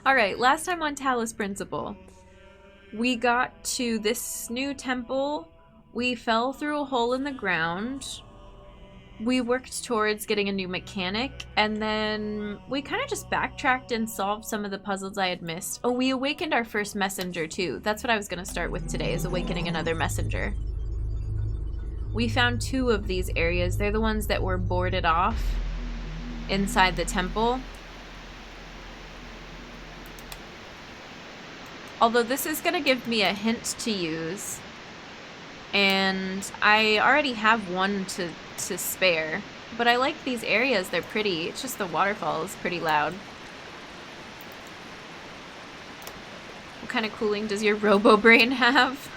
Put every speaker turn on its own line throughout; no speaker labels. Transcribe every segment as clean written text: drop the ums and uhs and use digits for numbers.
Alright, last time on Talos Principle, we got to this new temple. We fell through a hole in the ground. We worked towards getting a new mechanic, and then we kind of just backtracked and solved some of the puzzles I had missed. Oh, we awakened our first messenger too. That's what I was going to start with today, is awakening another messenger. We found 2 of these areas. They're the ones that were boarded off inside the temple. Although this is going to give me a hint to use, and I already have one to spare, but I like these areas. They're pretty. It's just the waterfall is pretty loud. What kind of cooling does your robo brain have?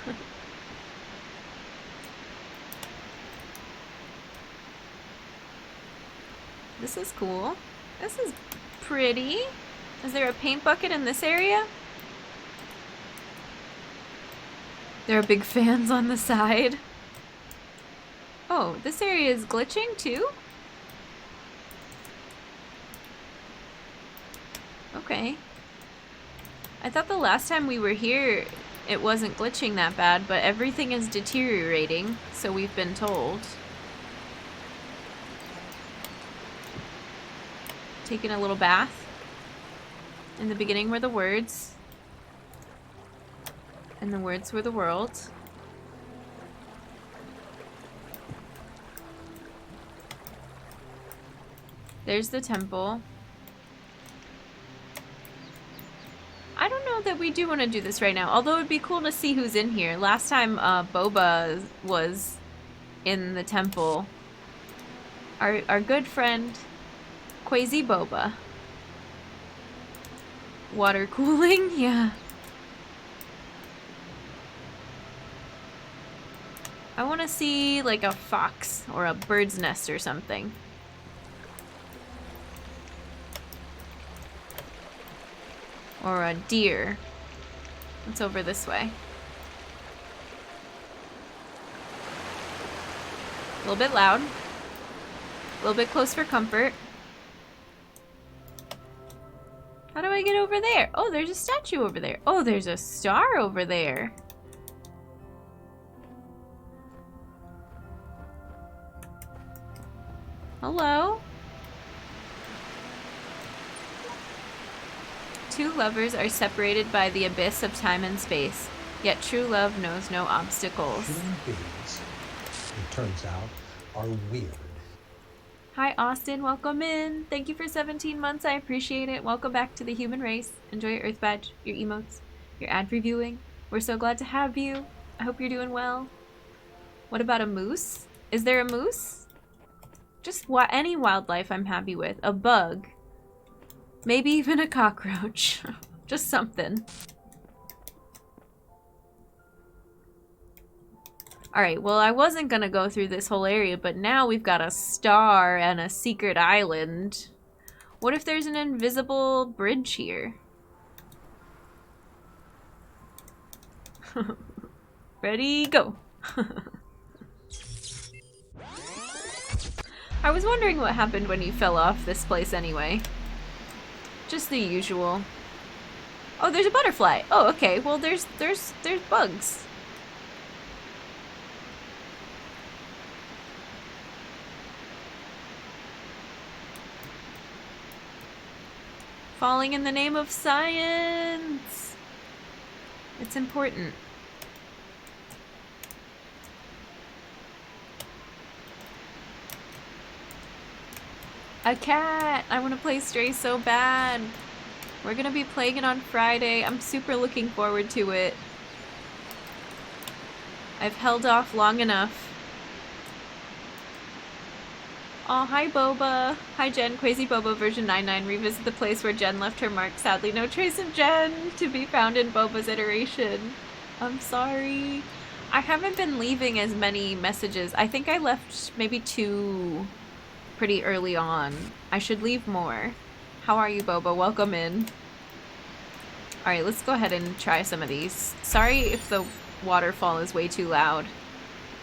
This is cool. This is pretty. Is there a paint bucket in this area? There are big fans on the side. Oh, this area is glitching too? Okay. I thought the last time we were here it wasn't glitching that bad, but everything is deteriorating, so we've been told. Taking a little bath. In the beginning were the words. And the words were the world. There's the temple. I don't know that we do want to do this right now, although it'd be cool to see who's in here. Last time Boba was in the temple. Our good friend Quasi Boba. Water cooling, yeah. I want to see like a fox or a bird's nest or something. Or a deer. It's over this way. A little bit loud. A little bit close for comfort. How do I get over there? Oh, there's a statue over there. Oh, there's a star over there. Hello? 2 lovers are separated by the abyss of time and space, yet true love knows no obstacles.
Human beings, it turns out, are weird.
Hi Austin, welcome in. Thank you for 17 months, I appreciate it. Welcome back to the human race. Enjoy your Earth badge, your emotes, your ad reviewing. We're so glad to have you. I hope you're doing well. What about a moose? Is there a moose? Just any wildlife I'm happy with. A bug. Maybe even a cockroach. Just something. Alright, well I wasn't gonna go through this whole area, but now we've got a star and a secret island. What if there's an invisible bridge here? Ready, go! I was wondering what happened when you fell off this place anyway. Just the usual. Oh, there's a butterfly. Oh, okay. Well, there's bugs. Falling in the name of science. It's important. A cat! I want to play Stray so bad. We're gonna be playing it on Friday. I'm super looking forward to it. I've held off long enough. Oh, hi Boba. Hi Jen. Quasi Boba version 99. Revisit the place where Jen left her mark. Sadly, no trace of Jen to be found in Boba's iteration. I'm sorry. I haven't been leaving as many messages. I think I left maybe 2 pretty early on. I should leave more. How are you, Boba? Welcome in. Alright, let's go ahead and try some of these. Sorry if the waterfall is way too loud.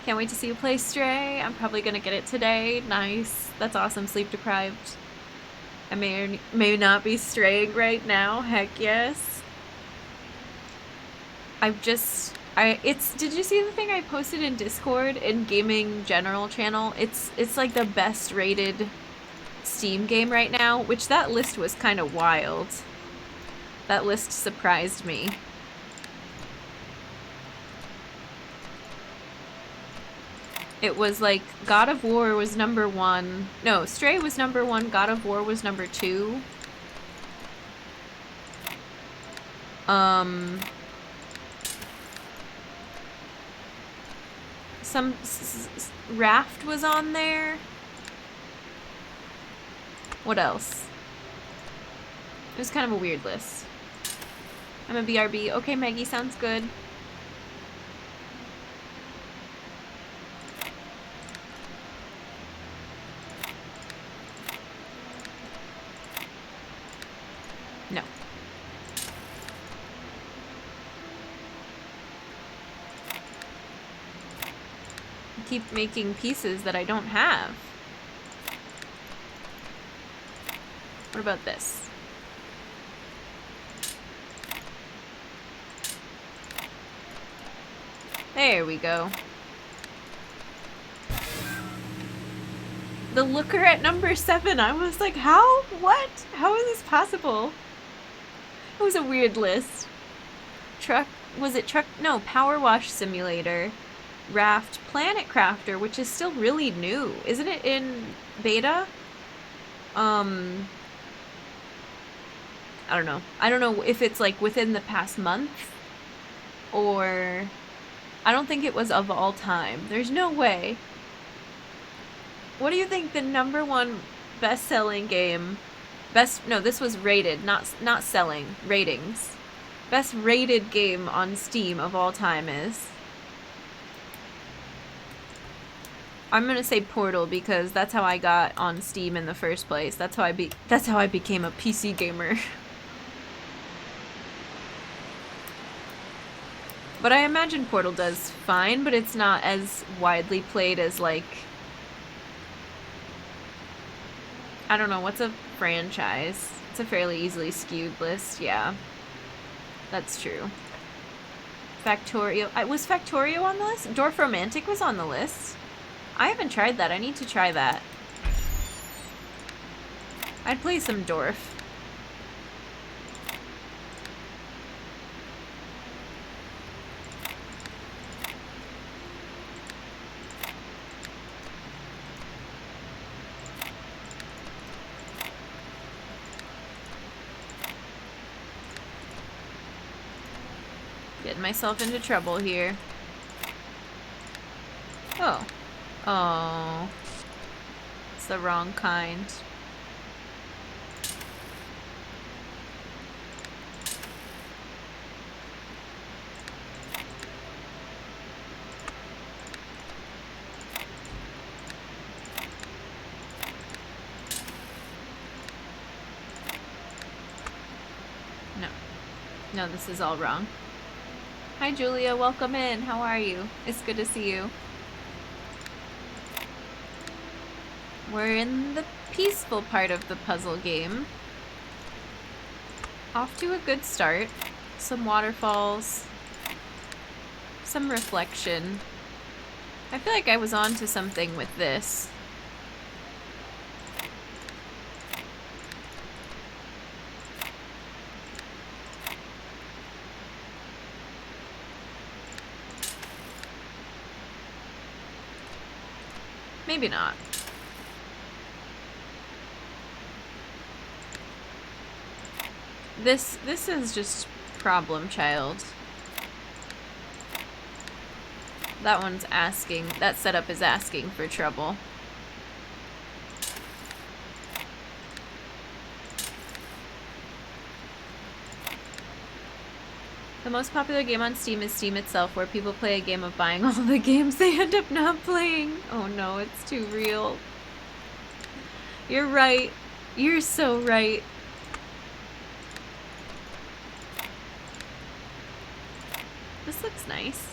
Can't wait to see you play Stray. I'm probably gonna get it today. Nice. That's awesome. Sleep deprived. I may or may not be straying right now. Heck yes. Did you see the thing I posted in Discord in Gaming General channel? It's like the best rated Steam game right now, which that list was kind of wild. That list surprised me. It was like God of War was #1. No, Stray was #1, God of War was #2. Some Raft was on there. What else? It was kind of a weird list. I'm a BRB. Okay, Maggie, sounds good. No. I keep making pieces that I don't have. What about this? There we go. The looker at #7, I was like, how? What? How is this possible? It was a weird list. No, Power Wash Simulator. Raft, Planet Crafter, which is still really new. Isn't it in beta? I don't know. I don't know if it's like within the past month or I don't think it was of all time. There's no way. What do you think the #1 best-selling game? No, this was rated, not selling, ratings. Best rated game on Steam of all time is? I'm gonna say Portal because that's how I got on Steam in the first place. That's how I became a PC gamer. But I imagine Portal does fine, but it's not as widely played as like I don't know, what's a franchise? It's a fairly easily skewed list, yeah. That's true. Factorio. Was Factorio on the list? Dwarf Romantic was on the list. I haven't tried that. I need to try that. I'd play some Dwarf. Getting myself into trouble here. Oh. Oh. It's the wrong kind. No. No, this is all wrong. Hi Julia, welcome in. How are you? It's good to see you. We're in the peaceful part of the puzzle game. Off to a good start. Some waterfalls. Some reflection. I feel like I was onto something with this. Maybe not. This is just problem child. That one's asking, that setup is asking for trouble. The most popular game on Steam is Steam itself, where people play a game of buying all the games they end up not playing. Oh no, it's too real. You're right. You're so right. This looks nice.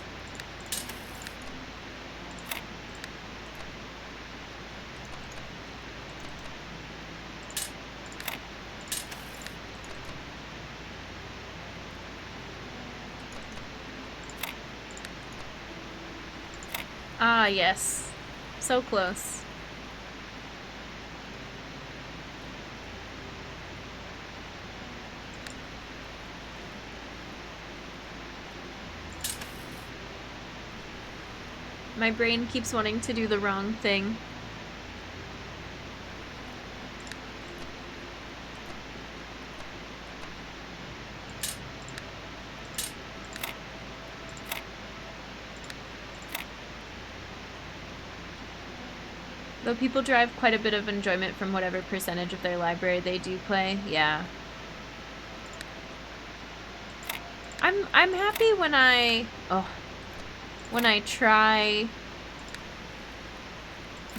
Ah, yes. So close. My brain keeps wanting to do the wrong thing. Though people derive quite a bit of enjoyment from whatever percentage of their library they do play, yeah. I'm happy when I try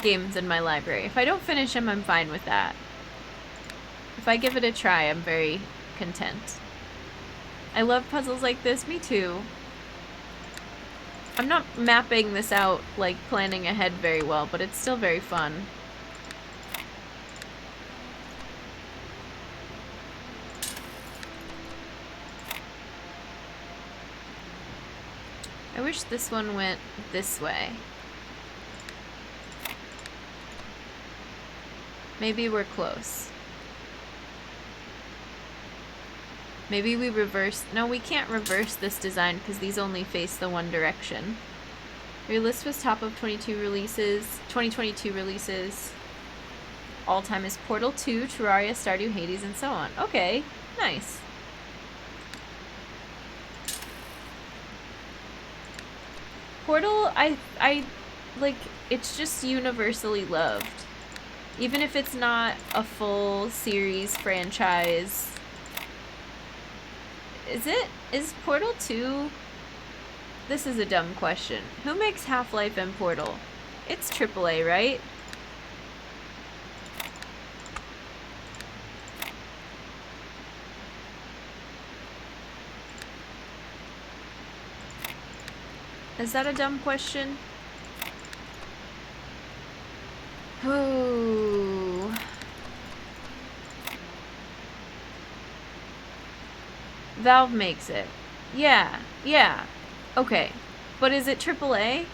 games in my library. If I don't finish them, I'm fine with that. If I give it a try, I'm very content. I love puzzles like this, me too. I'm not mapping this out, like, planning ahead very well, but it's still very fun. I wish this one went this way. Maybe we're close. Maybe we reverse... No, we can't reverse this design because these only face the one direction. Your list was top of 2022 releases. All time is Portal 2, Terraria, Stardew, Hades, and so on. Okay, nice. Portal, I like, it's just universally loved. Even if it's not a full series franchise. Is Portal 2? This is a dumb question. Who makes Half-Life and Portal? It's AAA, right? Is that a dumb question? Ooh. Valve makes it. Yeah. Okay. But is it AAA?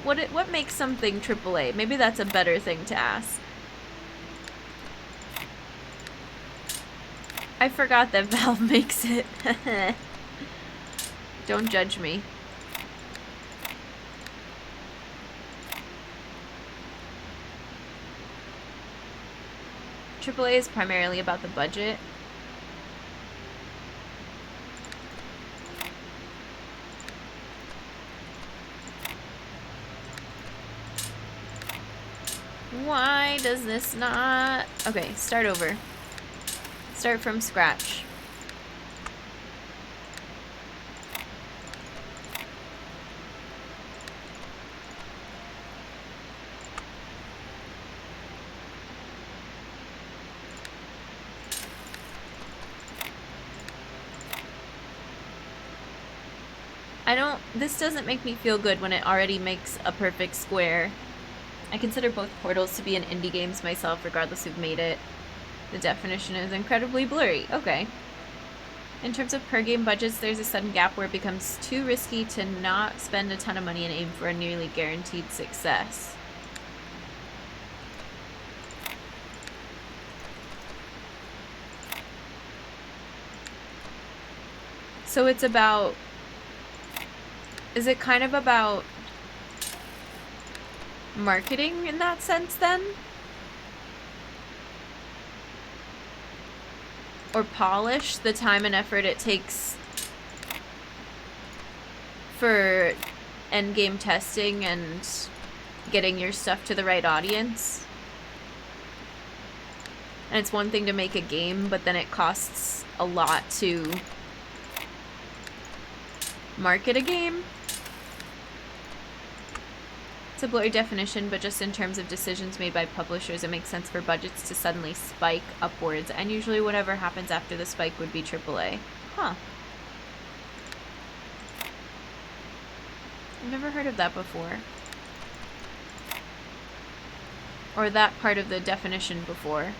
What makes something AAA? Maybe that's a better thing to ask. I forgot that Valve makes it. Don't judge me. AAA is primarily about the budget. Why does this not... Okay, start over. Start from scratch. This doesn't make me feel good when it already makes a perfect square. I consider both Portals to be in indie games myself, regardless who've made it. The definition is incredibly blurry. Okay. In terms of per game budgets, there's a sudden gap where it becomes too risky to not spend a ton of money and aim for a nearly guaranteed success. So it's about... Is it kind of about marketing in that sense then? Or polish, the time and effort it takes for endgame testing and getting your stuff to the right audience? And it's one thing to make a game, but then it costs a lot to market a game? It's a blurry definition, but just in terms of decisions made by publishers, it makes sense for budgets to suddenly spike upwards, and usually whatever happens after the spike would be AAA. Huh. I've never heard of that before. Or that part of the definition before.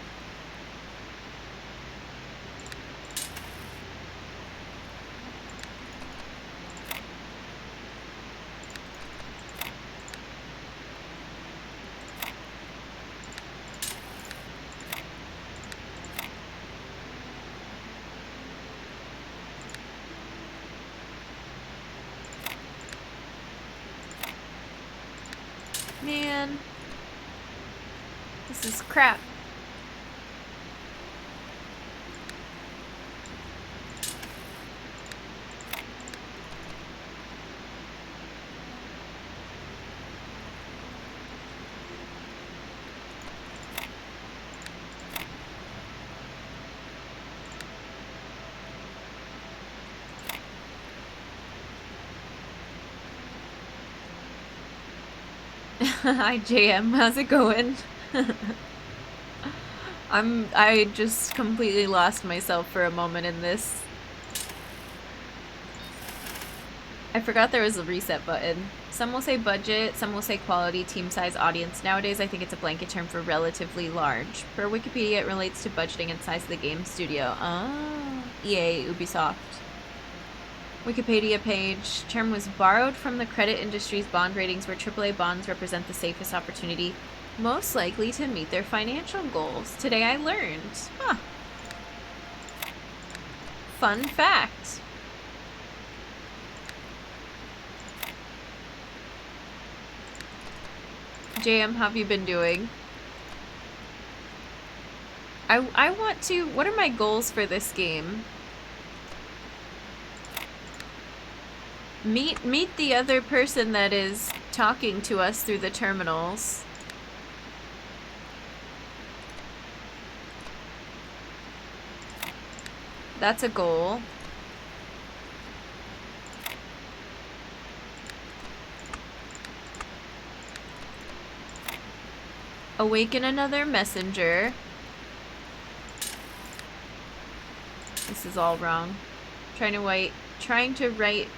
Man. This is crap. Hi JM, how's it going? I just completely lost myself for a moment in this. I forgot there was a reset button. Some will say budget, some will say quality, team size, audience. Nowadays I think it's a blanket term for relatively large. Per Wikipedia it relates to budgeting and size of the game studio. Oh, EA, Ubisoft. Wikipedia page. Term was borrowed from the credit industry's bond ratings where AAA bonds represent the safest opportunity most likely to meet their financial goals. Today I learned. Huh. Fun fact. JM, how have you been doing? I want to... What are my goals for this game? Meet the other person that is talking to us through the terminals. That's a goal. Awaken another messenger. This is all wrong. Trying to write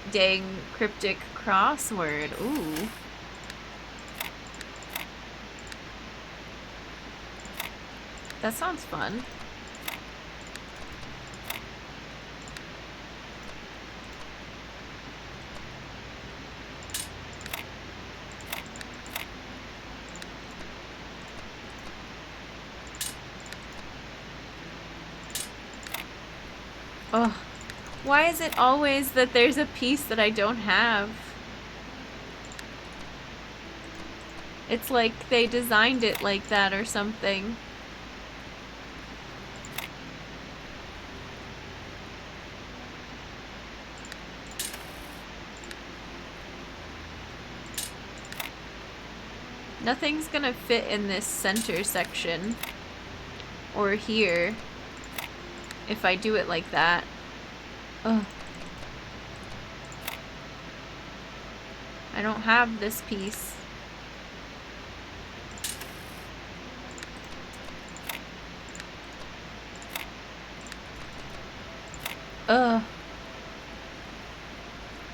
dang cryptic crossword. Ooh. That sounds fun. Ugh. Why is it always that there's a piece that I don't have? It's like they designed it like that or something. Nothing's gonna fit in this center section. Or here. If I do it like that. Ugh. I don't have this piece. Ugh.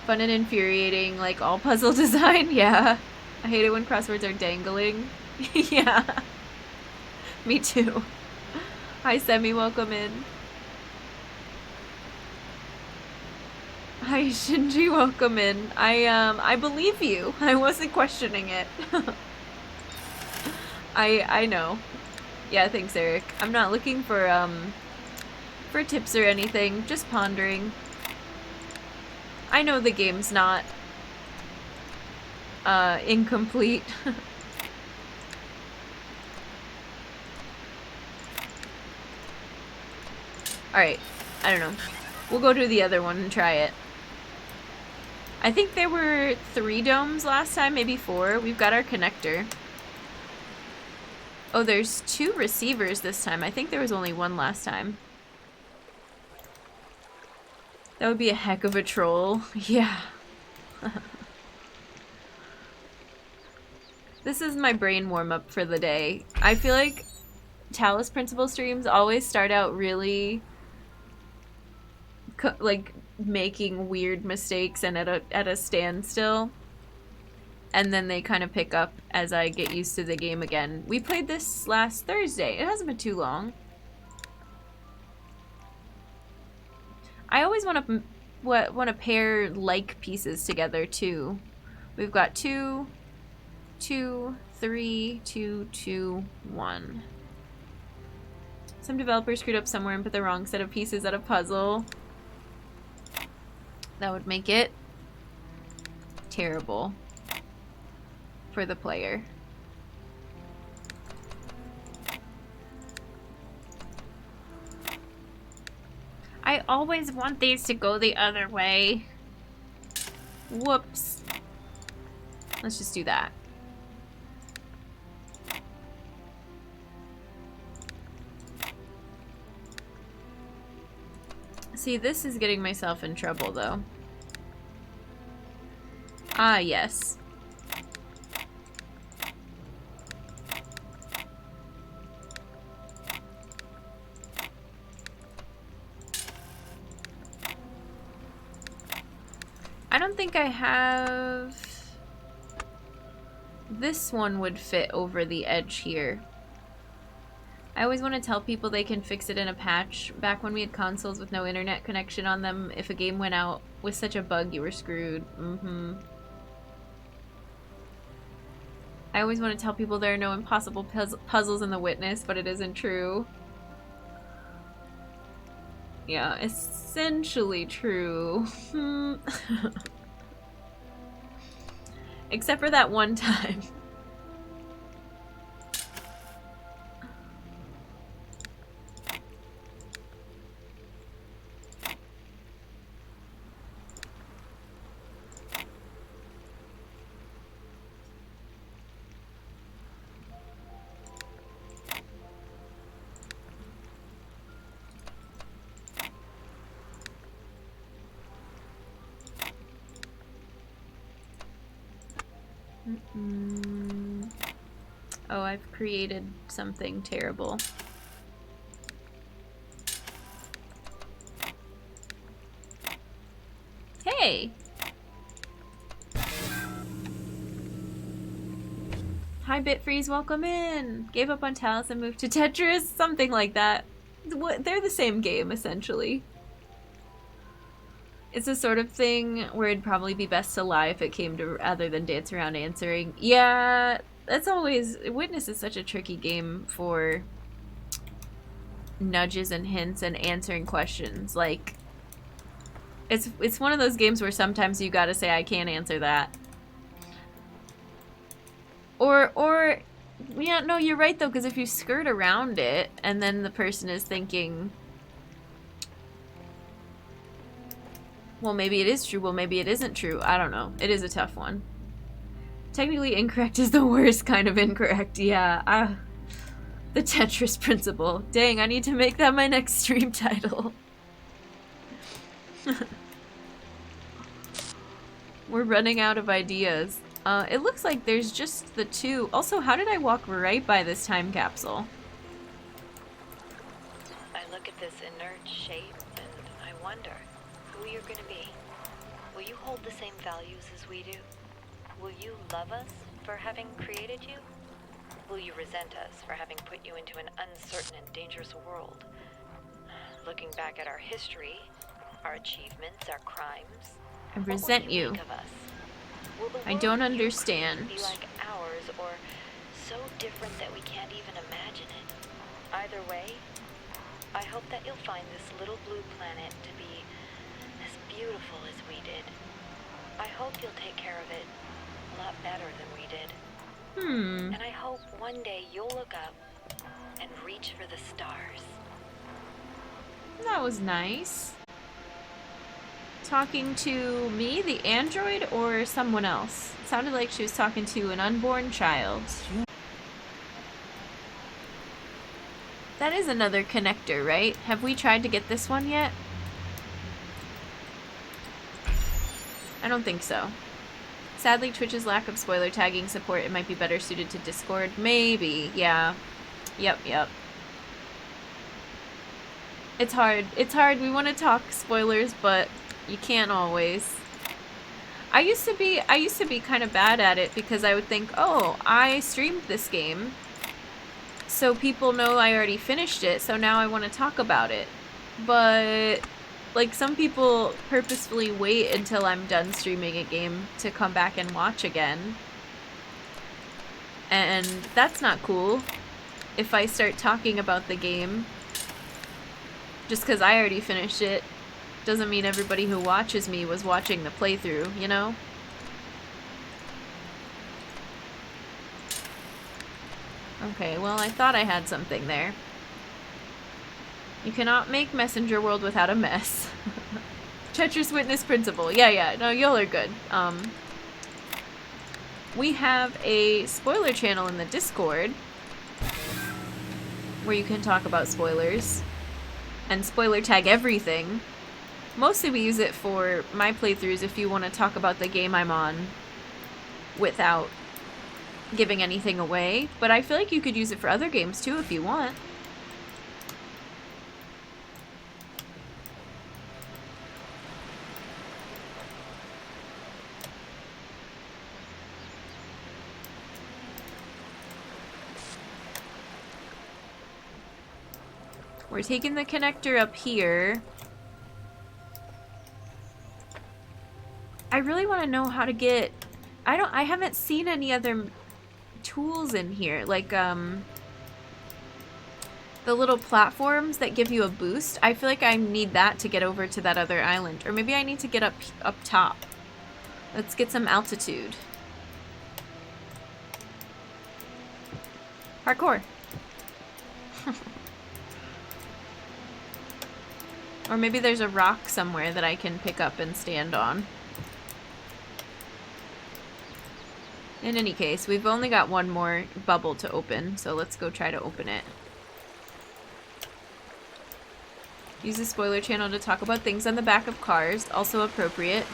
Fun and infuriating, like all puzzle design, yeah. I hate it when crosswords are dangling. Yeah. Me too. Hi Semi, welcome in. Hi Shinji, welcome in. I believe you. I wasn't questioning it. I know. Yeah, thanks Eric. I'm not looking for tips or anything, just pondering. I know the game's not incomplete. Alright, I don't know. We'll go to the other one and try it. I think there were 3 domes last time, maybe 4. We've got our connector. Oh, there's 2 receivers this time. I think there was only 1 last time. That would be a heck of a troll. Yeah. This is my brain warm-up for the day. I feel like Talos Principle streams always start out really like making weird mistakes and at a standstill, and then they kind of pick up as I get used to the game again. We played this last Thursday. It hasn't been too long. I always want to pair like pieces together too. We've got 2, 2, 3, 2, 2, 1. Some developers screwed up somewhere and put the wrong set of pieces at a puzzle. That would make it terrible. for the player. I always want these to go the other way. Whoops. Let's just do that. See, this is getting myself in trouble, though. Ah, yes. I don't think I have... This one would fit over the edge here. I always want to tell people they can fix it in a patch. Back when we had consoles with no internet connection on them, if a game went out with such a bug, you were screwed. I always want to tell people there are no impossible puzzles in The Witness, but it isn't true. Yeah, essentially true. Except for that one time. Oh, I've created something terrible. Hey! Hi Bitfreeze, welcome in! Gave up on Talos and moved to Tetris? Something like that. They're the same game, essentially. It's the sort of thing where it'd probably be best to lie if it came to rather than dance around answering. Yeah, that's always... Witness is such a tricky game for nudges and hints and answering questions. Like, it's one of those games where sometimes you gotta say, I can't answer that. Or, yeah, no, you're right though, because if you skirt around it and then the person is thinking... Well, maybe it is true. Well, maybe it isn't true. I don't know. It is a tough one. Technically incorrect is the worst kind of incorrect. Yeah. The Tetris Principle. Dang, I need to make that my next stream title. We're running out of ideas. It looks like there's just the two. Also, how did I walk right by this time capsule?
I look at this inert shape and I wonder who you're gonna be. Will you hold the same values as we do? Will you love us for having created you? Will you resent us for having put you into an uncertain and dangerous world? Looking back at our history, our achievements, our crimes,
I resent you.
Think of us? Will the
I don't
world you
understand.
create be like ours, or so different that we can't even imagine it? Either way, I hope that you'll find this little blue planet to be as beautiful as we did. I hope you'll take care of it a lot better than we did. And I hope one day you'll look up and reach for the stars.
That was nice. Talking to me, the android, or someone else? It sounded like she was talking to an unborn child. That is another connector, right? Have we tried to get this one yet? I don't think so. Sadly, Twitch's lack of spoiler tagging support, it might be better suited to Discord. Maybe, yeah. Yep. It's hard. It's hard. We want to talk spoilers, but you can't always. I used to be kind of bad at it because I would think, oh, I streamed this game, so people know I already finished it, so now I want to talk about it. But like, some people purposefully wait until I'm done streaming a game to come back and watch again. And that's not cool. If I start talking about the game just because I already finished it, doesn't mean everybody who watches me was watching the playthrough, you know? Okay, well, I thought I had something there. You cannot make Messenger World without a mess. Tetris Witness Principle. Yeah, no, y'all are good. We have a spoiler channel in the Discord where you can talk about spoilers and spoiler tag everything. Mostly we use it for my playthroughs if you want to talk about the game I'm on without giving anything away, but I feel like you could use it for other games too if you want. We're taking the connector up here. I really want to know how to get... I haven't seen any other tools in here. Like, the little platforms that give you a boost. I feel like I need that to get over to that other island. Or maybe I need to get up top. Let's get some altitude. Parkour. Or maybe there's a rock somewhere that I can pick up and stand on. In any case, we've only got one more bubble to open, so let's go try to open it. Use the spoiler channel to talk about things on the back of cars, also appropriate.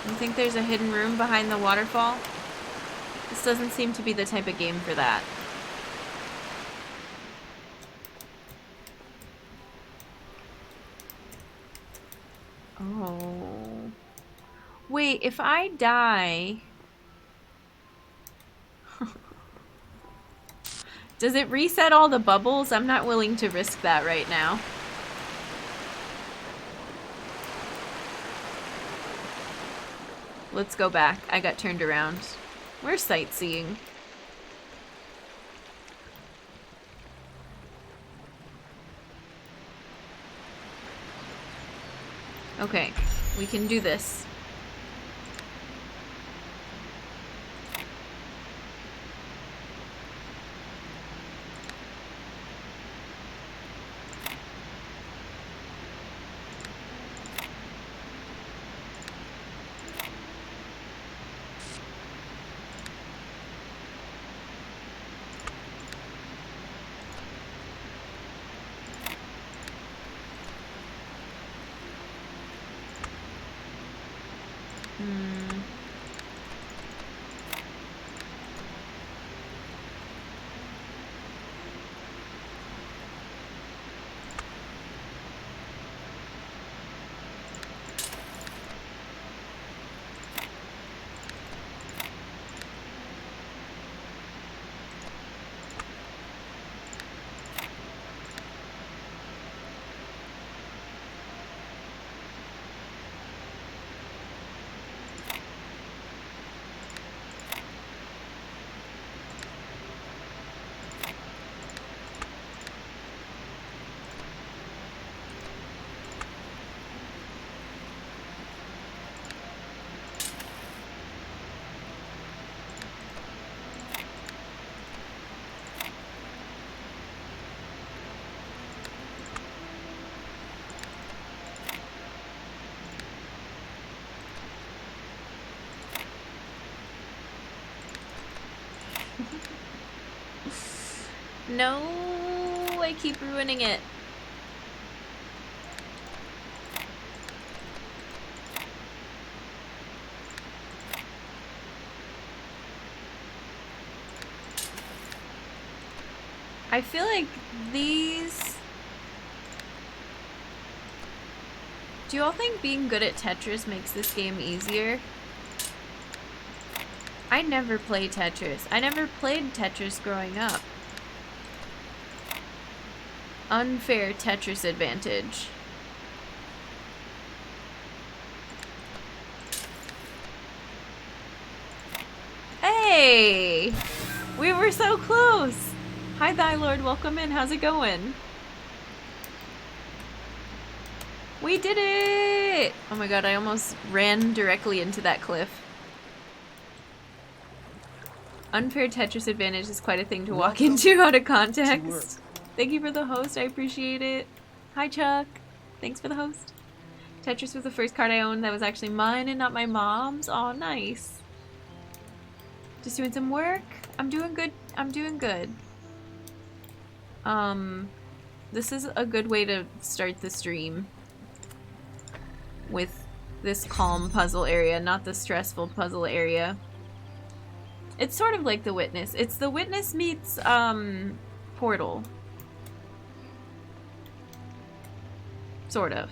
You think there's a hidden room behind the waterfall? This doesn't seem to be the type of game for that. Oh. Wait, if I die... Does it reset all the bubbles? I'm not willing to risk that right now. Let's go back. I got turned around. We're sightseeing. Okay, we can do this. No, I keep ruining it. I feel like these... Do you all think being good at Tetris makes this game easier? I never played Tetris. I never played Tetris growing up. Unfair Tetris advantage. Hey! We were so close! Hi, Thy Lord, welcome in. How's it going? We did it! Oh my god, I almost ran directly into that cliff. Unfair Tetris advantage is quite a thing to walk into out of context. Thank you for the host, I appreciate it. Hi Chuck, thanks for the host. Tetris was the first card I owned that was actually mine and not my mom's. Aw, nice. Just doing some work. I'm doing good. I'm doing good. This is a good way to start the stream. With this calm puzzle area, not the stressful puzzle area. It's sort of like The Witness. It's The Witness meets, Portal. Sort of.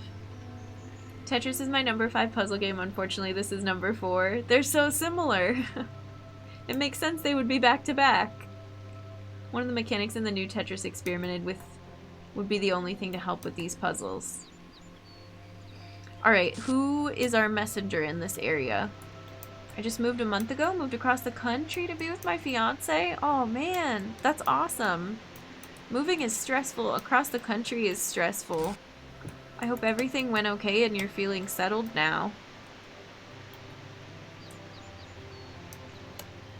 Tetris is my number 5 puzzle game. Unfortunately, this is number 4. They're so similar. It makes sense they would be back to back. One of the mechanics in the new Tetris experimented with would be the only thing to help with these puzzles. Alright, who is our messenger in this area? I just moved a month ago, moved across the country to be with my fiance. Oh man, that's awesome. Moving is stressful. Across the country is stressful. I hope everything went okay and you're feeling settled now.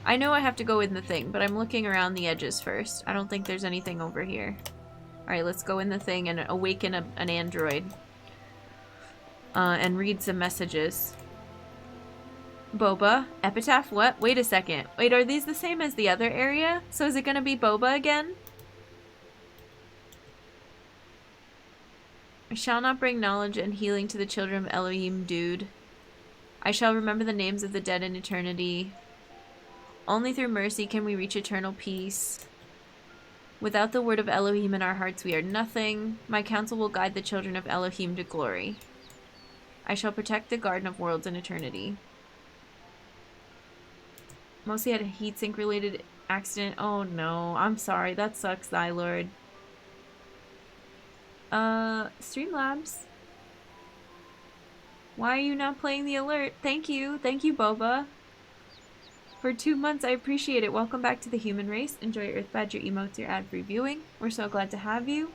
I know I have to go in the thing, but I'm looking around the edges first. I don't think there's anything over here. Alright, let's go in the thing and awaken an android. And read some messages. Boba? Epitaph? What? Wait a second. Wait, are these the same as the other area? So is it gonna be Boba again? I shall not bring knowledge and healing to the children of Elohim, dude. I shall remember the names of the dead in eternity. Only through mercy can we reach eternal peace. Without the word of Elohim in our hearts, we are nothing. My counsel will guide the children of Elohim to glory. I shall protect the Garden of Worlds in eternity. Mostly had a heatsink related accident. Oh no, I'm sorry. That sucks, thy lord. Streamlabs. Why are you not playing the alert? Thank you. Thank you, Boba. For 2 months, I appreciate it. Welcome back to the human race. Enjoy your Earth Badger emotes, your ad-free viewing. We're so glad to have you.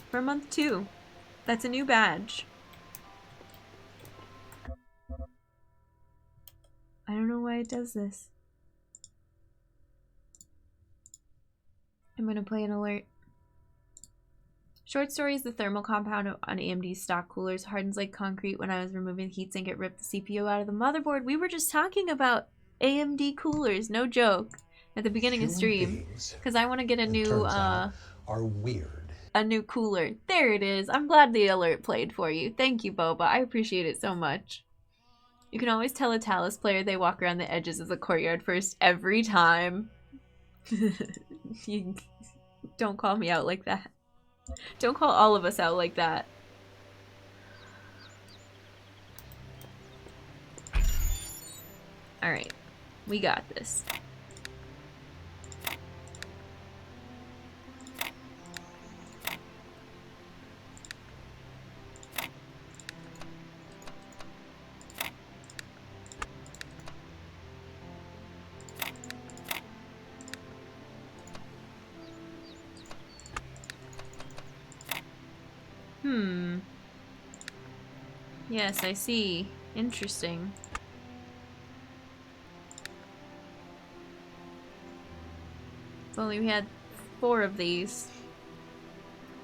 For month 2. That's a new badge. I don't know why it does this. I'm gonna play an alert. Short story is the thermal compound on AMD's stock coolers hardens like concrete. When I was removing the heatsink, it ripped the CPU out of the motherboard. We were just talking about AMD coolers, no joke, at the beginning of stream. Because I want to get a new,
are weird.
A new cooler. There it is. I'm glad the alert played for you. Thank you, Boba. I appreciate it so much. You can always tell a Talos player they walk around the edges of the courtyard first every time. You don't call me out like that. Don't call all of us out like that. Alright. We got this. Yes, I see. Interesting. If only we had 4 of these.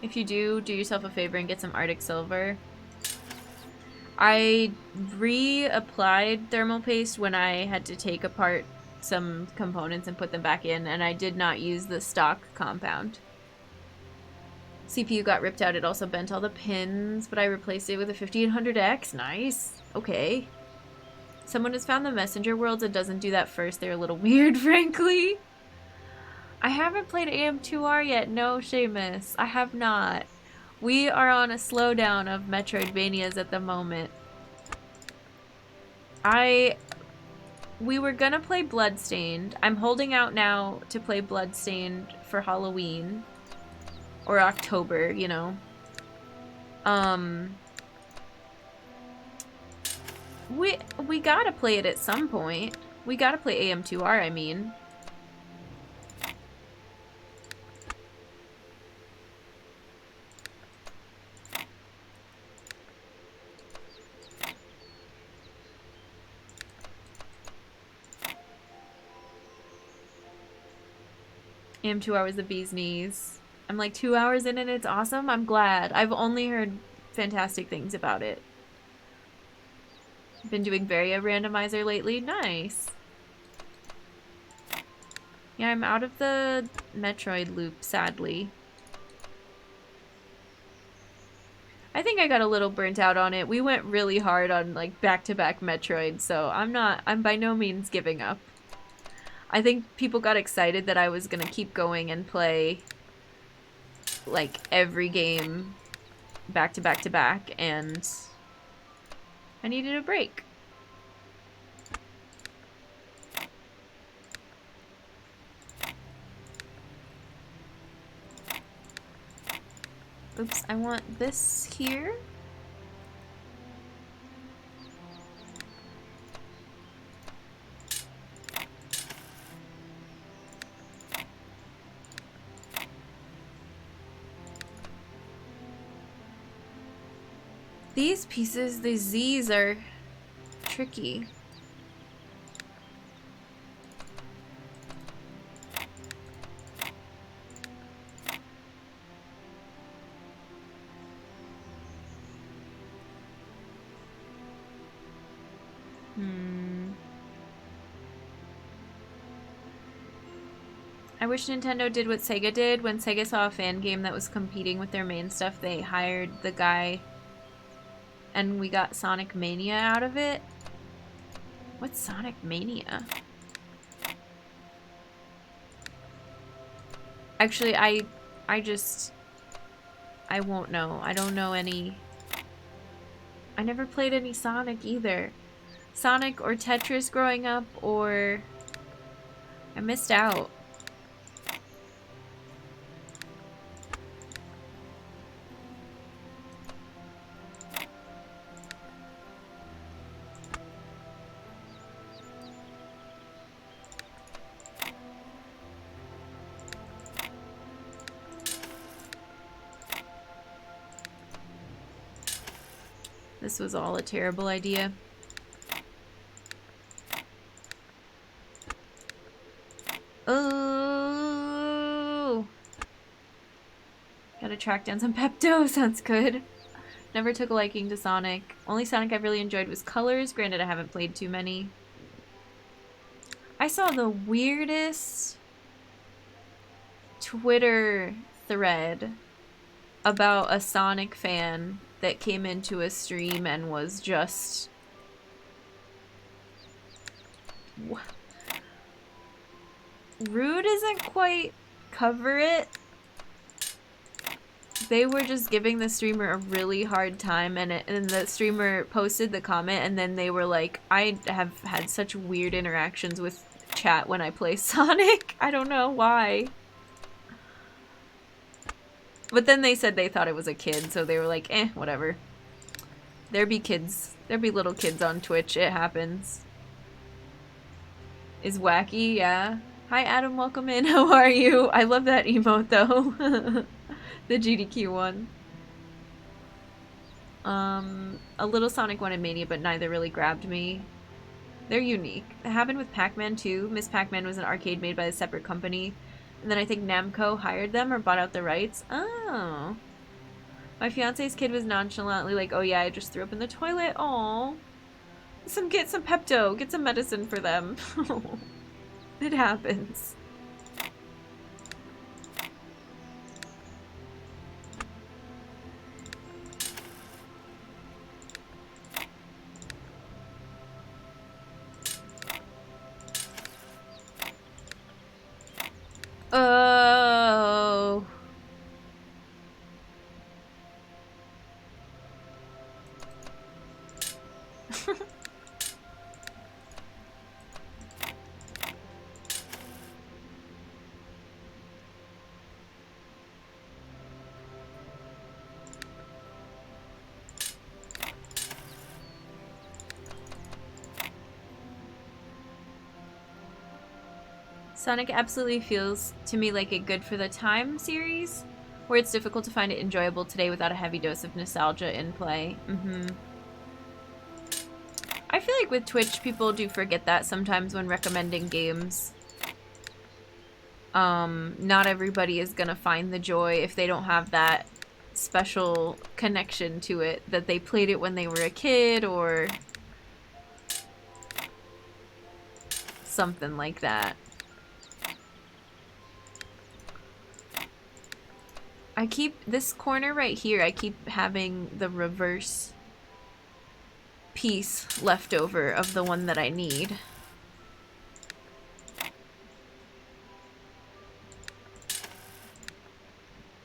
If you do yourself a favor and get some Arctic Silver. I reapplied thermal paste when I had to take apart some components and put them back in, and I did not use the stock compound. CPU got ripped out. It also bent all the pins, but I replaced it with a 5800X. Nice. Okay. Someone has found the messenger worlds and doesn't do that first. They're a little weird, frankly. I haven't played AM2R yet. No, Seamus. I have not. We are on a slowdown of Metroidvanias at the moment. We were gonna play Bloodstained. I'm holding out now to play Bloodstained for Halloween. Or October, you know. We gotta play it at some point. We gotta play AM2R, I mean. I am 2 hours the bee's knees. I'm like 2 hours in and it's awesome. I'm glad. I've only heard fantastic things about it. Been doing Varia randomizer lately. Nice. Yeah, I'm out of the Metroid loop, sadly. I think I got a little burnt out on it. We went really hard on like back-to-back Metroid, so I'm by no means giving up. I think people got excited that I was gonna keep going and play like every game back to back to back, and I needed a break. Oops, I want this here. These pieces, the Z's are tricky. I wish Nintendo did what Sega did. When Sega saw a fan game that was competing with their main stuff, they hired the guy and we got Sonic Mania out of it. What's Sonic Mania? Actually, I won't know. I don't know any. I never played any Sonic either. Sonic or Tetris growing up, or I missed out. This was all a terrible idea. Oh! Gotta track down some Pepto, sounds good. Never took a liking to Sonic. Only Sonic I've really enjoyed was Colors. Granted, I haven't played too many. I saw the weirdest Twitter thread about a Sonic fan that came into a stream and was just... rude isn't quite cover it. They were just giving the streamer a really hard time, and the streamer posted the comment, and then they were like, I have had such weird interactions with chat when I play Sonic. I don't know why. But then they said they thought it was a kid, so they were like, eh, whatever. There be kids. There be little kids on Twitch. It happens. Is wacky, yeah. Hi, Adam. Welcome in. How are you? I love that emote, though. The GDQ one. A little Sonic wanted Mania, but neither really grabbed me. They're unique. It happened with Pac-Man, too. Miss Pac-Man was an arcade made by a separate company. And then I think Namco hired them or bought out the rights. Oh. My fiance's kid was nonchalantly like, oh yeah, I just threw up in the toilet. Aw. Get some Pepto. Get some medicine for them. It happens. Oh. Sonic absolutely feels to me like a good for the time series, where it's difficult to find it enjoyable today without a heavy dose of nostalgia in play. I feel like with Twitch, people do forget that sometimes when recommending games. Not everybody is gonna find the joy if they don't have that special connection to it, that they played it when they were a kid or something like that. I keep, this corner right here, I keep having the reverse piece left over of the one that I need.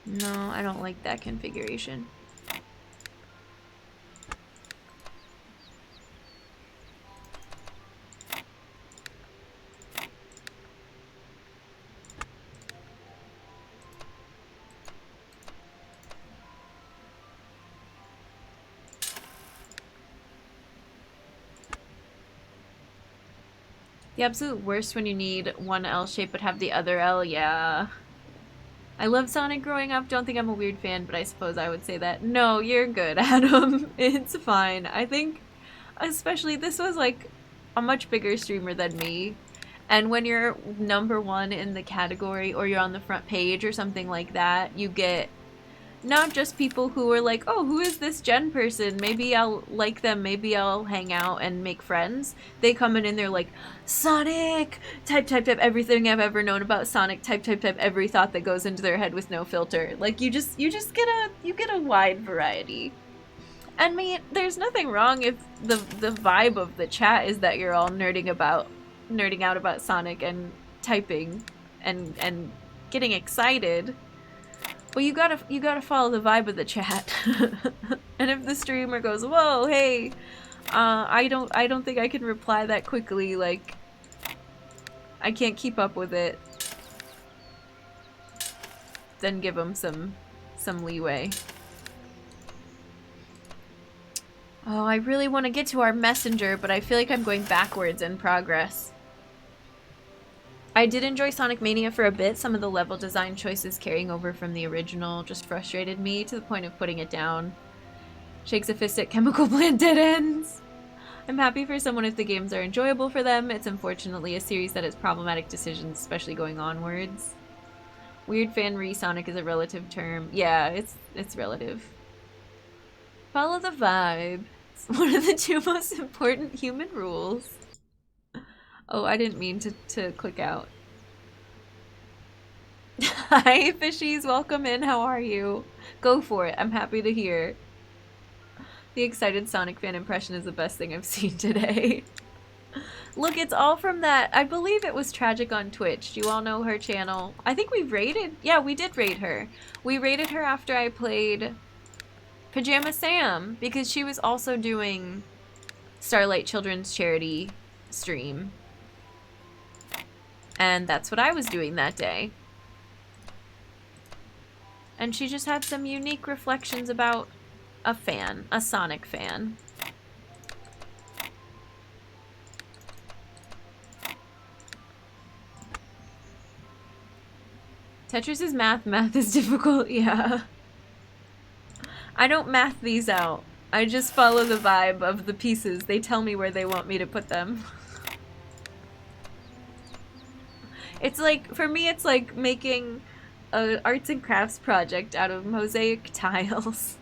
No, I don't like that configuration. The absolute worst when you need one L shape but have the other L, yeah. I loved Sonic growing up. Don't think I'm a weird fan, but I suppose I would say that. No, you're good, Adam. It's fine. I think, especially, this was like a much bigger streamer than me. And when you're #1 in the category or you're on the front page or something like that, you get not just people who are like, oh, who is this Jen person? Maybe I'll like them, maybe I'll hang out and make friends. They come in and they're like, Sonic! Type, type, type everything I've ever known about Sonic. Type, type, type every thought that goes into their head with no filter. Like, you just get a wide variety. And I mean, there's nothing wrong if the vibe of the chat is that you're all nerding out about Sonic and typing and getting excited. But you gotta follow the vibe of the chat. And if the streamer goes, whoa, hey, I don't think I can reply that quickly, like, I can't keep up with it, then give them some leeway. Oh, I really want to get to our messenger, but I feel like I'm going backwards in progress. I did enjoy Sonic Mania for a bit. Some of the level design choices carrying over from the original just frustrated me to the point of putting it down. Shakes a fist at chemical plant dead ends. I'm happy for someone if the games are enjoyable for them. It's unfortunately a series that has problematic decisions, especially going onwards. Weird fan re-Sonic is a relative term. Yeah, it's relative. Follow the vibe. It's one of the 2 most important human rules. Oh, I didn't mean to click out. Hi, fishies. Welcome in. How are you? Go for it. I'm happy to hear. The excited Sonic fan impression is the best thing I've seen today. Look, it's all from that. I believe it was Tragic on Twitch. Do you all know her channel? I think we raided. Yeah, we did raid her. We raided her after I played Pajama Sam because she was also doing Starlight Children's Charity stream. And that's what I was doing that day. And she just had some unique reflections about a fan, a Sonic fan. Tetris is math. Math is difficult, yeah. I don't math these out. I just follow the vibe of the pieces. They tell me where they want me to put them. It's like, for me, it's like making an arts and crafts project out of mosaic tiles.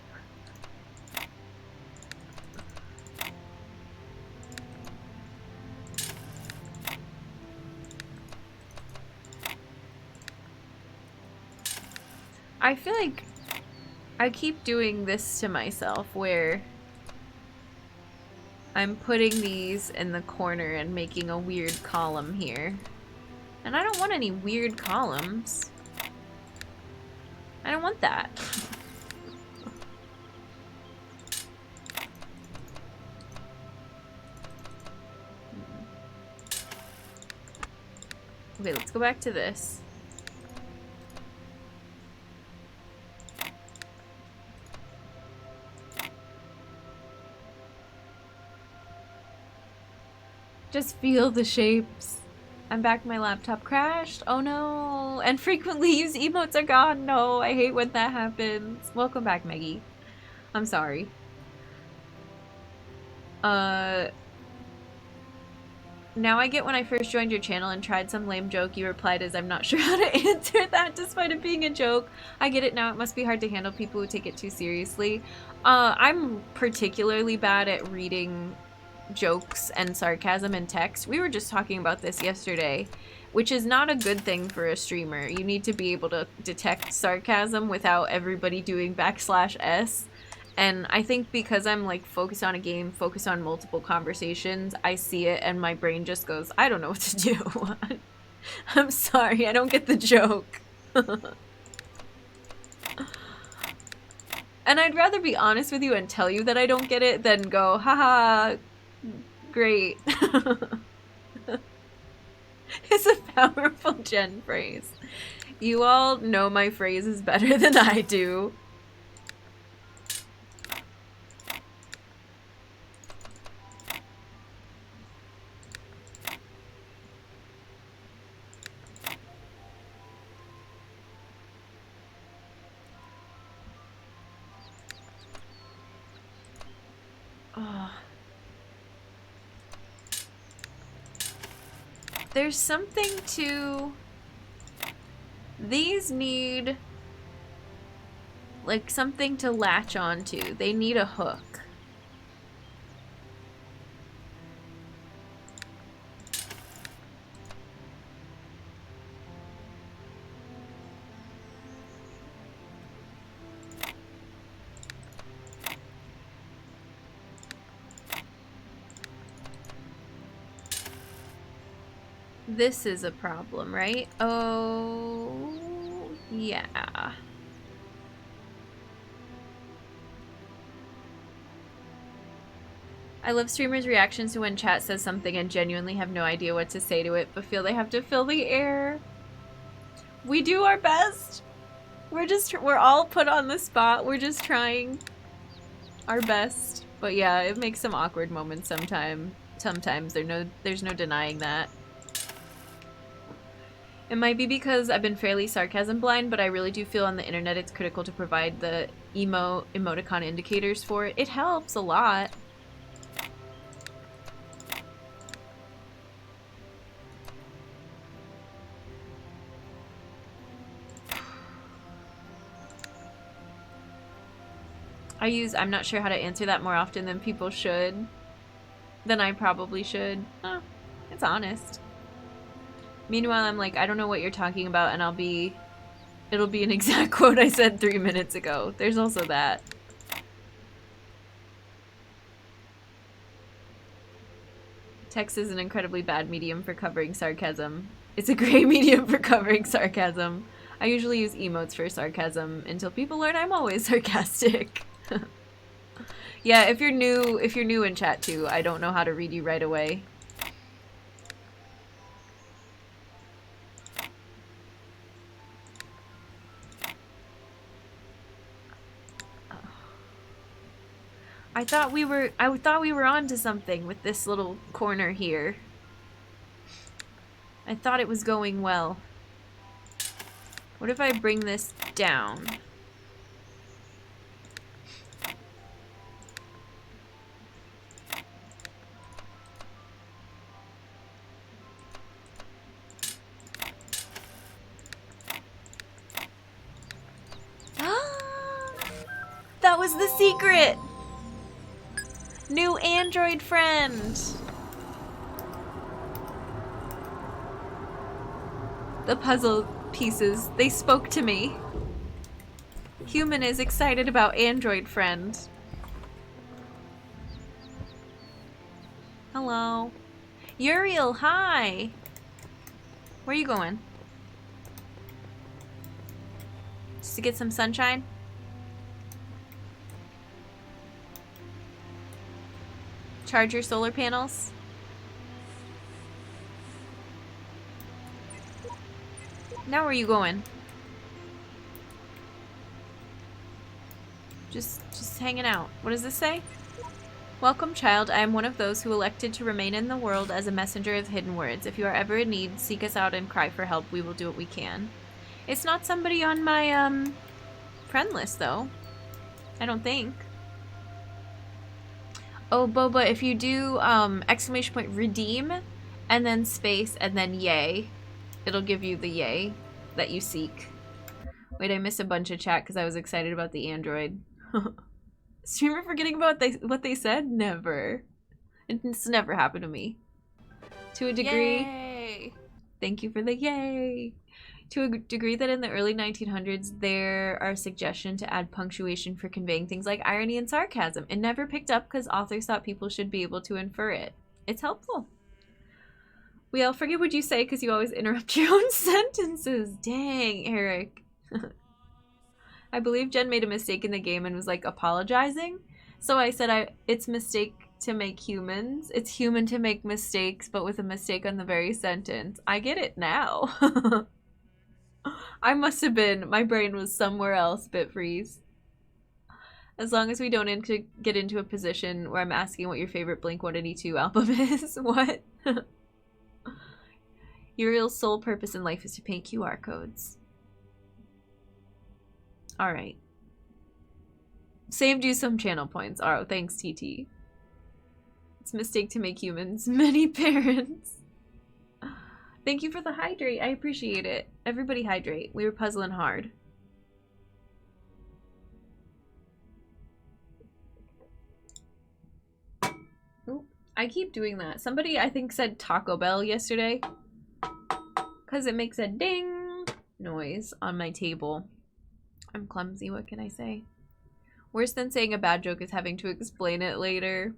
I feel like I keep doing this to myself where I'm putting these in the corner and making a weird column here. And I don't want any weird columns. I don't want that. Okay, let's go back to this. Just feel the shapes. I'm back, my laptop crashed. Oh no. And frequently used emotes are gone. No, I hate when that happens. Welcome back, Maggie. I'm sorry. Now I get when I first joined your channel and tried some lame joke, you replied as I'm not sure how to answer that despite it being a joke. I get it now. It must be hard to handle people who take it too seriously. I'm particularly bad at reading jokes and sarcasm in text. We were just talking about this yesterday, which is not a good thing for a streamer. You need to be able to detect sarcasm without everybody doing \s. And I think because I'm like focused on a game, focused on multiple conversations, I see it and my brain just goes, I don't know what to do. I'm sorry, I don't get the joke. And I'd rather be honest with you and tell you that I don't get it than go, haha, great. It's a powerful Jen phrase. You all know my phrases better than I do. Oh. There's something to... These need... like something to latch onto. They need a hook. This is a problem, right? Oh, yeah. I love streamers' reactions to when chat says something and genuinely have no idea what to say to it, but feel they have to fill the air. We do our best. We're all put on the spot. We're just trying our best. But yeah, it makes some awkward moments sometimes. There's no denying that. It might be because I've been fairly sarcasm blind, but I really do feel on the internet it's critical to provide the emoticon indicators for it. It helps a lot. I'm not sure how to answer that more often than people should. Than I probably should. Oh, it's honest. Meanwhile, I'm like, I don't know what you're talking about, and it'll be an exact quote I said 3 minutes ago. There's also that. Text is an incredibly bad medium for covering sarcasm. It's a great medium for covering sarcasm. I usually use emotes for sarcasm until people learn I'm always sarcastic. Yeah, if you're new in chat too, I don't know how to read you right away. I thought we were onto something with this little corner here. I thought it was going well. What if I bring this down? That was the secret! New android friend! The puzzle pieces, they spoke to me. Human is excited about android friend. Hello. Uriel, hi! Where are you going? Just to get some sunshine? Charge your solar panels? Now where are you going? Just hanging out. What does this say? Welcome, child. I am one of those who elected to remain in the world as a messenger of hidden words. If you are ever in need, seek us out and cry for help. We will do what we can. It's not somebody on my, friend list, though. I don't think. Oh, Boba, if you do, ! Redeem, and then space, and then yay. It'll give you the yay that you seek. Wait, I missed a bunch of chat because I was excited about the Android. Streamer forgetting about what they said? Never. It's never happened to me. To a degree. Yay! Thank you for the yay! To a degree that in the early 1900s, there are suggestions to add punctuation for conveying things like irony and sarcasm. It never picked up because authors thought people should be able to infer it. It's helpful. We all forget what you say because you always interrupt your own sentences. Dang, Eric. I believe Jen made a mistake in the game and was like apologizing. So I said it's mistake to make humans. It's human to make mistakes, but with a mistake on the very sentence. I get it now. I must have been, my brain was somewhere else, Bitfreeze. As long as we don't get into a position where I'm asking what your favorite Blink-182 album is. What? Your real sole purpose in life is to paint QR codes. Alright. Saved you some channel points. Oh, thanks, TT. It's a mistake to make humans. Many parents. Thank you for the hydrate. I appreciate it. Everybody hydrate. We were puzzling hard. Ooh, I keep doing that. Somebody, I think, said Taco Bell yesterday. Because it makes a ding noise on my table. I'm clumsy, what can I say? Worse than saying a bad joke is having to explain it later.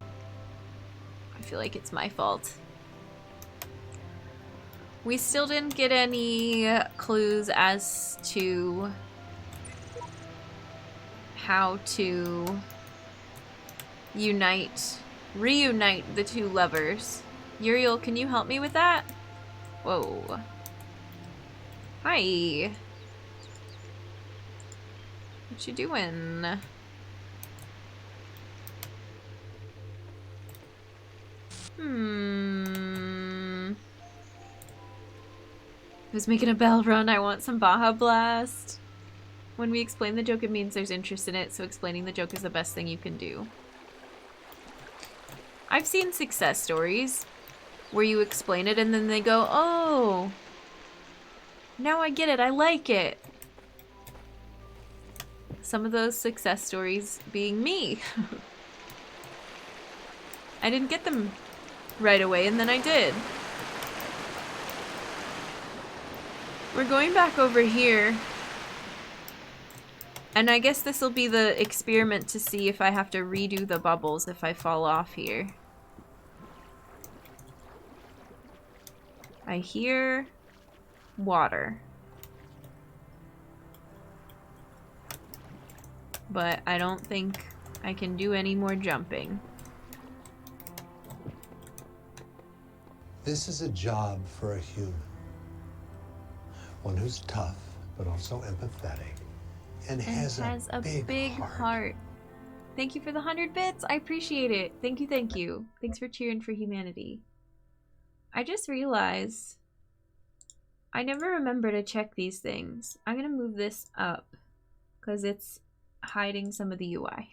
I feel like it's my fault. We still didn't get any clues as to how to reunite the two lovers. Uriel, can you help me with that? Whoa. Hi. What you doing? Who's making a bell run? I want some Baja Blast. When we explain the joke, it means there's interest in it, so explaining the joke is the best thing you can do. I've seen success stories where you explain it and then they go, oh, now I get it, I like it. Some of those success stories being me. I didn't get them right away, and then I did. We're going back over here. And I guess this will be the experiment to see if I have to redo the bubbles if I fall off here. I hear water. But I don't think I can do any more jumping.
This is a job for a human. One who's tough, but also empathetic. And has a big heart.
Thank you for the 100 bits. I appreciate it. Thank you, thank you. Thanks for cheering for humanity. I just realized I never remember to check these things. I'm gonna move this up because it's hiding some of the UI.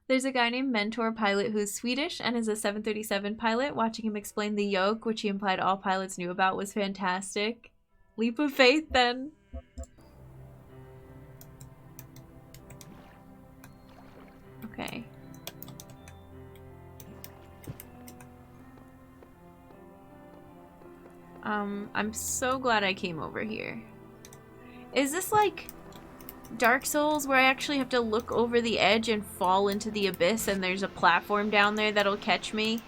There's a guy named Mentor Pilot who's Swedish and is a 737 pilot. Watching him explain the yoke, which he implied all pilots knew about, was fantastic. Leap of faith, then. Okay. I'm so glad I came over here. Is this like Dark Souls where I actually have to look over the edge and fall into the abyss and there's a platform down there that'll catch me?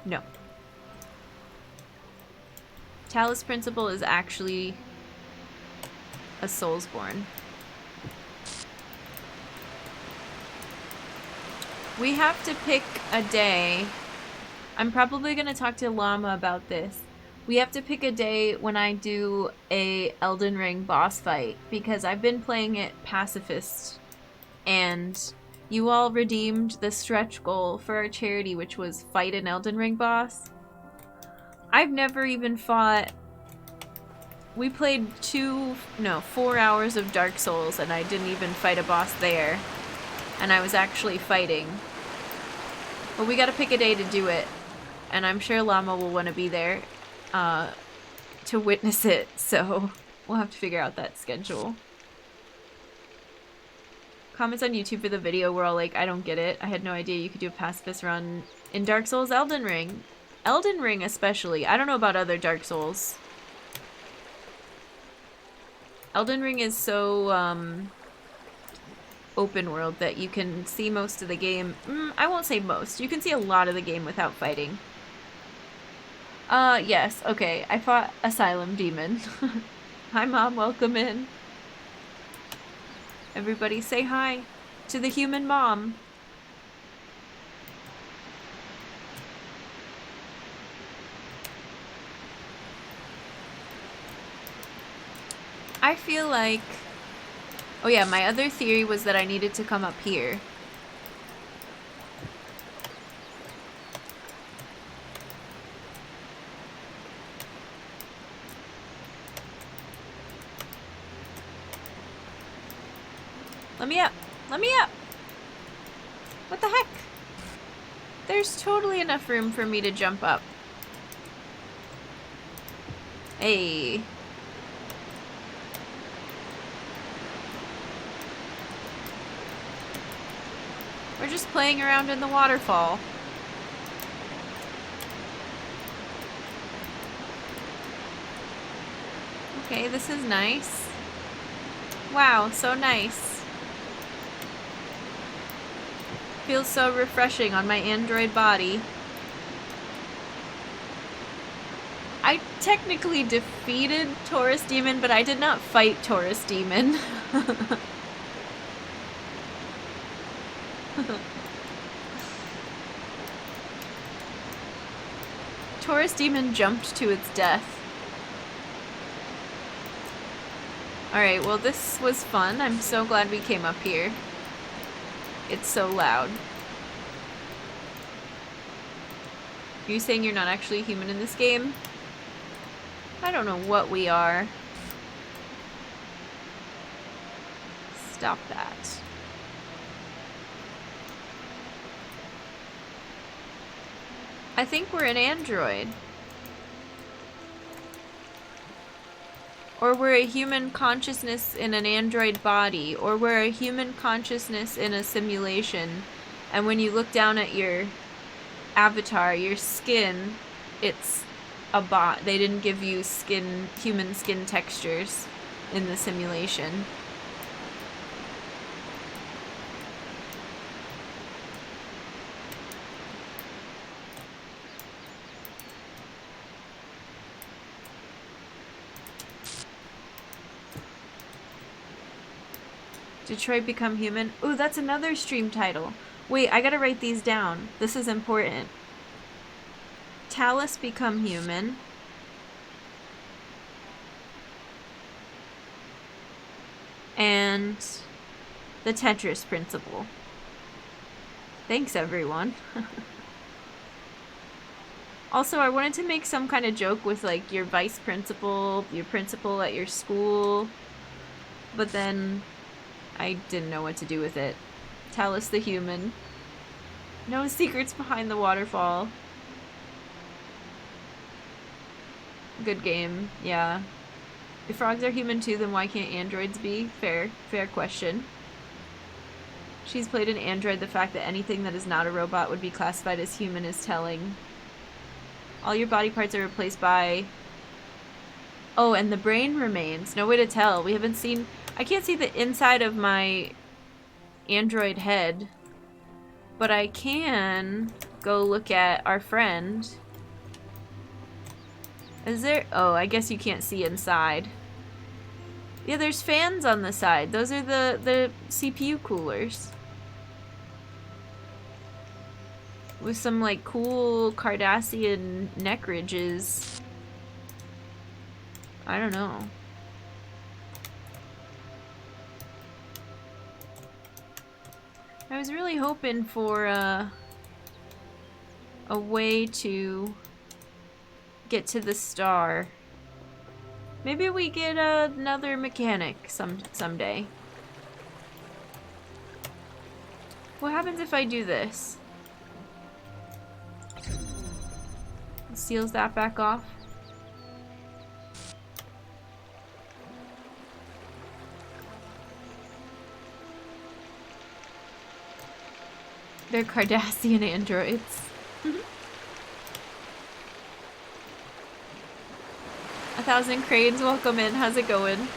No. Talos Principle is actually a Soulsborne. We have to pick a day. I'm probably gonna talk to Llama about this. We have to pick a day when I do a Elden Ring boss fight because I've been playing it pacifist and you all redeemed the stretch goal for our charity, which was fight an Elden Ring boss. I've never even fought. We played 4 hours of Dark Souls and I didn't even fight a boss there. and I was actually fighting. But we gotta pick a day to do it, and I'm sure Llama will want to be there to witness it, so we'll have to figure out that schedule. Comments on YouTube for the video were all like, I don't get it. I had no idea you could do a pacifist run in Dark Souls Elden Ring. Elden Ring especially. I don't know about other Dark Souls. Elden Ring is so open world that you can see most of the game. I won't say most. You can see a lot of the game without fighting. Yes. Okay. I fought Asylum Demon. Hi, Mom. Welcome in. Everybody say hi to the human mom. I feel like... Oh yeah, my other theory was that I needed to come up here. Let me up! Let me up! What the heck? There's totally enough room for me to jump up. Hey. We're just playing around in the waterfall. Okay, this is nice. Wow, so nice. Feels so refreshing on my android body. I technically defeated Taurus Demon, but I did not fight Taurus Demon. Taurus Demon jumped to its death. Alright, well this was fun. I'm so glad we came up here. It's so loud. Are you saying you're not actually human in this game? I don't know what we are. Stop that. I think we're an android. Or we're a human consciousness in an android body. Or we're a human consciousness in a simulation. And when you look down at your avatar, your skin, it's a bot. They didn't give you skin, human skin textures in the simulation. Detroit Become Human. Ooh, that's another stream title. Wait, I gotta write these down. This is important. Talos Become Human. And the Tetris Principle. Thanks, everyone. Also, I wanted to make some kind of joke with, like, your vice principal, your principal at your school. But then I didn't know what to do with it. Talos the Human. No secrets behind the waterfall. Good game, yeah. If frogs are human too, then why can't androids be? Fair question. She's played an android. The fact that anything that is not a robot would be classified as human is telling. All your body parts are replaced by... Oh, and the brain remains. No way to tell. We haven't seen... I can't see the inside of my android head. But I can go look at our friend. Is there... Oh, I guess you can't see inside. Yeah, there's fans on the side. Those are the CPU coolers. With some, like, cool Cardassian neck ridges. I don't know. I was really hoping for a way to get to the star. Maybe we get another mechanic someday. What happens if I do this? It seals that back off. They're Cardassian androids. 1,000 cranes, welcome in. How's it going?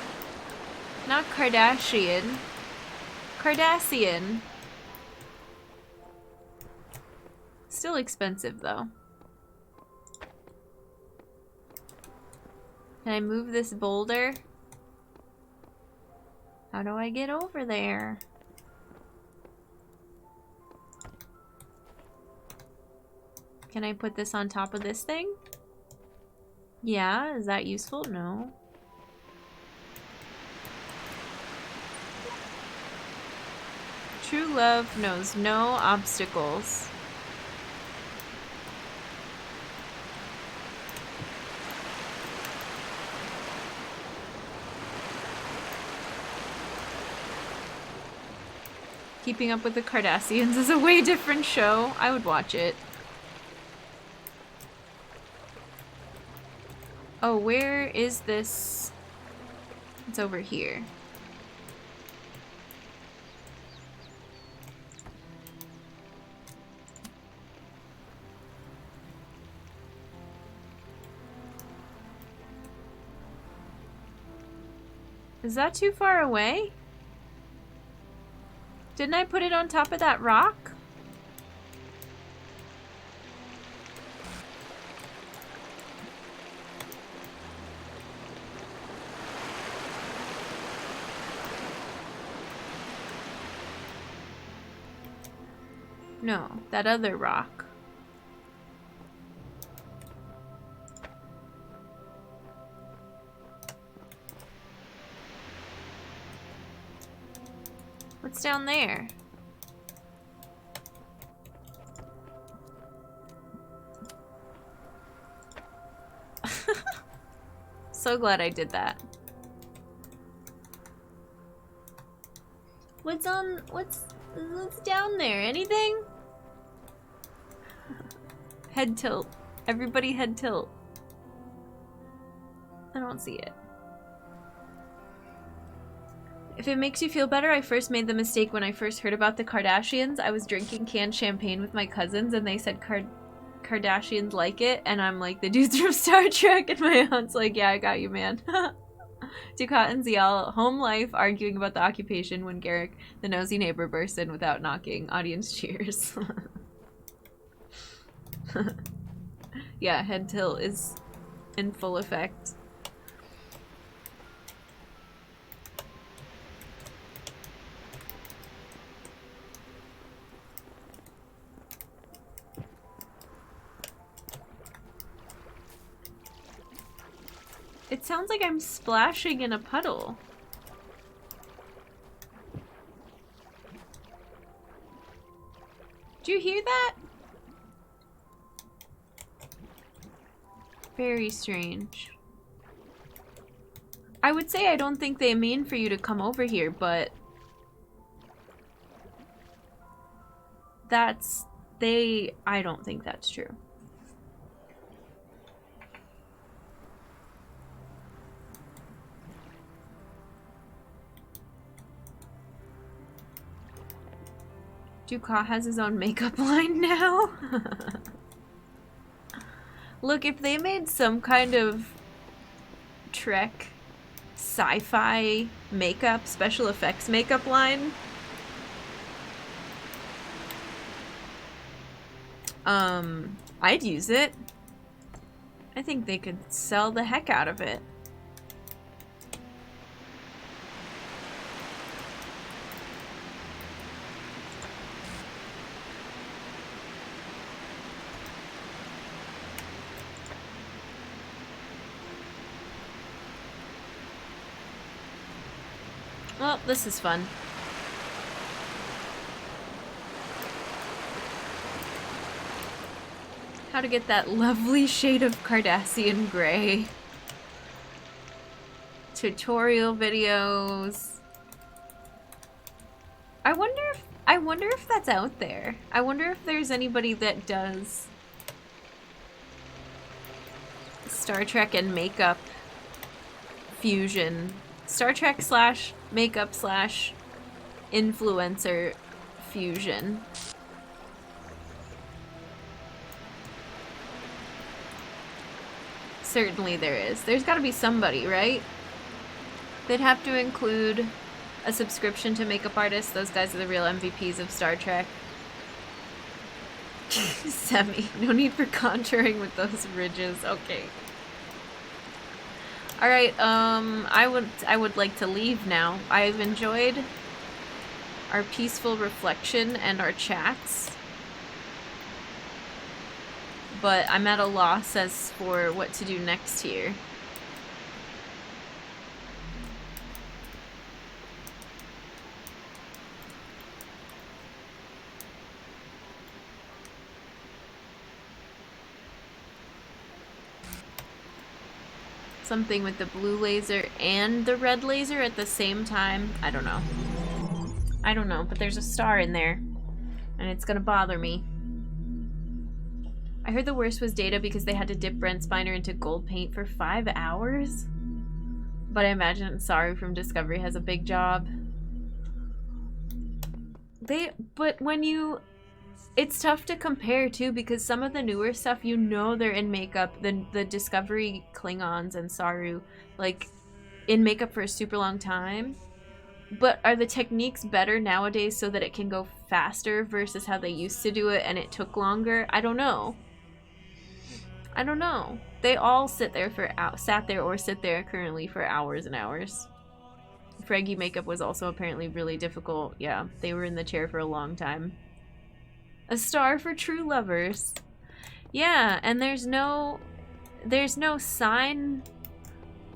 Not Kardashian. Cardassian. Still expensive though. Can I move this boulder? How do I get over there? Can I put this on top of this thing? Yeah, is that useful? No. True love knows no obstacles. Keeping Up with the Cardassians is a way different show. I would watch it. Oh, where is this? It's over here. Is that too far away? Didn't I put it on top of that rock? No, that other rock. What's down there? So glad I did that. What's down there? Anything? Head tilt. Everybody head tilt. I don't see it. If it makes you feel better, I first made the mistake when I first heard about the Kardashians. I was drinking canned champagne with my cousins and they said Kardashians like it, and I'm like, the dudes from Star Trek, and my aunt's like, yeah, I got you, man. Ducat and Zial, home life, arguing about the occupation when Garrick, the nosy neighbor, bursts in without knocking. Audience cheers. Yeah, head tilt is in full effect. It sounds like I'm splashing in a puddle. Do you hear that? Very strange. I would say I don't think they mean for you to come over here, but I don't think that's true. Ducat has his own makeup line now. Look, if they made some kind of Trek sci-fi makeup, special effects makeup line, I'd use it. I think they could sell the heck out of it. Well, this is fun. How to get that lovely shade of Cardassian gray. Tutorial videos. I wonder if I wonder if that's out there. I wonder if there's anybody that does Star Trek and makeup fusion. Star Trek slash makeup slash influencer fusion. Certainly there is. There's gotta be somebody, right? They'd have to include a subscription to makeup artists. Those guys are the real MVPs of Star Trek. Semi. No need for contouring with those ridges. Okay. Alright, I would like to leave now. I've enjoyed our peaceful reflection and our chats, but I'm at a loss as for what to do next here. Something with the blue laser and the red laser at the same time. I don't know. I don't know, but there's a star in there, and it's gonna bother me. I heard the worst was Data because they had to dip Brent Spiner into gold paint for 5 hours. But I imagine Saru from Discovery has a big job. But when you... It's tough to compare, too, because some of the newer stuff, you know they're in makeup. The Discovery Klingons and Saru, like, in makeup for a super long time. But are the techniques better nowadays so that it can go faster versus how they used to do it and it took longer? I don't know. I don't know. They all sat there or sit there currently for hours and hours. Fraggy makeup was also apparently really difficult. Yeah, they were in the chair for a long time. A star for true lovers. Yeah, and there's no sign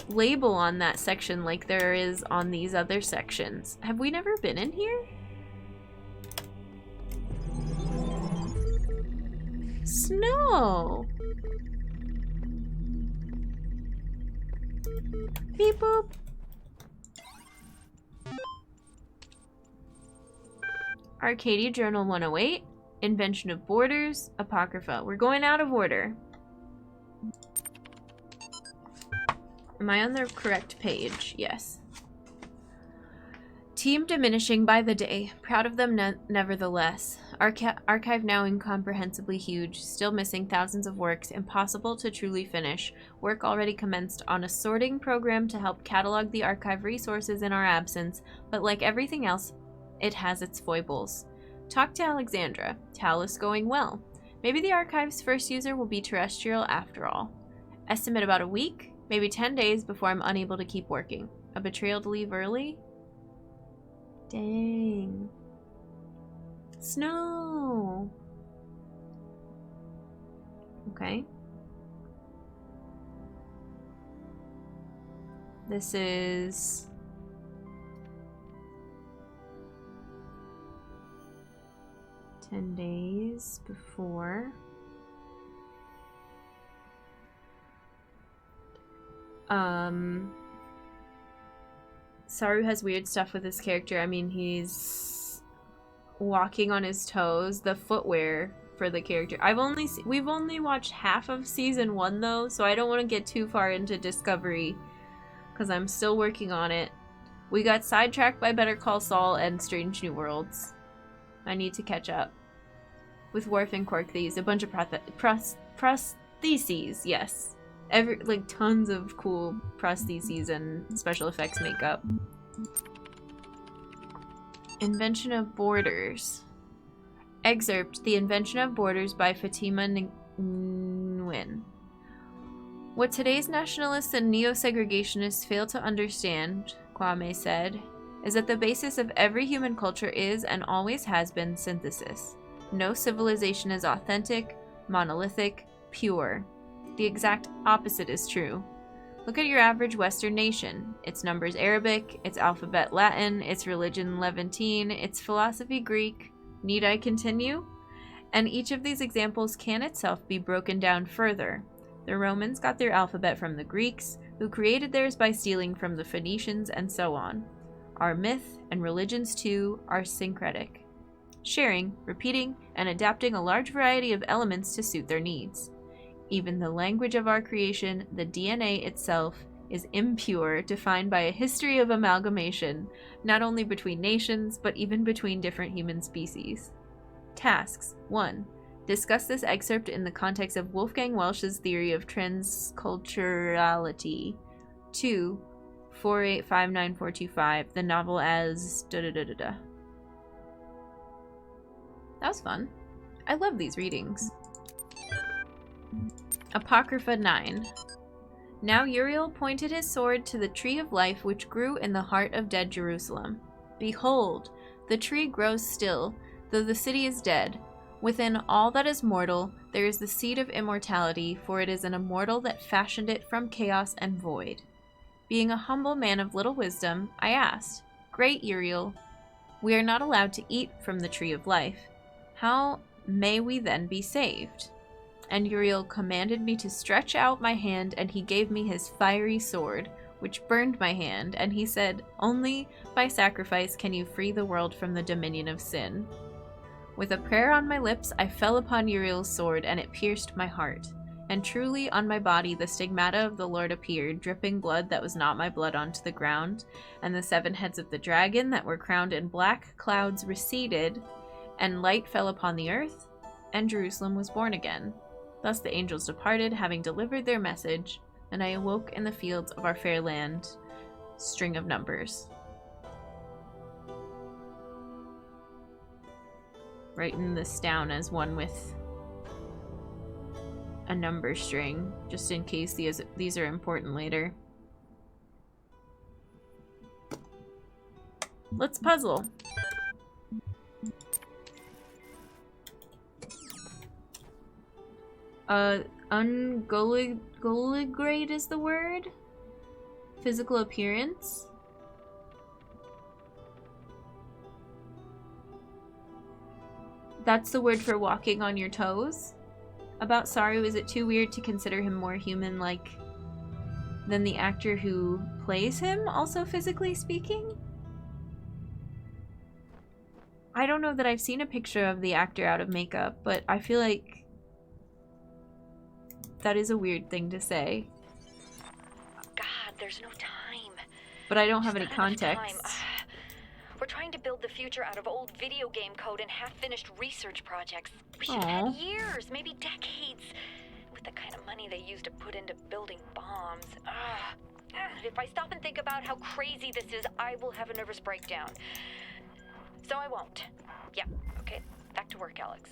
label on that section like there is on these other sections. Have we never been in here? Snow. Beep boop. Arcadia Journal 108. Invention of Borders. Apocrypha. We're going out of order. Am I on the correct page? Yes. Team diminishing by the day. Proud of them nevertheless. Archive now incomprehensibly huge. Still missing thousands of works. Impossible to truly finish. Work already commenced on a sorting program to help catalog the archive resources in our absence. But like everything else, it has its foibles. Talk to Alexandra. Talos going well. Maybe the archive's first user will be terrestrial after all. Estimate about a week, maybe 10 days before I'm unable to keep working. A betrayal to leave early? Dang. Snow. Okay. This is... $10 days before. Saru has weird stuff with his character. I mean, he's walking on his toes. The footwear for the character. We've only watched half of season 1 though, so I don't want to get too far into Discovery because I'm still working on it. We got sidetracked by Better Call Saul and Strange New Worlds. I need to catch up. With Worf and Quark, they used a bunch of prostheses, yes. Like tons of cool prostheses and special effects makeup. Invention of Borders. Excerpt, The Invention of Borders by Fatima Nguyen. What today's nationalists and neo-segregationists fail to understand, Kwame said, is that the basis of every human culture is and always has been synthesis. No civilization is authentic, monolithic, pure. The exact opposite is true. Look at your average Western nation. Its numbers Arabic, its alphabet Latin, its religion Levantine, its philosophy Greek. Need I continue? And each of these examples can itself be broken down further. The Romans got their alphabet from the Greeks, who created theirs by stealing from the Phoenicians, and so on. Our myth, and religions too, are syncretic. sharing, repeating, and adapting a large variety of elements to suit their needs. Even the language of our creation, the DNA itself, is impure, defined by a history of amalgamation, not only between nations, but even between different human species. Tasks. 1. Discuss this excerpt in the context of Wolfgang Welsch's theory of transculturality. 2. 4859425, the novel as da-da-da-da-da. That was fun. I love these readings. Apocrypha 9. Now Uriel pointed his sword to the tree of life which grew in the heart of dead Jerusalem. Behold, the tree grows still, though the city is dead. Within all that is mortal, there is the seed of immortality, for it is an immortal that fashioned it from chaos and void. Being a humble man of little wisdom, I asked, Great Uriel, we are not allowed to eat from the tree of life. How may we then be saved? And Uriel commanded me to stretch out my hand, and he gave me his fiery sword, which burned my hand, and he said, Only by sacrifice can you free the world from the dominion of sin. With a prayer on my lips, I fell upon Uriel's sword, and it pierced my heart. And truly on my body the stigmata of the Lord appeared, dripping blood that was not my blood onto the ground, and the 7 heads of the dragon that were crowned in black clouds receded, and light fell upon the earth, and Jerusalem was born again. Thus the angels departed, having delivered their message, and I awoke in the fields of our fair land. String of numbers. Writing this down as one with a number string, just in case these are important later. Let's puzzle. Ungoligrade is the word? Physical appearance? That's the word for walking on your toes? About Saru, is it too weird to consider him more human-like than the actor who plays him, also physically speaking? I don't know that I've seen a picture of the actor out of makeup, but I feel like that is a weird thing to say.
God, there's no time.
But I don't have any context.
We're trying to build the future out of old video game code and half-finished research projects. We should have had years, maybe decades, with the kind of money they used to put into building bombs. If I stop and think about how crazy this is, I will have a nervous breakdown. So I won't. Yeah, okay. Back to work, Alex.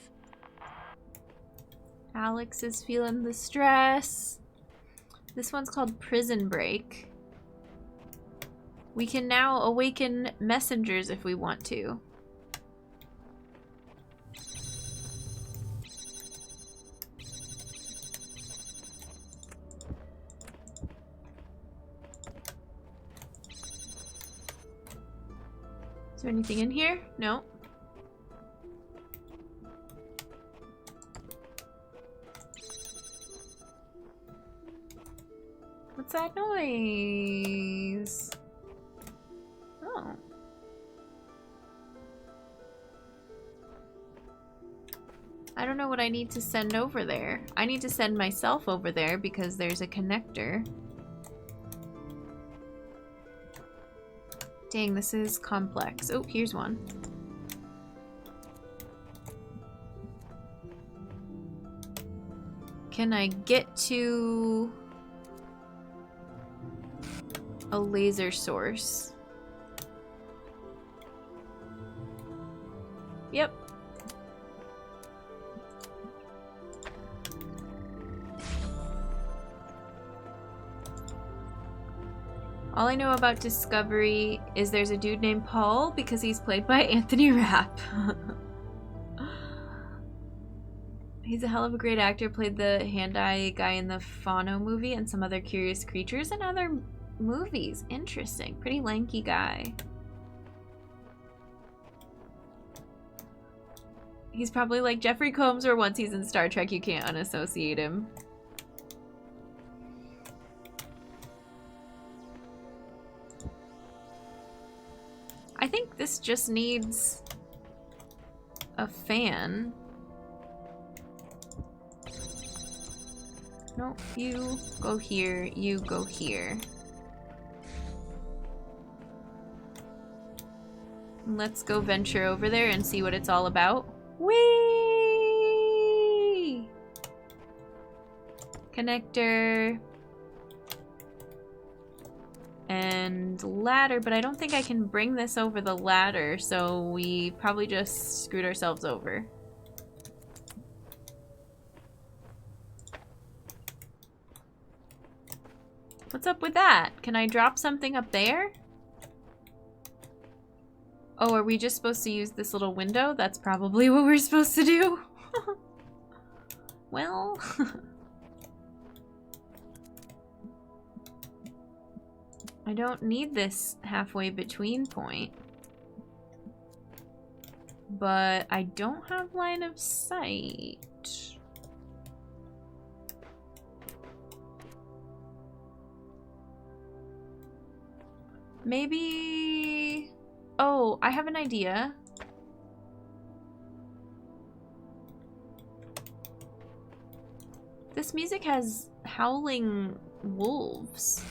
Alex is feeling the stress. This one's called Prison Break. We can now awaken messengers if we want to. Is there anything in here? No. What's that noise? Oh. I don't know what I need to send over there. I need to send myself over there because there's a connector. Dang, this is complex. Oh, here's one. Can I get to a laser source? Yep. All I know about Discovery is there's a dude named Paul because he's played by Anthony Rapp. He's a hell of a great actor, played the hand-eye guy in the Fauno movie and some other Curious Creatures and other movies. Interesting. Pretty lanky guy. He's probably like Jeffrey Combs, or once he's in Star Trek, you can't unassociate him. I think this just needs a fan. No, you go here, you go here. Let's go venture over there and see what it's all about. Whee! Connector. And ladder, but I don't think I can bring this over the ladder, so we probably just screwed ourselves over. What's up with that? Can I drop something up there? Oh, are we just supposed to use this little window? That's probably what we're supposed to do. Well... I don't need this halfway between point. But I don't have line of sight. Maybe... Oh, I have an idea. This music has howling wolves.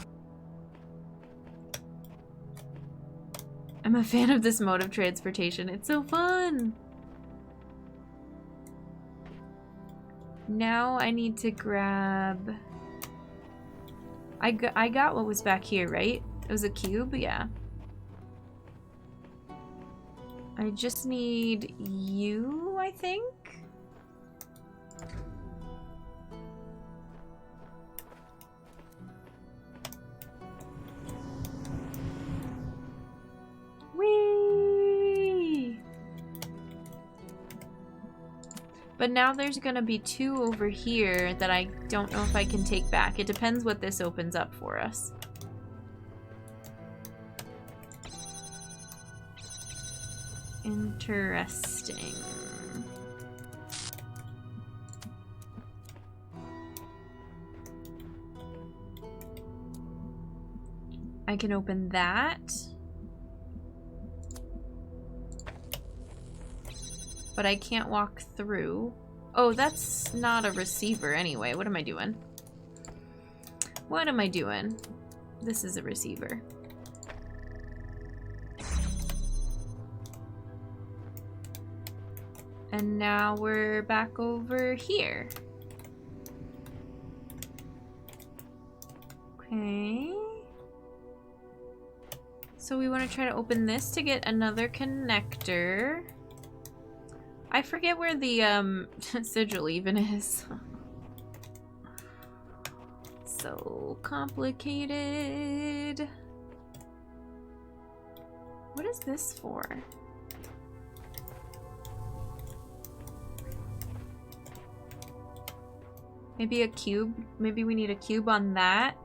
I'm a fan of this mode of transportation. It's so fun! Now I need to grab... I got what was back here, right? It was a cube? Yeah. I just need you, I think? Whee! But now there's gonna be 2 over here that I don't know if I can take back. It depends what this opens up for us. Interesting. I can open that. But I can't walk through. Oh, that's not a receiver anyway. What am I doing? What am I doing? This is a receiver. And now we're back over here. Okay. So we want to try to open this to get another connector. I forget where the sigil even is. So complicated. What is this for? Maybe a cube? Maybe we need a cube on that?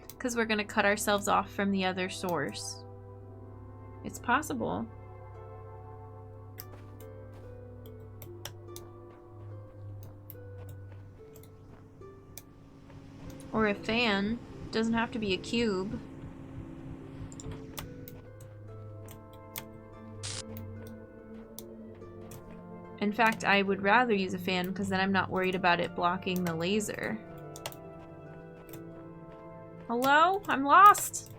Because we're going to cut ourselves off from the other source. It's possible. Or a fan. Doesn't have to be a cube. In fact, I would rather use a fan because then I'm not worried about it blocking the laser. Hello? I'm lost!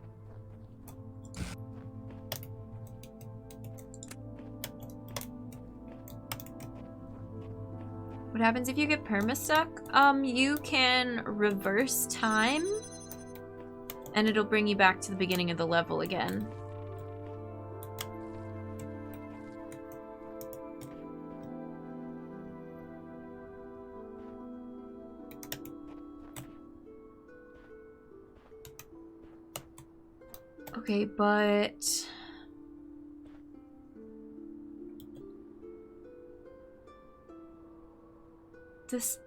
What happens if you get perma-stuck? You can reverse time and it'll bring you back to the beginning of the level again. Okay, but...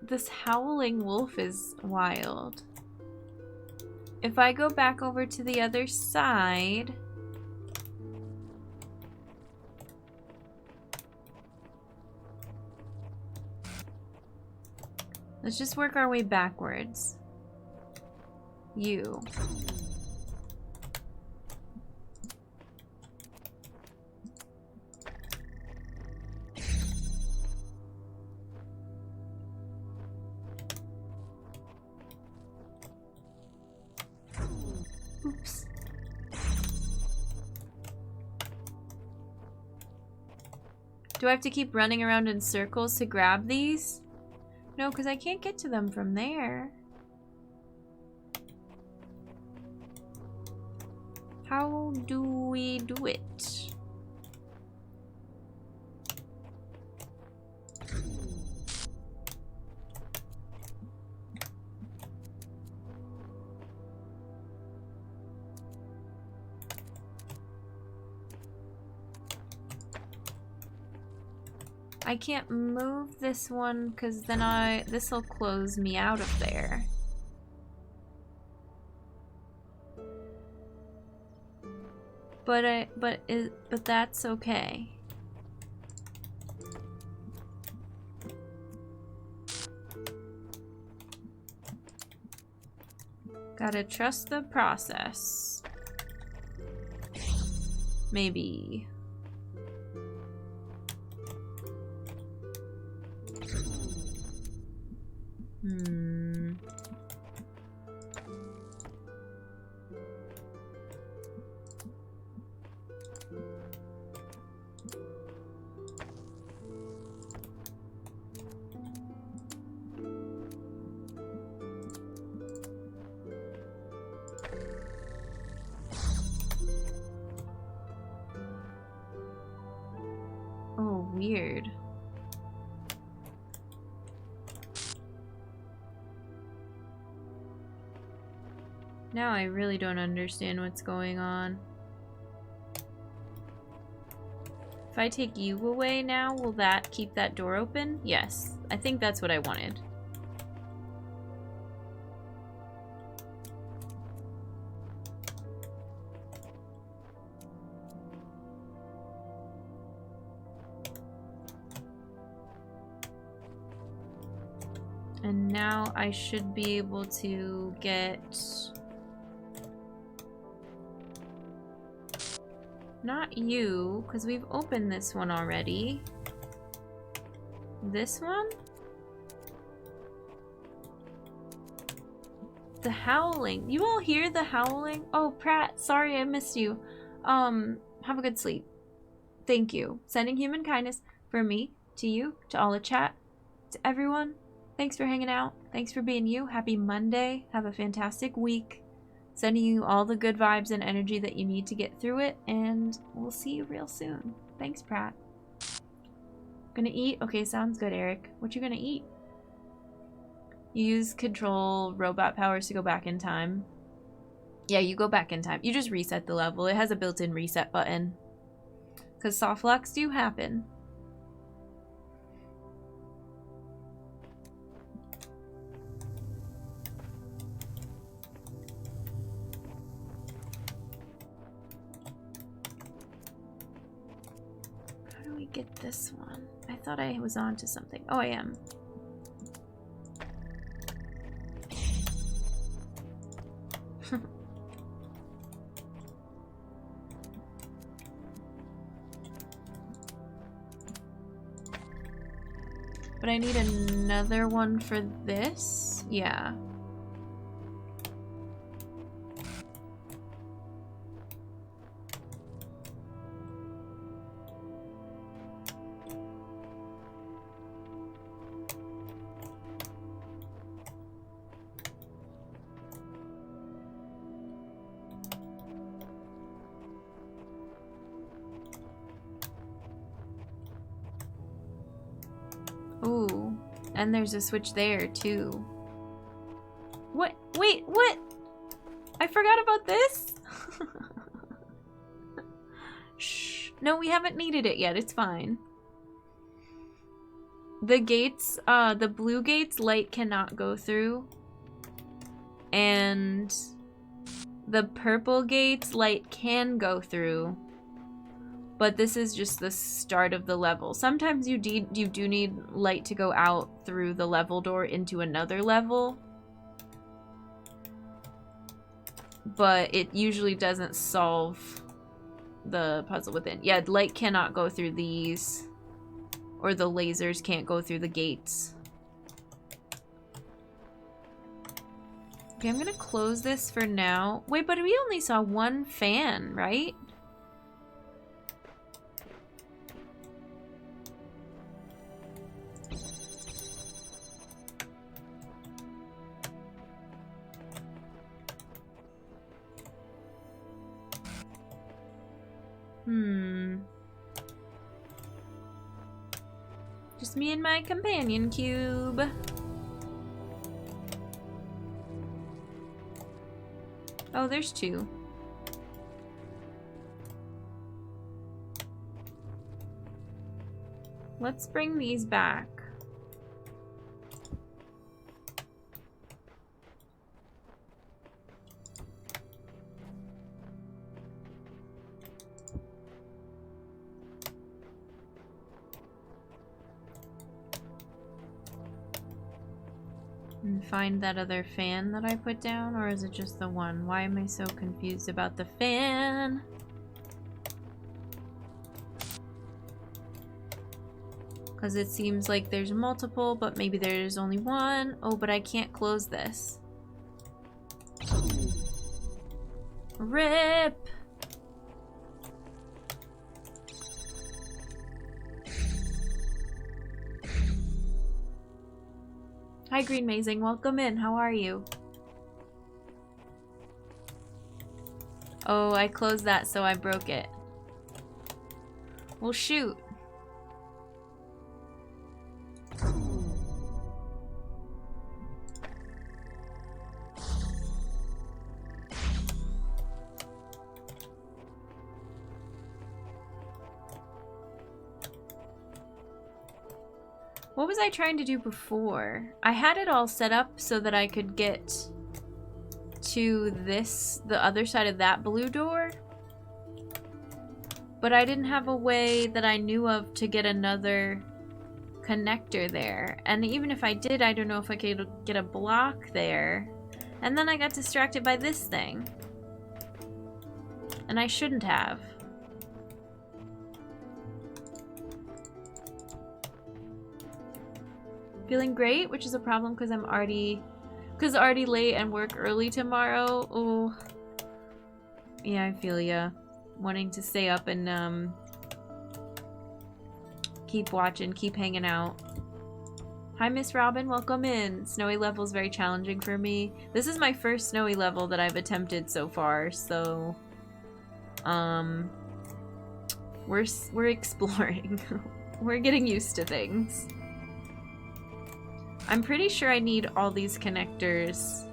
This howling wolf is wild. If I go back over to the other side... Let's just work our way backwards. You. Oops. Do I have to keep running around in circles to grab these? No, because I can't get to them from there. How do we do it? I can't move this one because then this'll close me out of there. But that's okay. Gotta trust the process. Maybe. Oh, weird. Now I really don't understand what's going on. If I take you away now, will that keep that door open? Yes. I think that's what I wanted. And now I should be able to get... Not you, because we've opened this one already. This one? The howling. You all hear the howling? Oh, Pratt, sorry I missed you. Have a good sleep. Thank you. Sending human kindness from me, to you, to all the chat, to everyone. Thanks for hanging out. Thanks for being you. Happy Monday. Have a fantastic week. Sending you all the good vibes and energy that you need to get through it, and we'll see you real soon. Thanks, Pratt. Gonna eat? Okay, sounds good, Eric. What you gonna eat? You use control robot powers to go back in time. Yeah, you go back in time. You just reset the level. It has a built-in reset button. Because soft locks do happen. Get this one. I thought I was on to something. Oh, I am. But I need another one for this? Yeah. Ooh, and there's a switch there too. What? Wait, what? I forgot about this? Shh. No, we haven't needed it yet. It's fine. The gates, the blue gates, light cannot go through. And the purple gates, light can go through. But this is just the start of the level. Sometimes you do need light to go out through the level door into another level. But it usually doesn't solve the puzzle within. Yeah, light cannot go through these. Or the lasers can't go through the gates. Okay, I'm gonna close this for now. Wait, but we only saw one fan, right? Just me and my companion cube. Oh, there's two. Let's bring these back. And find that other fan that I put down, or is it just the one? Why am I so confused about the fan? Because it seems like there's multiple, but maybe there's only one. Oh, but I can't close this. RIP! Hi, Green Mazing. Welcome in. How are you? Oh, I closed that, so I broke it. Well, shoot. What was I trying to do before? I had it all set up so that I could get to the other side of that blue door. But I didn't have a way that I knew of to get another connector there. And even if I did, I don't know if I could get a block there. And then I got distracted by this thing. And I shouldn't have. Feeling great, which is a problem because I'm already late and work early tomorrow. Oh, yeah, I feel ya. Wanting to stay up and keep watching, keep hanging out. Hi, Miss Robin, welcome in. Snowy level's very challenging for me. This is my first snowy level that I've attempted so far, so we're exploring. We're getting used to things. I'm pretty sure I need all these connectors.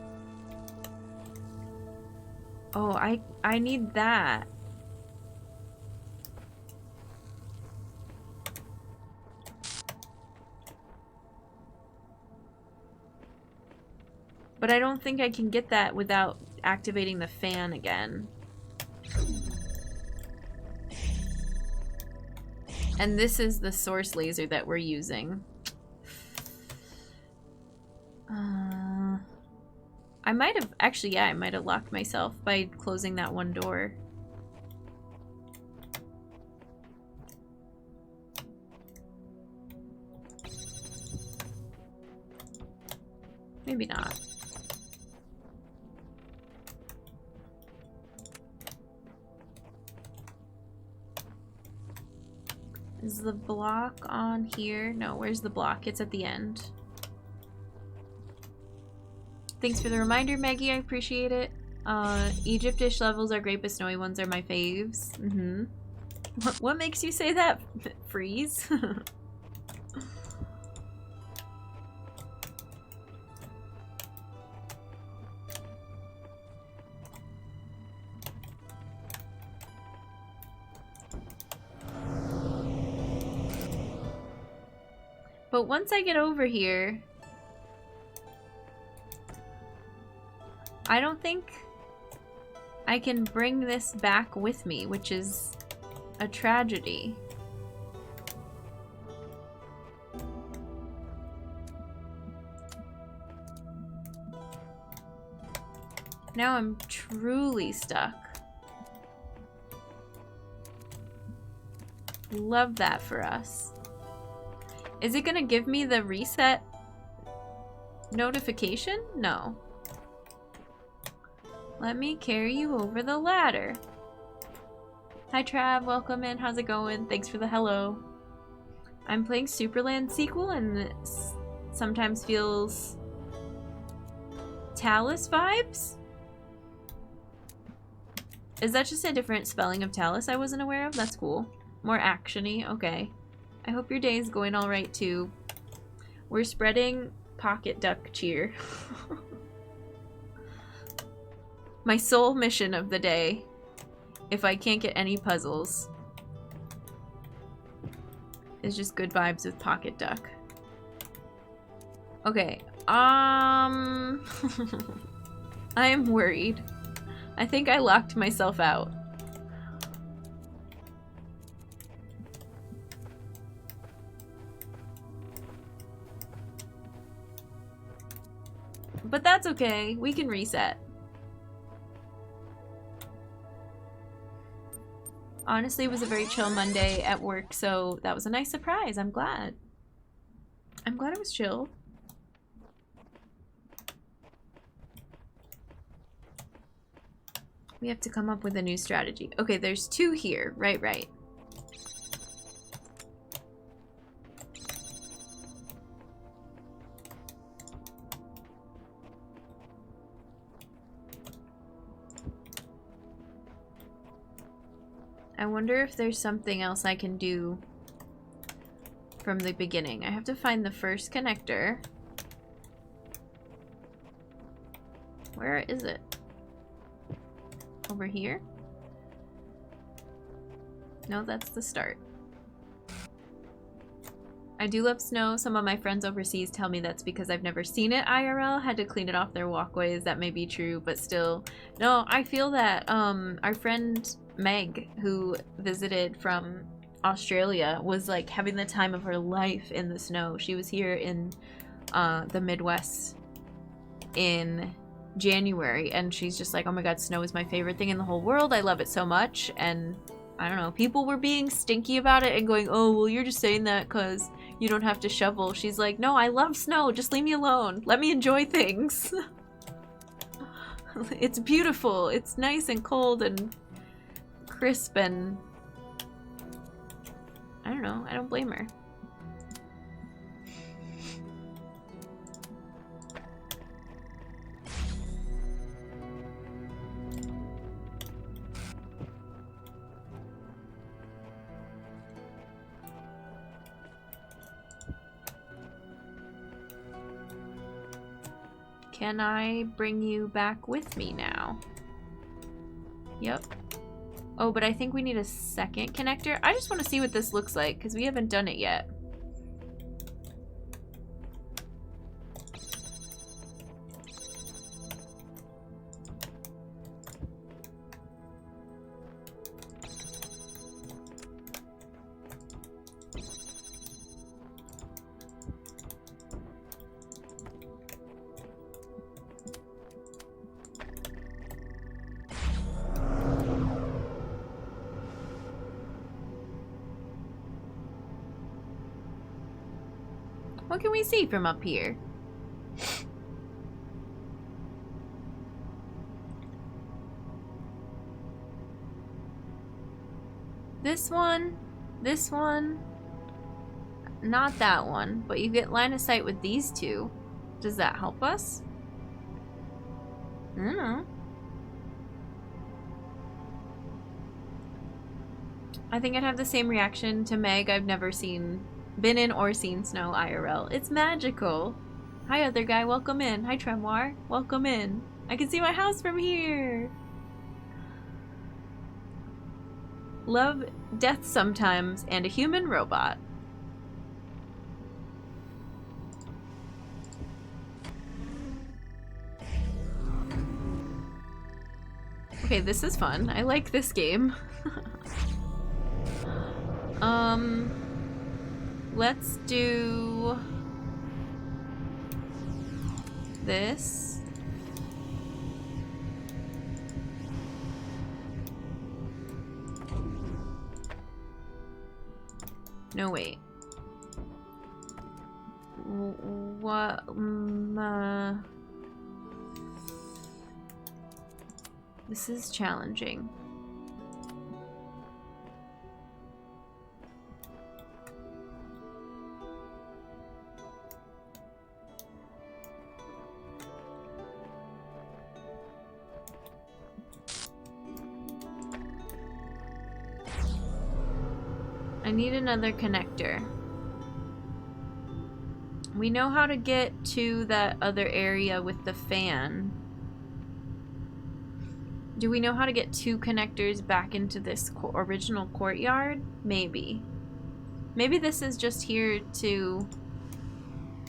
Oh, I need that. But I don't think I can get that without activating the fan again. And this is the source laser that we're using. I might have, actually, yeah, I might have locked myself by closing that one door. Maybe not. Is the block on here? No, where's the block? It's at the end. Thanks for the reminder, Maggie. I appreciate it. Egyptish levels are great, but snowy ones are my faves. Mm-hmm. What makes you say that, Freeze? But once I get over here, I don't think I can bring this back with me, which is a tragedy. Now I'm truly stuck. Love that for us. Is it gonna give me the reset notification? No. Let me carry you over the ladder. Hi Trav, welcome in. How's it going? Thanks for the hello. I'm playing Superland sequel and it sometimes feels Talos vibes? Is that just a different spelling of Talos I wasn't aware of? That's cool. More action-y, okay. I hope your day is going alright too. We're spreading pocket duck cheer. My sole mission of the day, if I can't get any puzzles, is just good vibes with pocket duck. Okay, I am worried. I think I locked myself out. But that's okay, we can reset. Honestly, it was a very chill Monday at work, so that was a nice surprise. I'm glad. I'm glad it was chill. We have to come up with a new strategy. Okay, there's 2 here. Right. I wonder if there's something else I can do from the beginning. I have to find the first connector. Where is it? Over here? No, that's the start. I do love snow. Some of my friends overseas tell me that's because I've never seen it IRL, had to clean it off their walkways. That may be true, but still. No, I feel that our friend Meg, who visited from Australia, was like having the time of her life in the snow. She was here in the Midwest in January, and she's just like, oh my god, snow is my favorite thing in the whole world. I love it so much. And I don't know, people were being stinky about it and going, oh, well, you're just saying that because you don't have to shovel. She's like, no, I love snow. Just leave me alone. Let me enjoy things. It's beautiful. It's nice and cold and crisp, and I don't know. I don't blame her. Can I bring you back with me now? Yep. Oh, but I think we need a second connector. I just want to see what this looks like because we haven't done it yet. What can we see from up here? This one, not that one, but you get line of sight with these 2. Does that help us? I don't know. I think I'd have the same reaction to Meg. I've never been in or seen snow IRL. It's magical. Hi, other guy. Welcome in. Hi, Tremoir. Welcome in. I can see my house from here. Love, death sometimes, and a human robot. Okay, this is fun. I like this game. Let's do this. No, wait. What? This is challenging. I need another connector. We know how to get to that other area with the fan. Do we know how to get 2 connectors back into this original courtyard? Maybe. Maybe this is just here to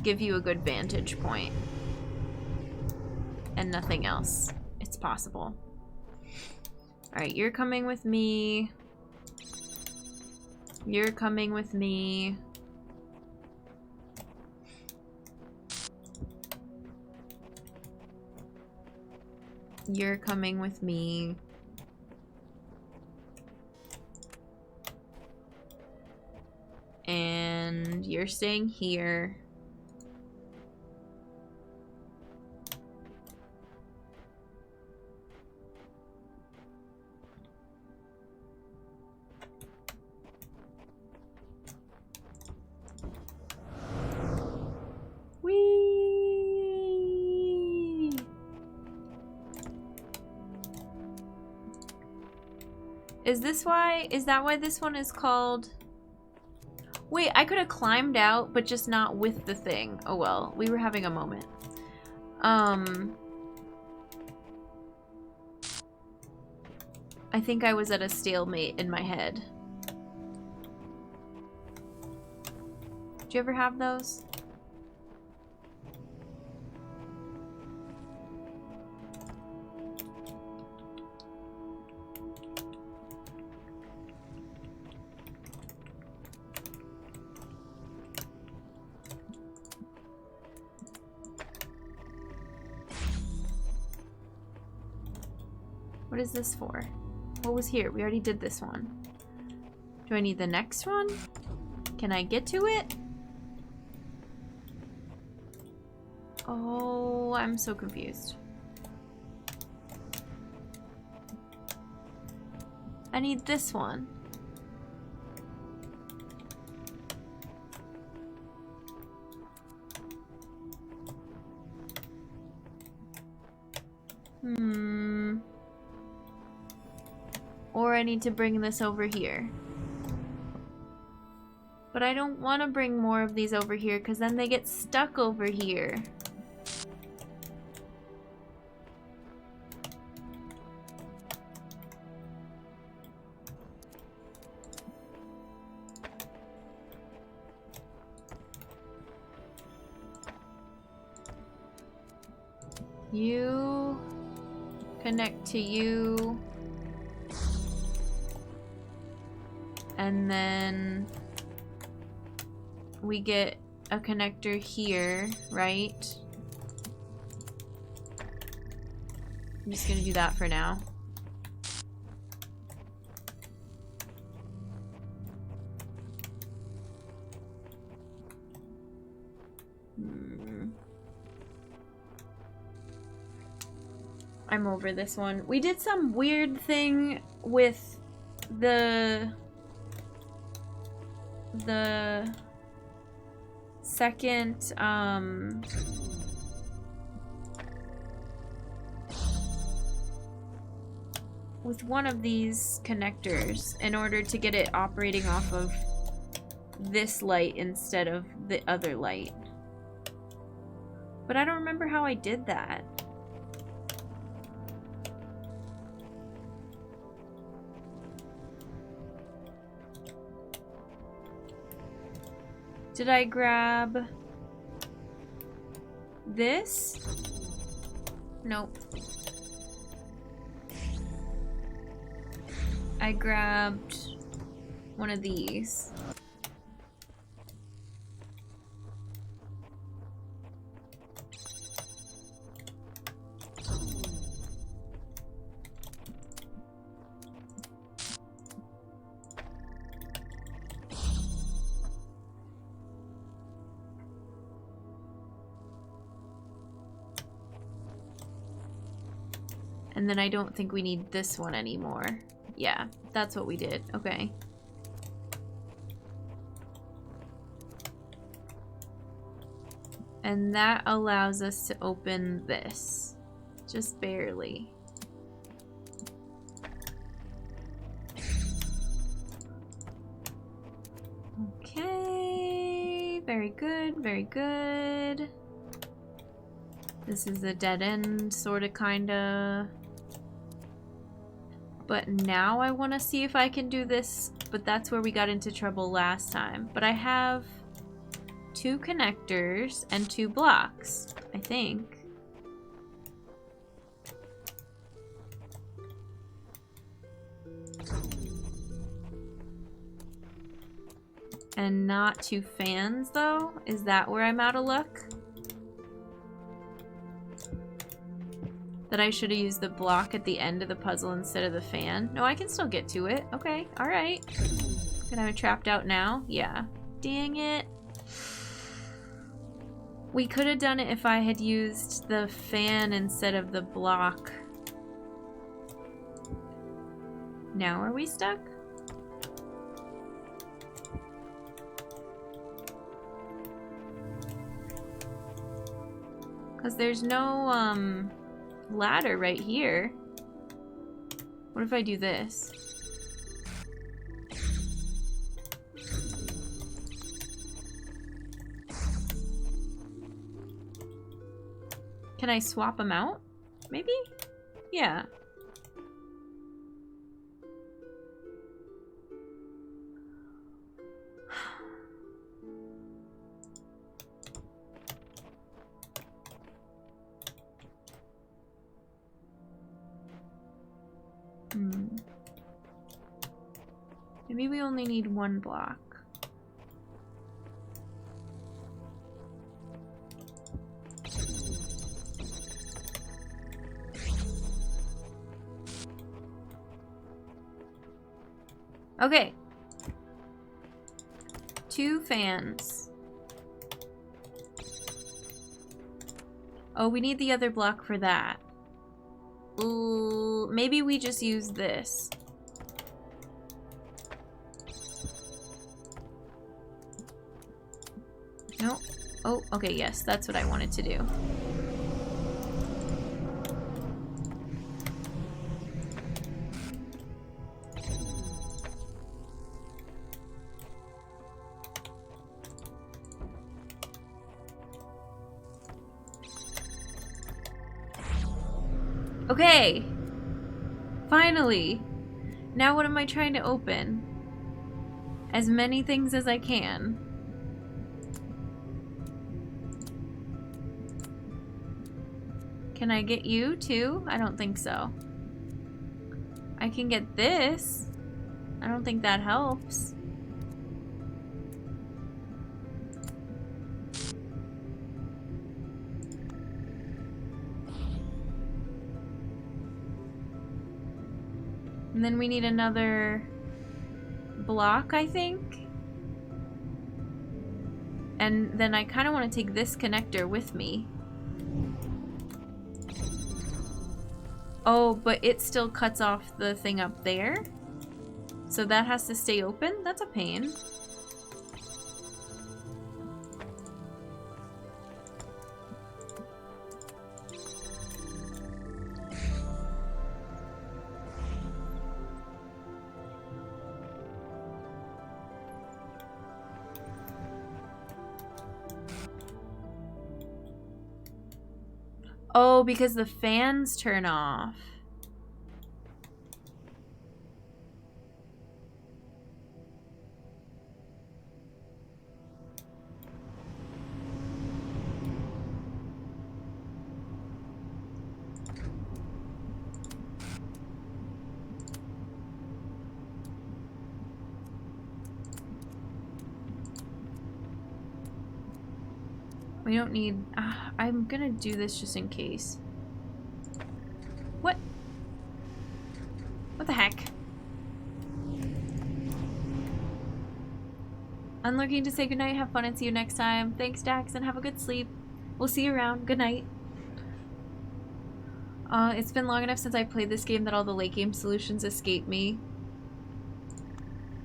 give you a good vantage point. And nothing else. It's possible. Alright, you're coming with me. You're coming with me. You're coming with me. And you're staying here. Whee! Is that why this one is called? Wait, I could have climbed out, but just not with the thing. Oh well, we were having a moment. I think I was at a stalemate in my head. Do you ever have those? What is this for? What was here? We already did this one. Do I need the next one? Can I get to it? Oh, I'm so confused. I need this one. Or I need to bring this over here. But I don't want to bring more of these over here because then they get stuck over here. You connect to you. And then we get a connector here, right? I'm just gonna do that for now. I'm over this one. We did some weird thing with the second with one of these connectors in order to get it operating off of this light instead of the other light. But I don't remember how I did that. Did I grab this? Nope. I grabbed one of these. And then I don't think we need this one anymore. Yeah, that's what we did. Okay. And that allows us to open this. Just barely. Okay. Very good, very good. This is a dead end, sorta, kinda. But now I want to see if I can do this, but that's where we got into trouble last time. But I have 2 connectors and 2 blocks, I think. And not 2 fans, though? Is that where I'm out of luck? That I should have used the block at the end of the puzzle instead of the fan? No, I can still get to it. Okay, alright. And I'm trapped out now? Yeah. Dang it. We could have done it if I had used the fan instead of the block. Now are we stuck? Because there's no, ladder right here. What if I do this? Can I swap them out? Maybe? Yeah. Maybe we only need 1 block. Okay. 2 fans. Oh, we need the other block for that. Maybe we just use this. No. Oh, okay, yes, that's what I wanted to do. Okay. Finally. Now what am I trying to open? As many things as I can. Can I get you too? I don't think so. I can get this. I don't think that helps. And then we need another block, I think. And then I kind of want to take this connector with me. Oh, but it still cuts off the thing up there. So that has to stay open? That's a pain. Oh, because the fans turn off. We don't need... I'm gonna do this just in case. What? What the heck? I'm looking to say goodnight, have fun, and see you next time. Thanks, Dax, and have a good sleep. We'll see you around. Good night. It's been long enough since I played this game that all the late game solutions escape me.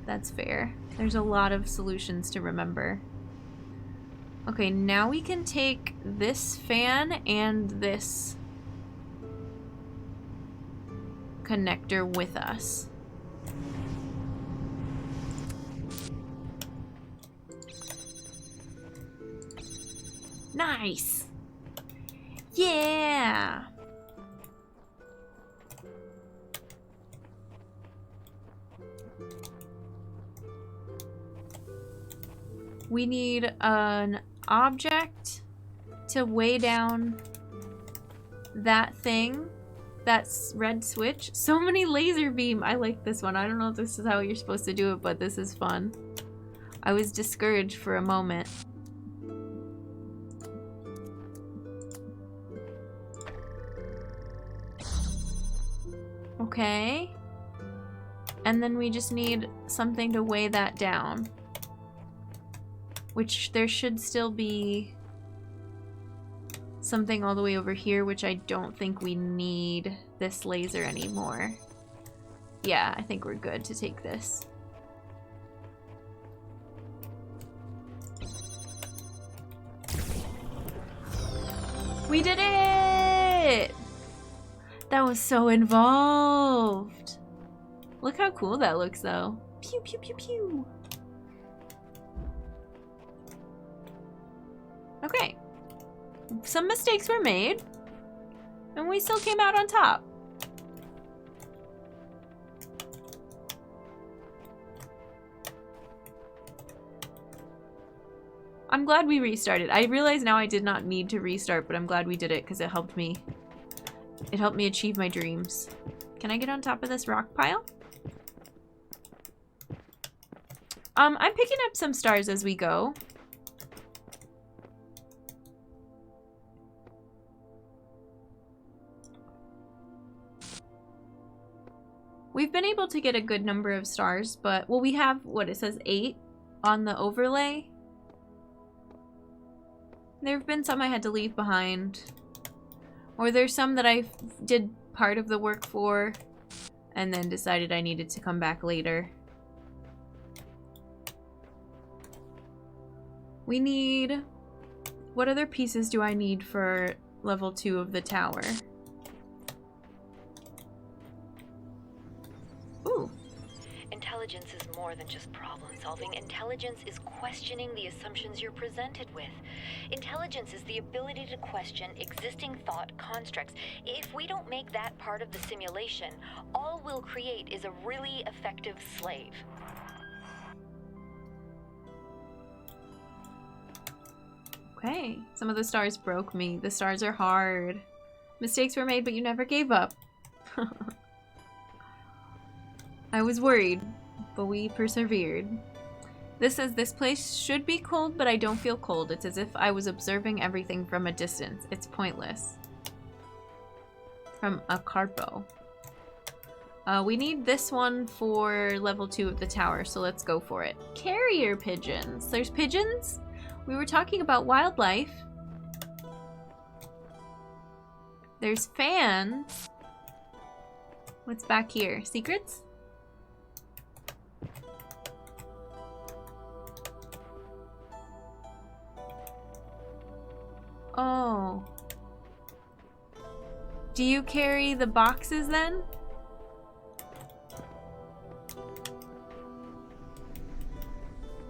That's fair. There's a lot of solutions to remember. Okay, now we can take this fan and this connector with us. Nice! Yeah! We need an object to weigh down that thing. That's red switch. So many laser beam. I like this one. I don't know if this is how you're supposed to do it, but this is fun. I was discouraged for a moment. Okay. And then we just need something to weigh that down. Which there should still be something all the way over here, which I don't think we need this laser anymore. Yeah, I think we're good to take this. We did it! That was so involved. Look how cool that looks though. Pew pew pew pew. Okay. Some mistakes were made, and we still came out on top. I'm glad we restarted. I realize now I did not need to restart, but I'm glad we did it because it helped me. It helped me achieve my dreams. Can I get on top of this rock pile? I'm picking up some stars as we go. We've been able to get a good number of stars, but, well, we have, what, it says 8 on the overlay. There have been some I had to leave behind. Or there's some that I did part of the work for and then decided I needed to come back later. We need... What other pieces do I need for level 2 of the tower? Ooh.
Intelligence is more than just problem solving. Intelligence is questioning the assumptions you're presented with. Intelligence is the ability to question existing thought constructs. If we don't make that part of the simulation, all we'll create is a really effective slave.
Okay, some of the stars broke me. The stars are hard. Mistakes were made, but you never gave up. I was worried, but we persevered. This says this place should be cold, but I don't feel cold. It's as if I was observing everything from a distance. It's pointless. From a carpo. We need this one for level 2 of the tower, so let's go for it. Carrier pigeons. There's pigeons? We were talking about wildlife. There's fans. What's back here? Secrets? Oh. Do you carry the boxes then?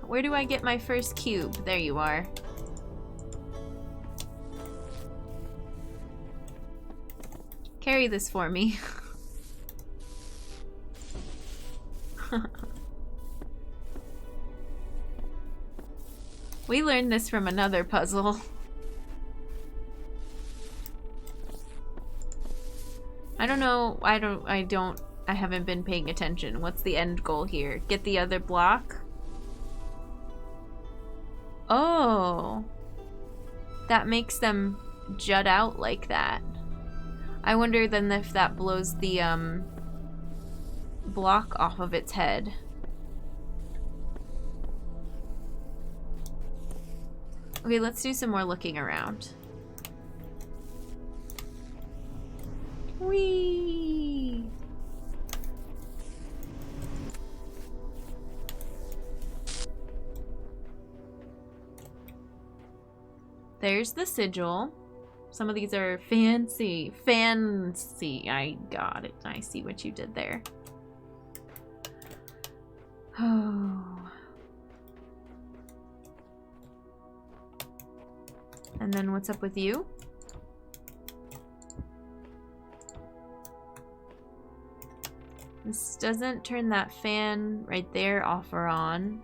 Where do I get my first cube? There you are. Carry this for me. We learned this from another puzzle. I don't know. I haven't been paying attention. What's the end goal here? Get the other block? Oh. That makes them jut out like that. I wonder then if that blows the block off of its head. Okay, let's do some more looking around. Whee! There's the sigil. Some of these are fancy. Fancy. I got it. I see what you did there. Oh. And then what's up with you? This doesn't turn that fan right there off or on.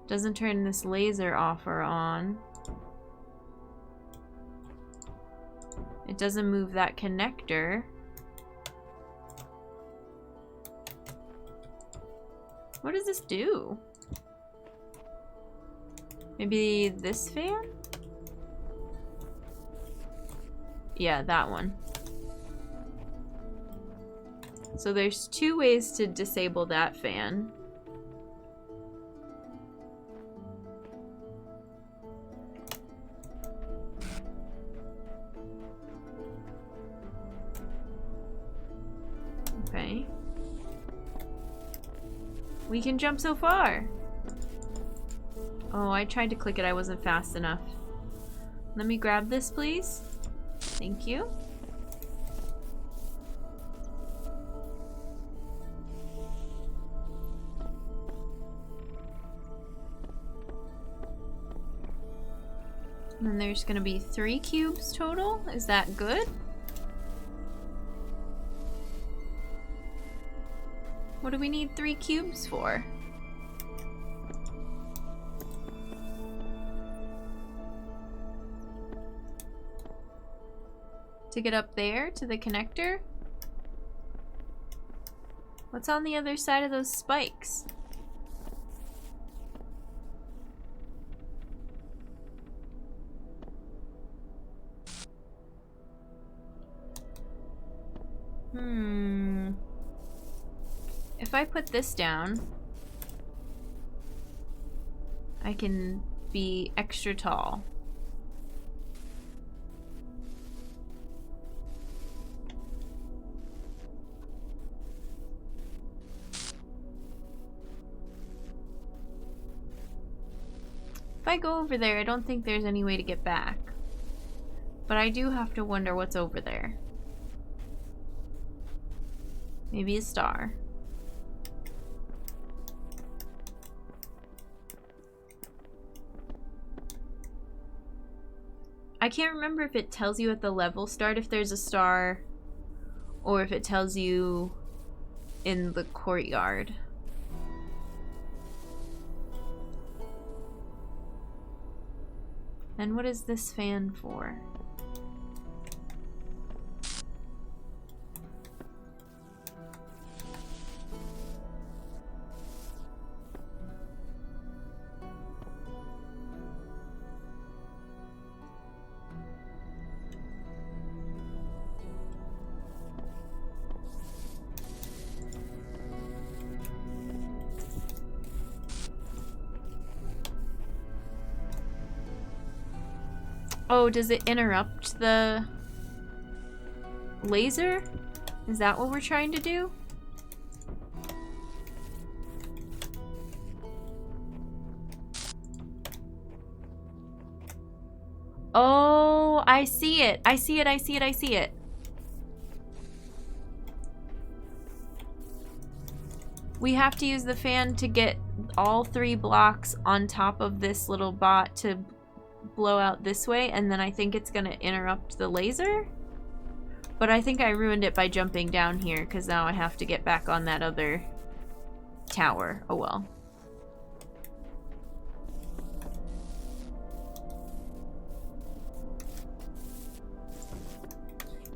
Doesn't turn this laser off or on. It doesn't move that connector. What does this do? Maybe this fan? Yeah, that one. So there's two ways to disable that fan. Okay. We can jump so far. Oh, I tried to click it. I wasn't fast enough. Let me grab this, please. Thank you. And then there's gonna be 3 cubes total. Is that good? What do we need 3 cubes for? To get up there to the connector? What's on the other side of those spikes? If I put this down, I can be extra tall. If I go over there, I don't think there's any way to get back. But I do have to wonder what's over there. Maybe a star. I can't remember if it tells you at the level start if there's a star or if it tells you in the courtyard. And what is this fan for? Oh, does it interrupt the laser? Is that what we're trying to do? Oh, I see it. I see it, I see it, I see it. We have to use the fan to get all 3 blocks on top of this little bot to blow out this way, and then I think it's gonna interrupt the laser? But I think I ruined it by jumping down here, because now I have to get back on that other tower. Oh well.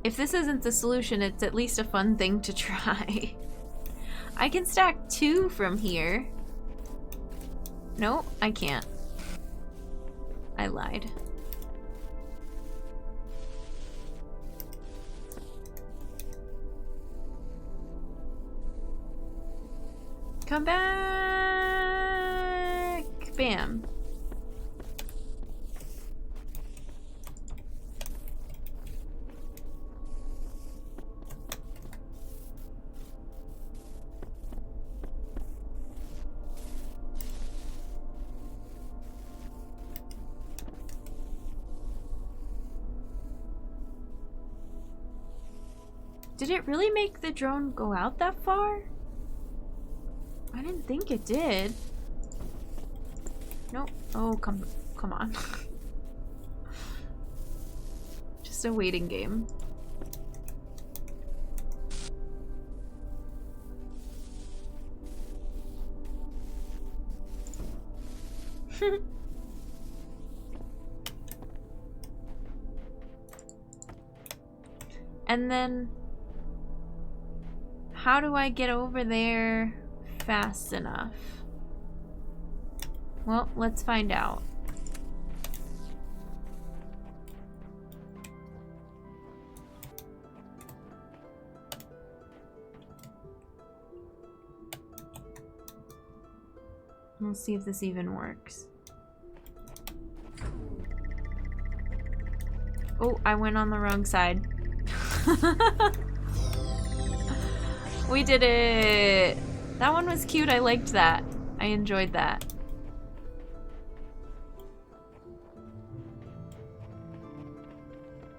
If this isn't the solution, it's at least a fun thing to try. I can stack 2 from here. Nope, I can't. I lied. Come back! Bam. Did it really make the drone go out that far? I didn't think it did. Nope. Oh, come on. Just a waiting game. And then how do I get over there fast enough? Well, let's find out. We'll see if this even works. Oh, I went on the wrong side. We did it! That one was cute. I liked that. I enjoyed that.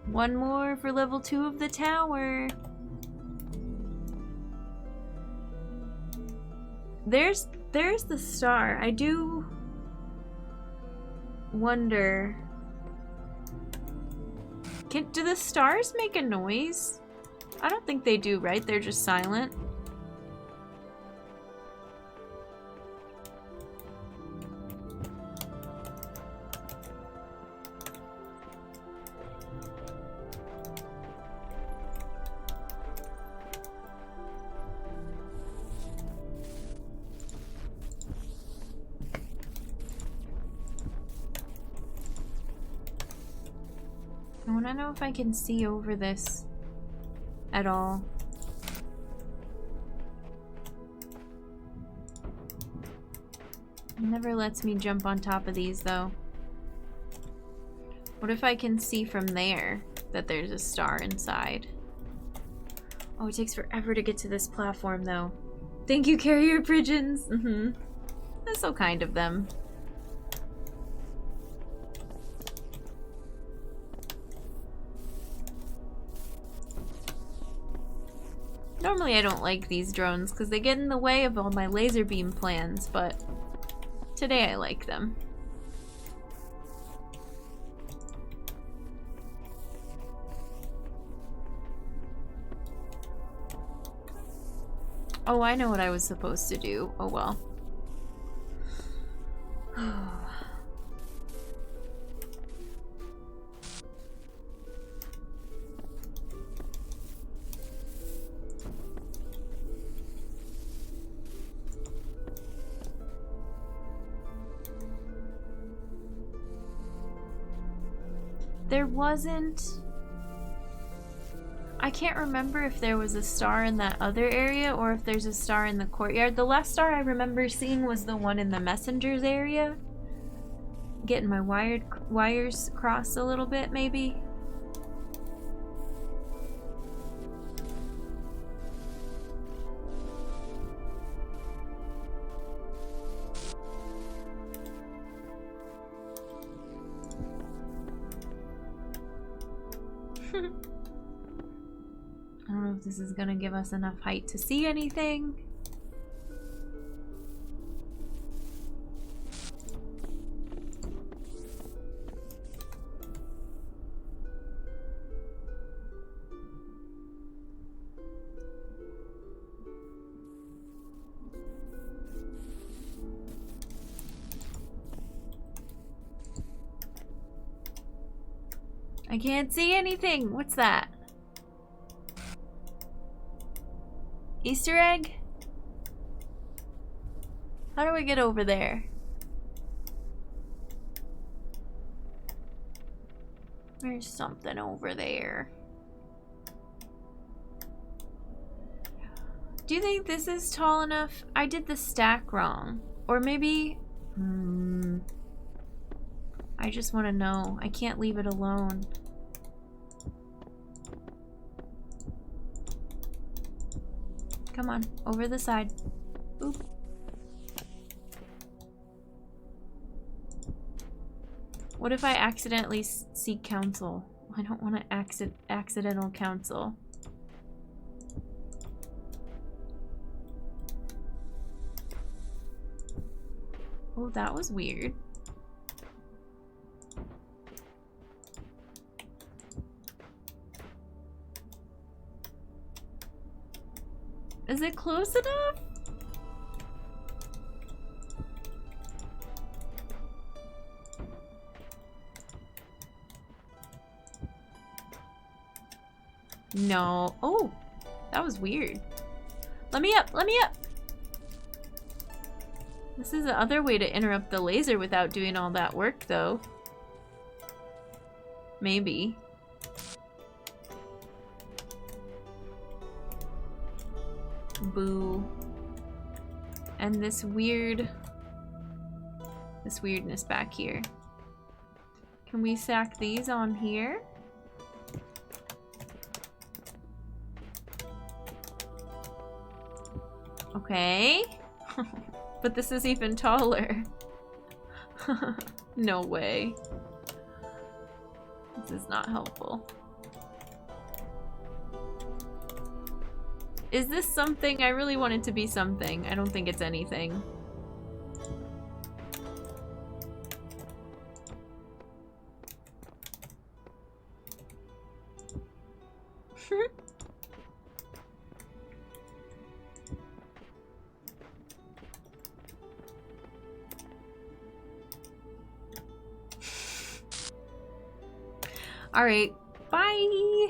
One more for level 2 of the tower. There's the star. I do wonder. Do the stars make a noise? I don't think they do, right? They're just silent. I want to know if I can see over this at all. It never lets me jump on top of these though. What if I can see from there that there's a star inside? Oh, it takes forever to get to this platform though. Thank you, carrier pigeons. That's so kind of them. Normally I don't like these drones because they get in the way of all my laser beam plans, but today I like them. Oh, I know what I was supposed to do. Oh well. There wasn't... I can't remember if there was a star in that other area or if there's a star in the courtyard. The last star I remember seeing was the one in the messengers area. Getting my wires crossed a little bit, maybe. I don't know if this is gonna give us enough height to see anything. I can't see anything. What's that? Easter egg? How do we get over there? There's something over there. Do you think this is tall enough? I did the stack wrong. Or maybe... I just want to know. I can't leave it alone. Come on, over the side. Oop. What if I accidentally seek counsel? I don't want to accidental counsel. Oh, that was weird. Is it close enough? No. Oh, that was weird. Let me up, let me up. This is the other way to interrupt the laser without doing all that work, though. Maybe. Boo. And this weirdness back here. Can we stack these on here? Okay. But this is even taller. No way. This is not helpful. Is this something? I really want it to be something. I don't think it's anything. Alright, bye!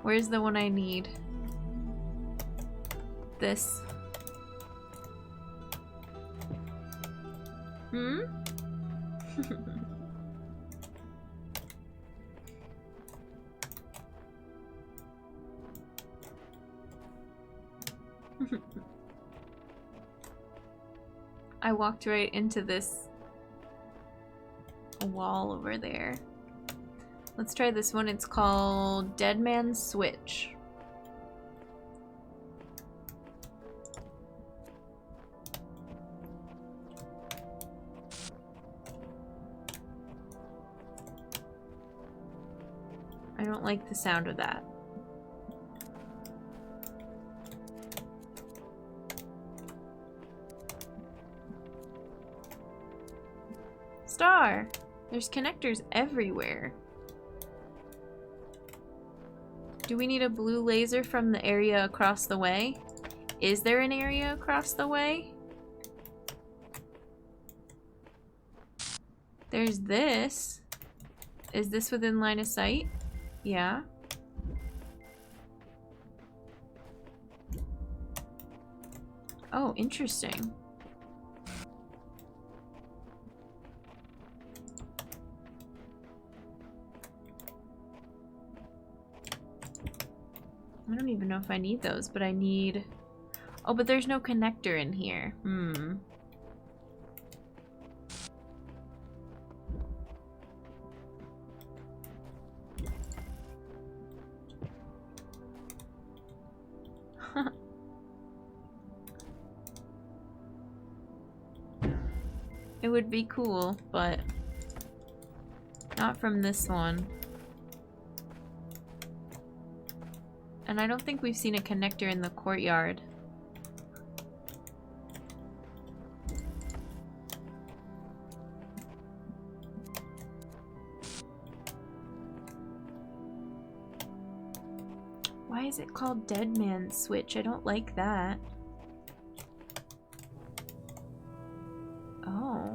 Where's the one I need? This. Hmm? I walked right into this wall over there. Let's try this one. It's called Dead Man's Switch. I don't like the sound of that. Star! There's connectors everywhere. Do we need a blue laser from the area across the way? Is there an area across the way? There's this. Is this within line of sight? Yeah. Oh, interesting. I don't even know if I need those, but I need... Oh, but there's no connector in here. Hmm. It would be cool, but not from this one. And I don't think we've seen a connector in the courtyard. Why is it called Dead Man's Switch? I don't like that. Oh.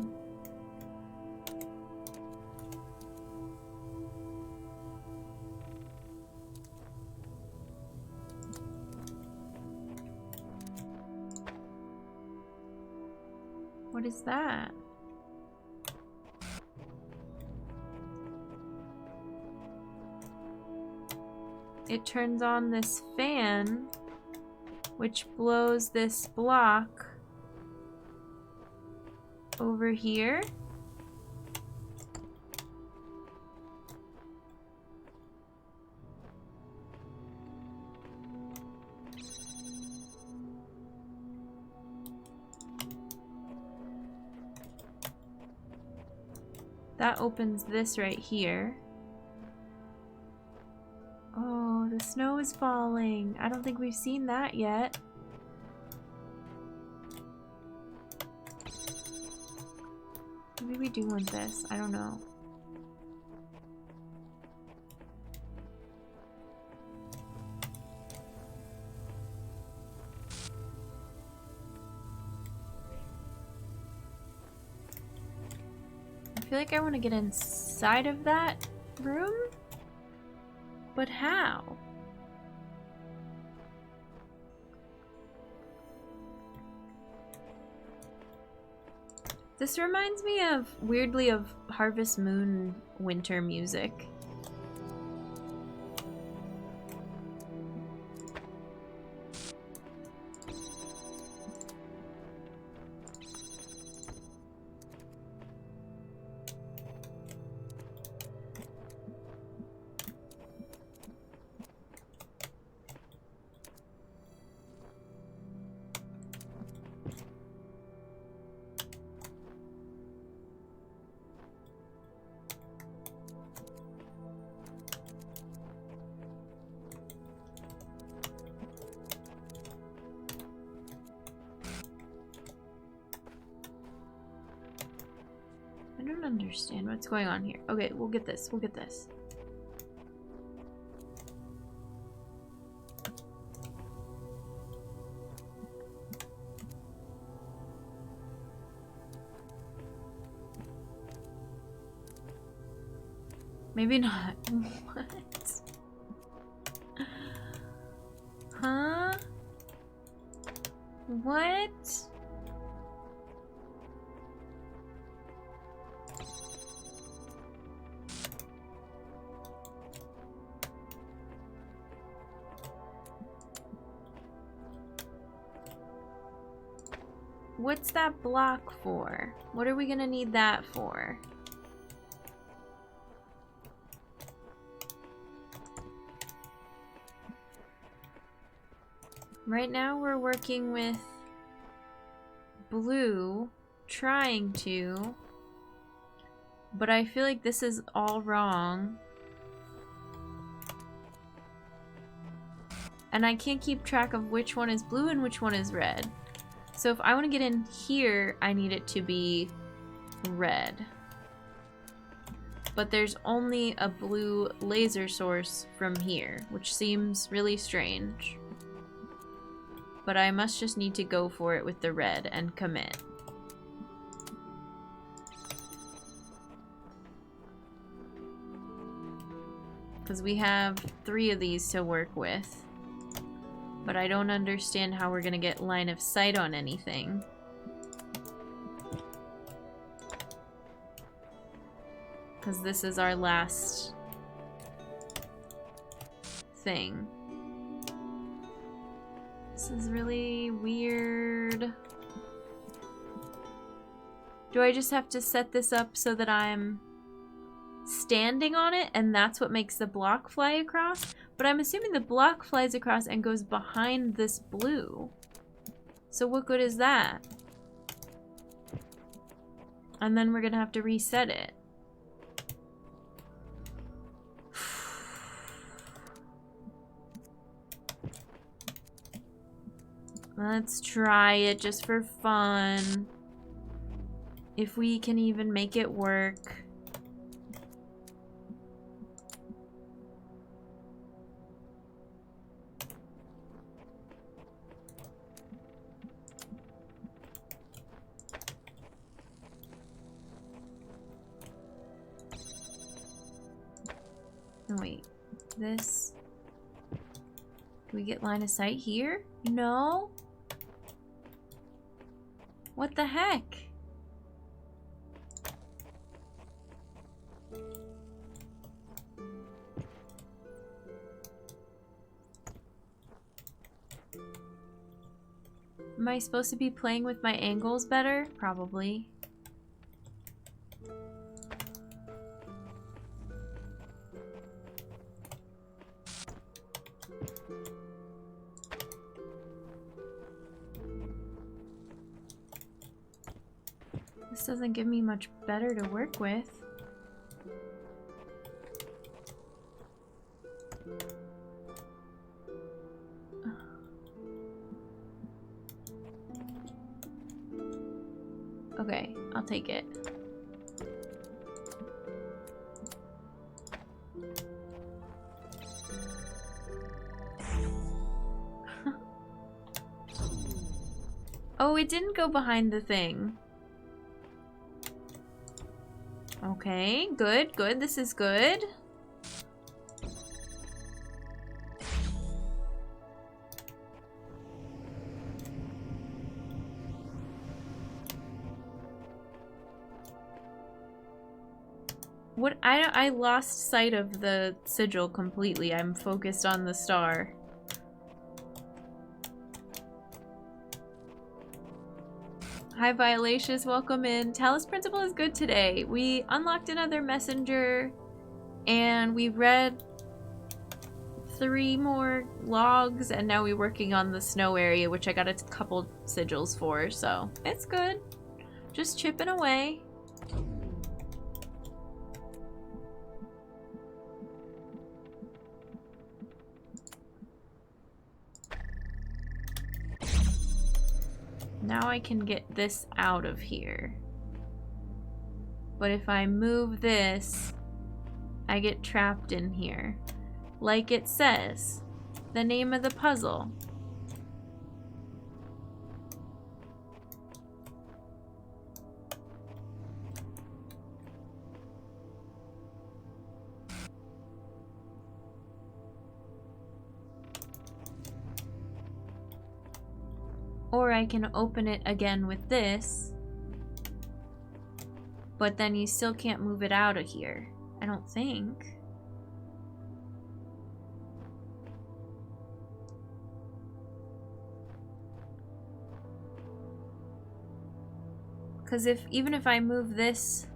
What is that? It turns on this fan, which blows this block over here. That opens this right here. Oh, the snow is falling. I don't think we've seen that yet. Maybe we do want this. I don't know. I feel like I want to get inside of that room, but how? This reminds me of, weirdly, of Harvest Moon winter music. I don't understand what's going on here. Okay, we'll get this. We'll get this. Maybe not. What? Huh? What? What's that block for? What are we gonna need that for? Right now we're working with blue, trying to, but I feel like this is all wrong. And I can't keep track of which one is blue and which one is red. So if I want to get in here, I need it to be red. But there's only a blue laser source from here, which seems really strange. But I must just need to go for it with the red and commit. Because we have 3 of these to work with. But I don't understand how we're gonna get line of sight on anything. Because this is our last thing. This is really weird. Do I just have to set this up so that I'm standing on it and that's what makes the block fly across? But I'm assuming the block flies across and goes behind this blue. So what good is that? And then we're gonna have to reset it. Let's try it just for fun. If we can even make it work. Oh, wait, this, do we get line of sight here? No? What the heck? Am I supposed to be playing with my angles better? Probably. This doesn't give me much better to work with. Okay, I'll take it. Oh, it didn't go behind the thing. Okay, good, good. This is good. What? I lost sight of the sigil completely. I'm focused on the star. Hi Violacious, welcome in. Talos Principle is good today. We unlocked another messenger and we read 3 more logs and now we're working on the snow area, which I got a couple sigils for, so it's good. Just chipping away. Now I can get this out of here. But if I move this, I get trapped in here. Like it says, the name of the puzzle. Or I can open it again with this, but then you still can't move it out of here, I don't think. Because even if I move this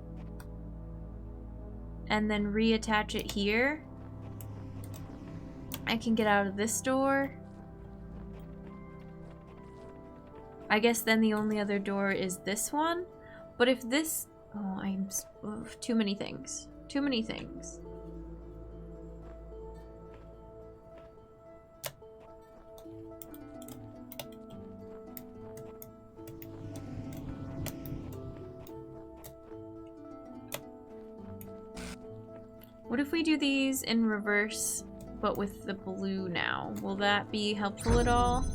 and then reattach it here, I can get out of this door. I guess then the only other door is this one. But if this... Oh, too many things. Too many things. What if we do these in reverse, but with the blue now? Will that be helpful at all?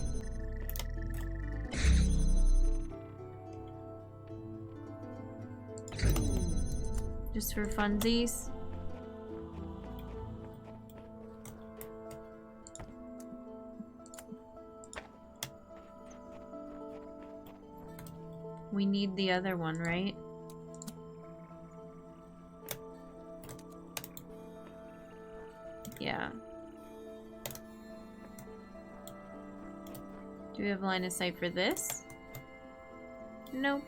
Just for funsies. We need the other one, right? Yeah. Do we have line of sight for this? Nope.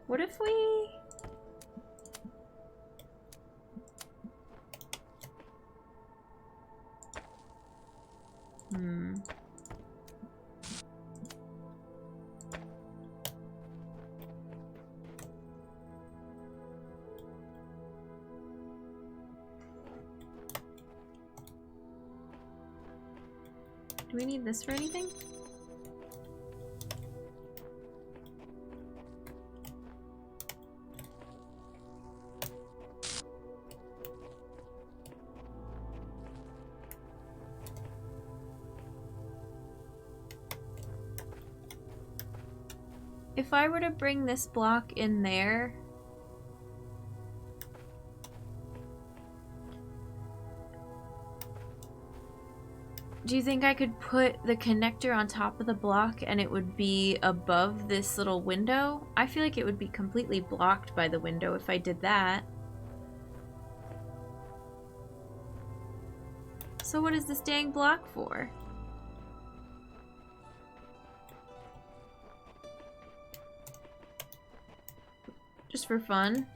What if we... Do we need this for anything? If I were to bring this block in there, do you think I could put the connector on top of the block and it would be above this little window? I feel like it would be completely blocked by the window if I did that. So what is this dang block for? Just for fun.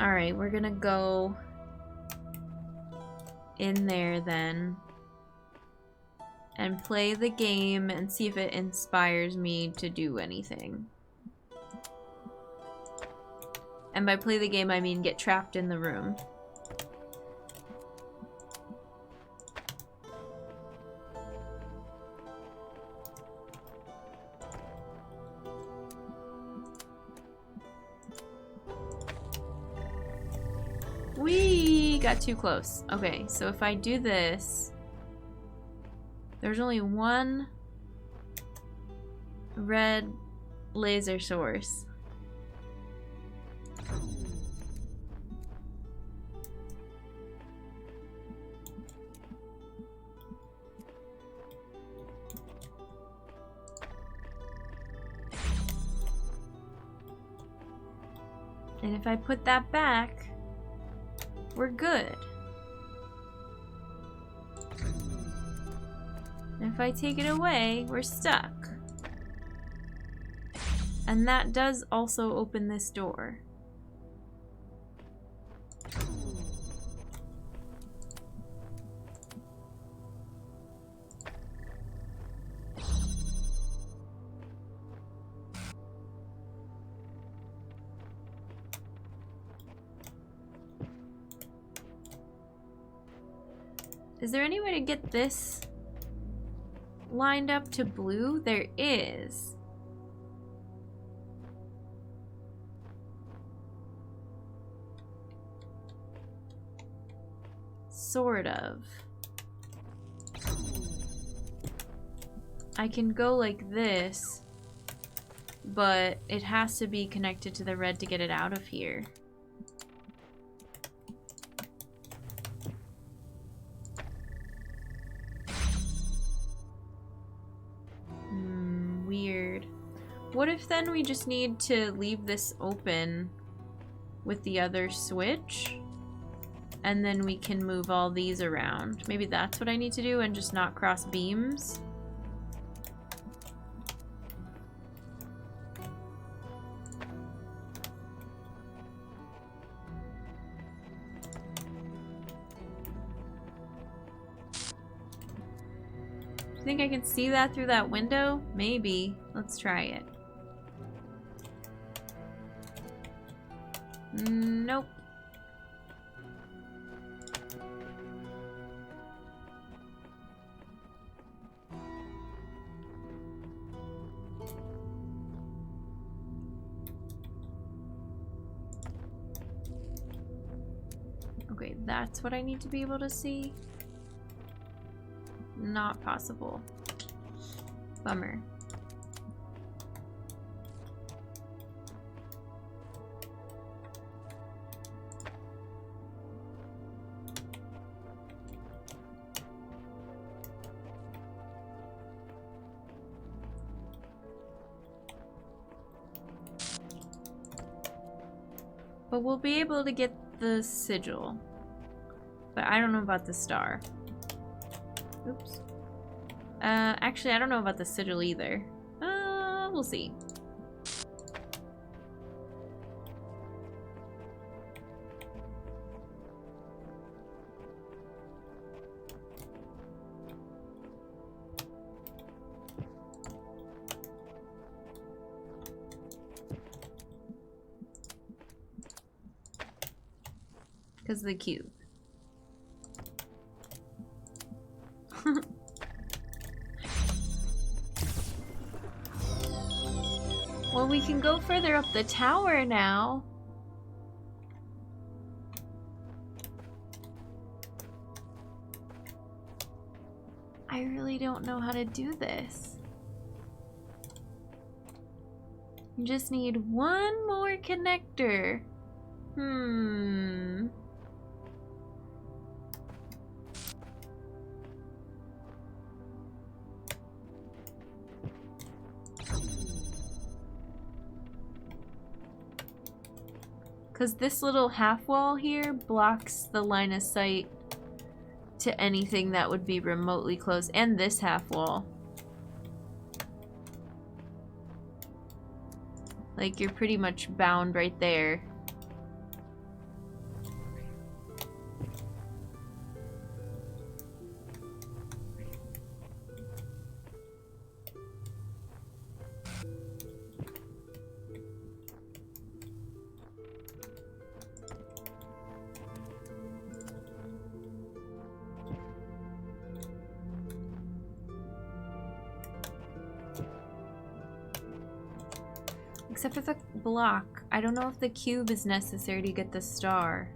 Alright, we're gonna go in there then and play the game and see if it inspires me to do anything. And by play the game, I mean get trapped in the room. We got too close. Okay, so if I do this, there's only one red laser source. And if I put that back, we're good. And if I take it away, we're stuck. And that does also open this door. Is there any way to get this lined up to blue? There is. Sort of. I can go like this, but it has to be connected to the red to get it out of here. Weird. What if then we just need to leave this open with the other switch? And then we can move all these around. Maybe that's what I need to do and just not cross beams. Do you think I can see that through that window? Maybe. Let's try it. Nope. Okay, that's what I need to be able to see. Not possible. Bummer. But we'll be able to get the sigil. But I don't know about the star. Oops. Actually, I don't know about the sigil either. We'll see. Because of the cube. Well, we can go further up the tower now. I really don't know how to do this. You just need one more connector. Because this little half wall here blocks the line of sight to anything that would be remotely close, and this half wall. Like, you're pretty much bound right there. Except for the block. I don't know if the cube is necessary to get the star.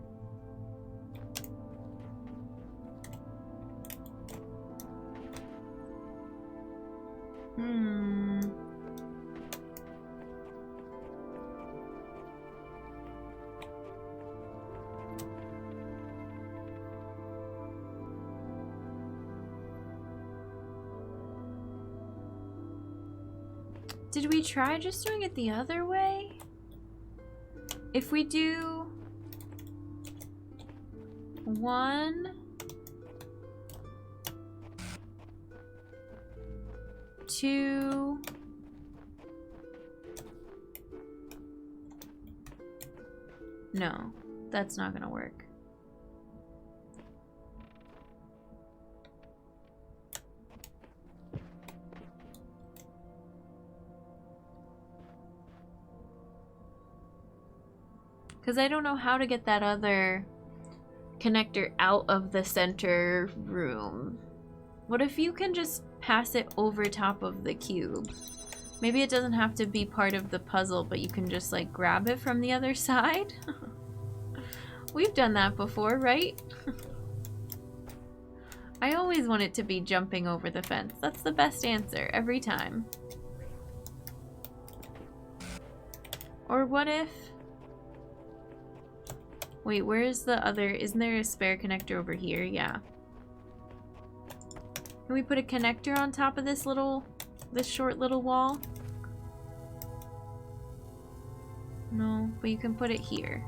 Did we try just doing it the other way? If we do 1, 2, no, that's not gonna work. Because I don't know how to get that other connector out of the center room. What if you can just pass it over top of the cube? Maybe it doesn't have to be part of the puzzle, but you can just like grab it from the other side? We've done that before, right? I always want it to be jumping over the fence. That's the best answer every time. Or what if... Wait, where is the other... Isn't there a spare connector over here? Yeah. Can we put a connector on top of this little... this short little wall? No, but you can put it here.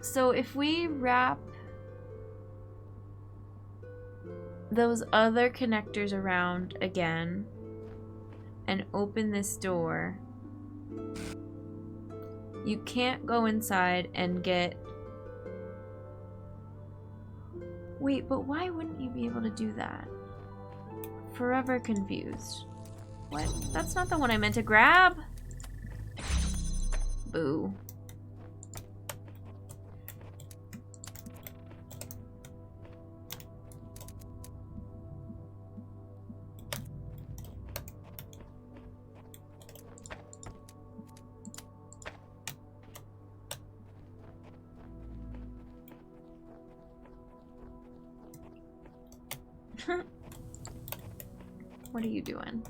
So if we wrap those other connectors around again and open this door, you can't go inside and get... Wait, but why wouldn't you be able to do that? Forever confused. What? That's not the one I meant to grab. Boo. What are you doing?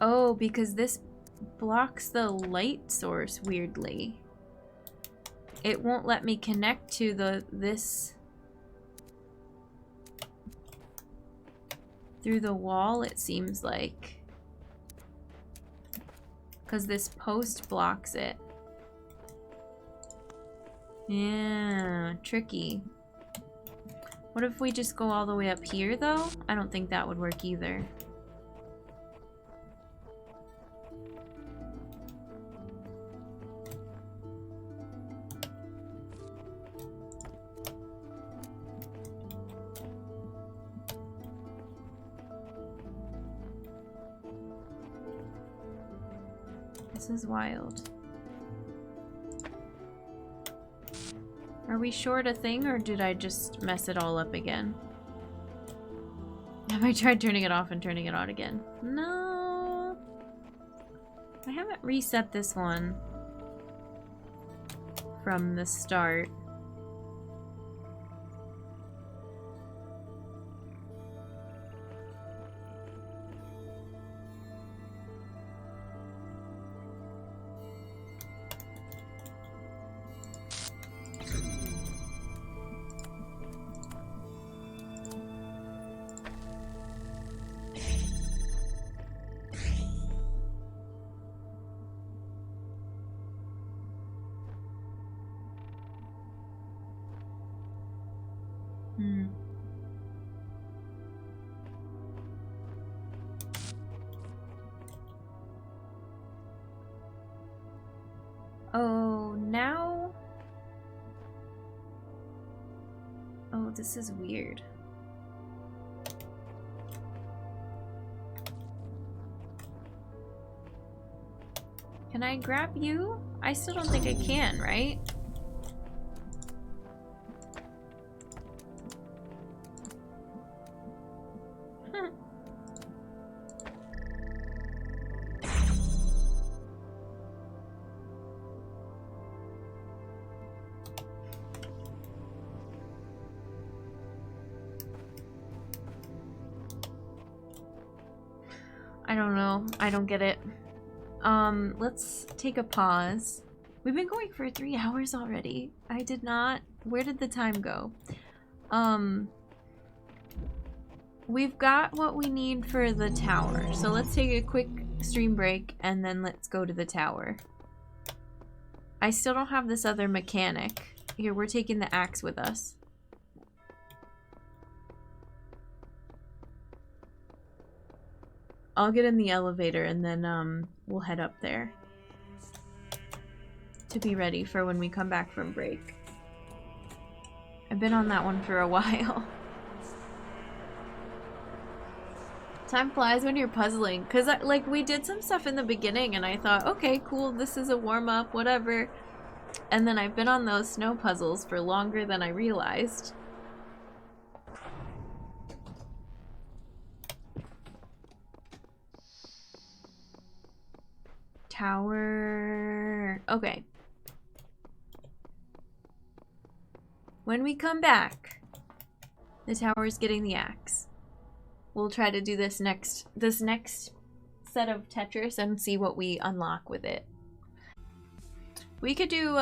Oh, because this blocks the light source weirdly. It won't let me connect to this through the wall, it seems like. Because this post blocks it. Yeah, tricky. What if we just go all the way up here, though? I don't think that would work either. This is wild. Are we short a thing, or did I just mess it all up again? Have I tried turning it off and turning it on again? No. I haven't reset this one from the start. Oh, now... Oh, this is weird. Can I grab you? I still don't think I can, right? I don't know. I don't get it. Let's take a pause. We've been going for 3 hours already. I did not... Where did the time go? We've got what we need for the tower. So let's take a quick stream break and then let's go to the tower. I still don't have this other mechanic. Here, we're taking the axe with us. I'll get in the elevator and then we'll head up there to be ready for when we come back from break. I've been on that one for a while. Time flies when you're puzzling, because like we did some stuff in the beginning and I thought, okay, cool, this is a warm-up, whatever. And then I've been on those snow puzzles for longer than I realized. Tower. Okay. When we come back, the tower's getting the axe. We'll try to do this next set of Tetris and see what we unlock with it. We could do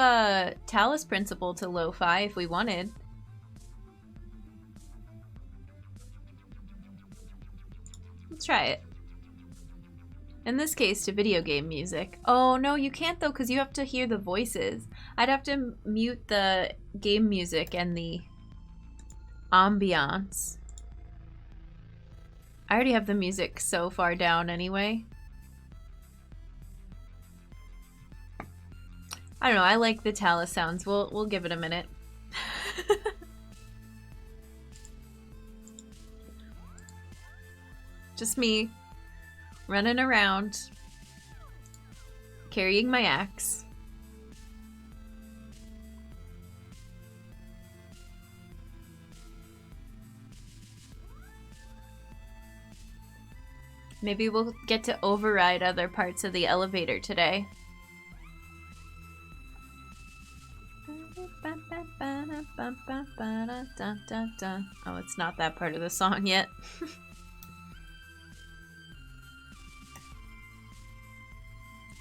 Talos Principle to lo-fi if we wanted. Let's try it. In this case, to video game music. Oh, no, you can't though, because you have to hear the voices. I'd have to mute the game music and the ambiance. I already have the music so far down anyway. I don't know, I like the Talos sounds. We'll give it a minute. Just me running around carrying my axe. Maybe we'll get to override other parts of the elevator today. Oh, it's not that part of the song yet.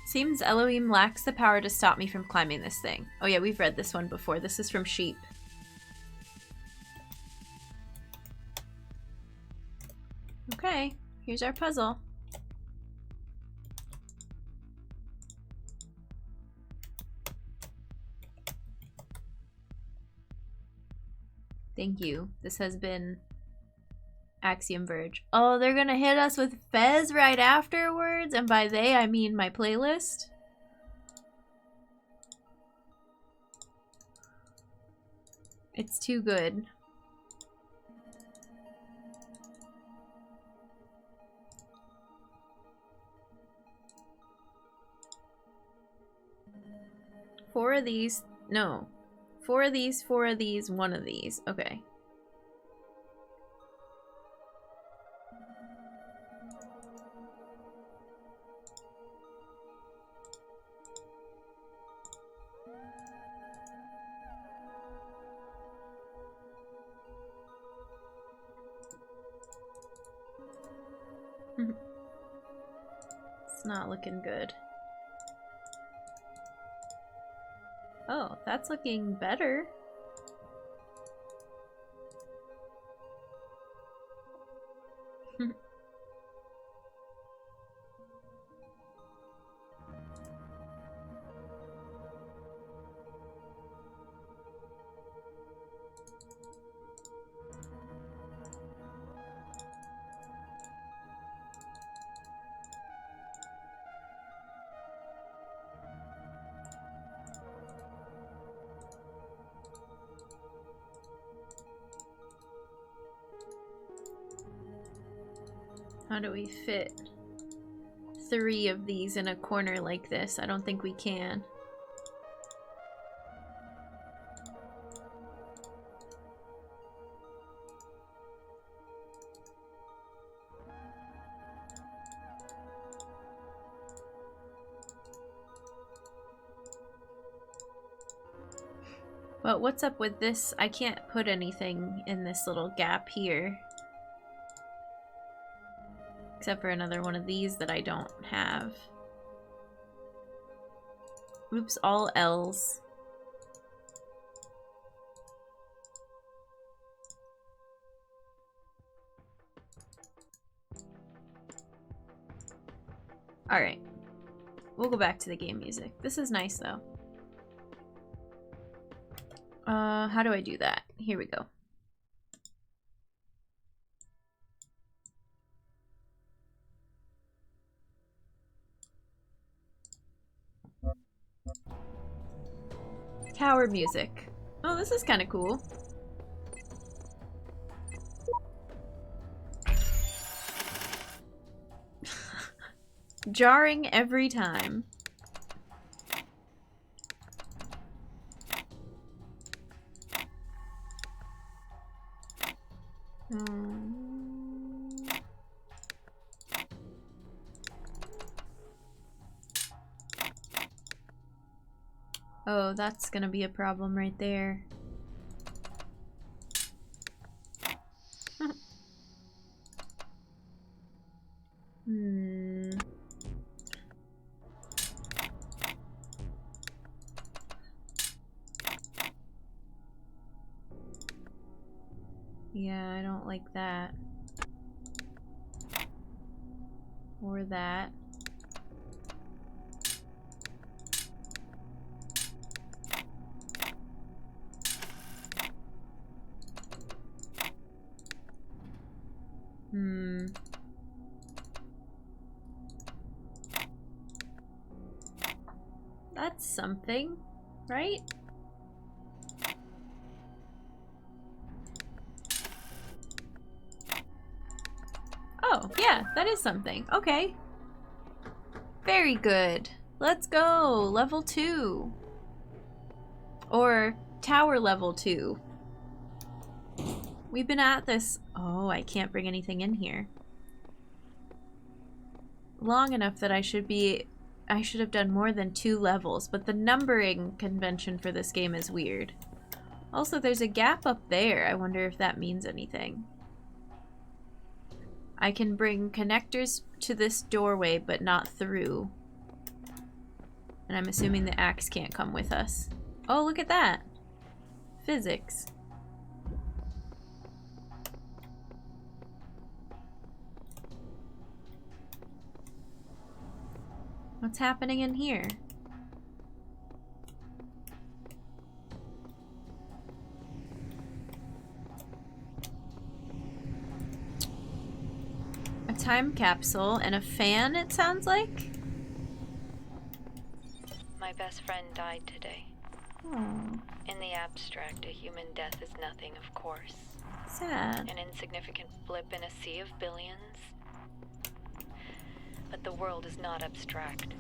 Seems Elohim lacks the power to stop me from climbing this thing. Oh yeah, we've read this one before. This is from Sheep. Okay, here's our puzzle. Thank you. This has been Axiom Verge. Oh, they're gonna hit us with Fez right afterwards, and by they I mean my playlist. It's too good. Four of these, no. 4 of these, 4 of these, 1 of these. Okay. It's not looking good. Oh, that's looking better. How do we fit 3 of these in a corner like this? I don't think we can. But what's up with this? I can't put anything in this little gap here. Except for another one of these that I don't have. Oops, all L's. Alright. We'll go back to the game music. This is nice though. How do I do that? Here we go. Tower music. Oh, this is kind of cool. Jarring every time. Oh, that's gonna be a problem right there. Yeah, I don't like that. Or that. That's something, right? Oh, yeah, that is something. Okay. Very good. Let's go. Level 2. Or tower level 2. We've been at this... Oh, I can't bring anything in here. Long enough that I should have done more than 2 levels, but the numbering convention for this game is weird. Also, there's a gap up there. I wonder if that means anything. I can bring connectors to this doorway, but not through. And I'm assuming the axe can't come with us. Oh, look at that! Physics. What's happening in here? A time capsule and a fan, it sounds like?
My best friend died today.
Oh.
In the abstract, a human death is nothing, of course.
Sad.
An insignificant blip in a sea of billions. But the world is not abstract.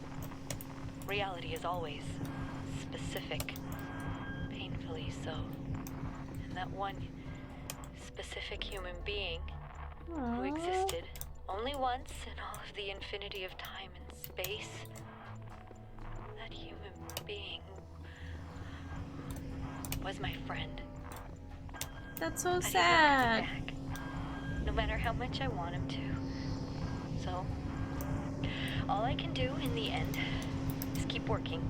Reality is always specific. Painfully so. And that one specific human being who existed only once in all of the infinity of time and space, that human being was my friend.
That's so
But
sad.
he's not coming back, no matter how much I want him to. So, all I can do in the end is keep working,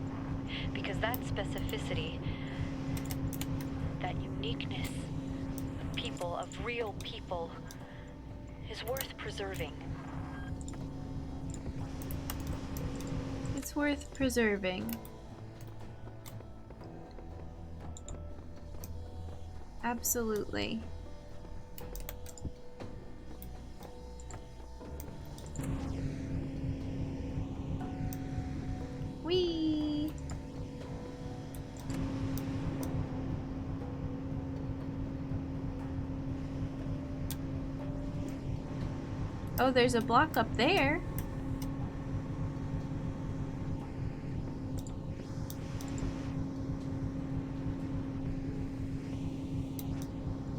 because that specificity, that uniqueness of people, of real people, is worth preserving.
It's worth preserving. Absolutely. Whee! Oh, there's a block up there.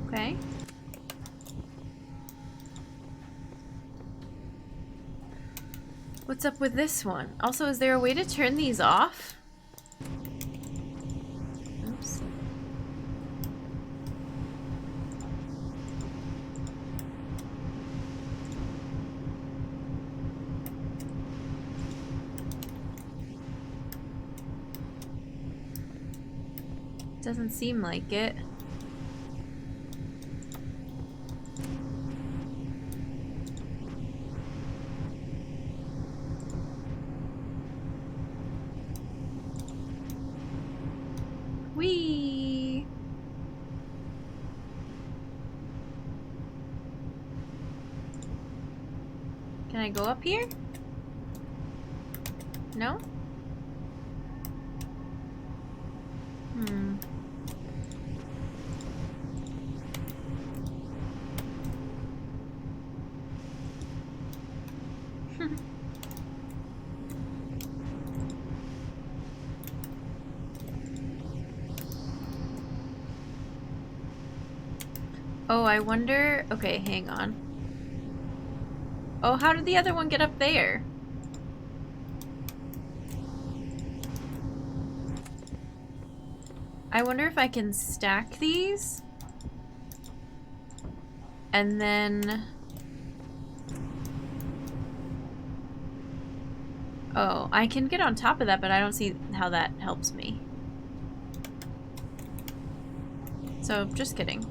Okay. What's up with this one? Also, is there a way to turn these off? Oops. Doesn't seem like it. Whee! Can I go up here? No? Oh, I wonder... Okay, hang on. Oh, how did the other one get up there? I wonder if I can stack these. And then... Oh, I can get on top of that, but I don't see how that helps me. So, just kidding.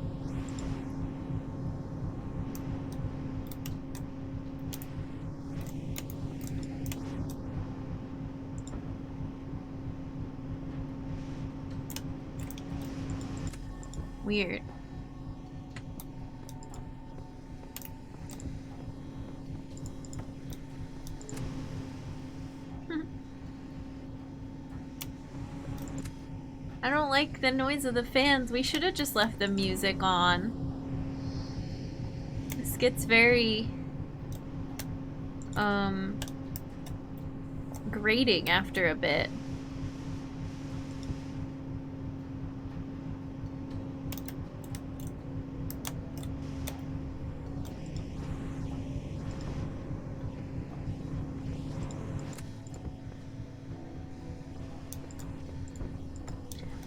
Weird. I don't like the noise of the fans. We should have just left the music on. This gets very grating after a bit.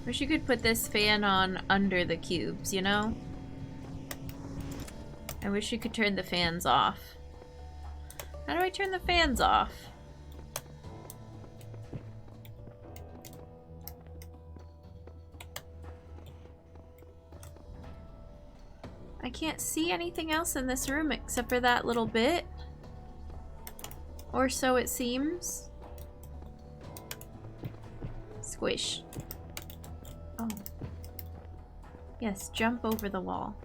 Wish you could put this fan on under the cubes, you know? I wish you could turn the fans off. How do I turn the fans off? I can't see anything else in this room except for that little bit. Or so it seems. Squish. Oh. Yes, jump over the wall.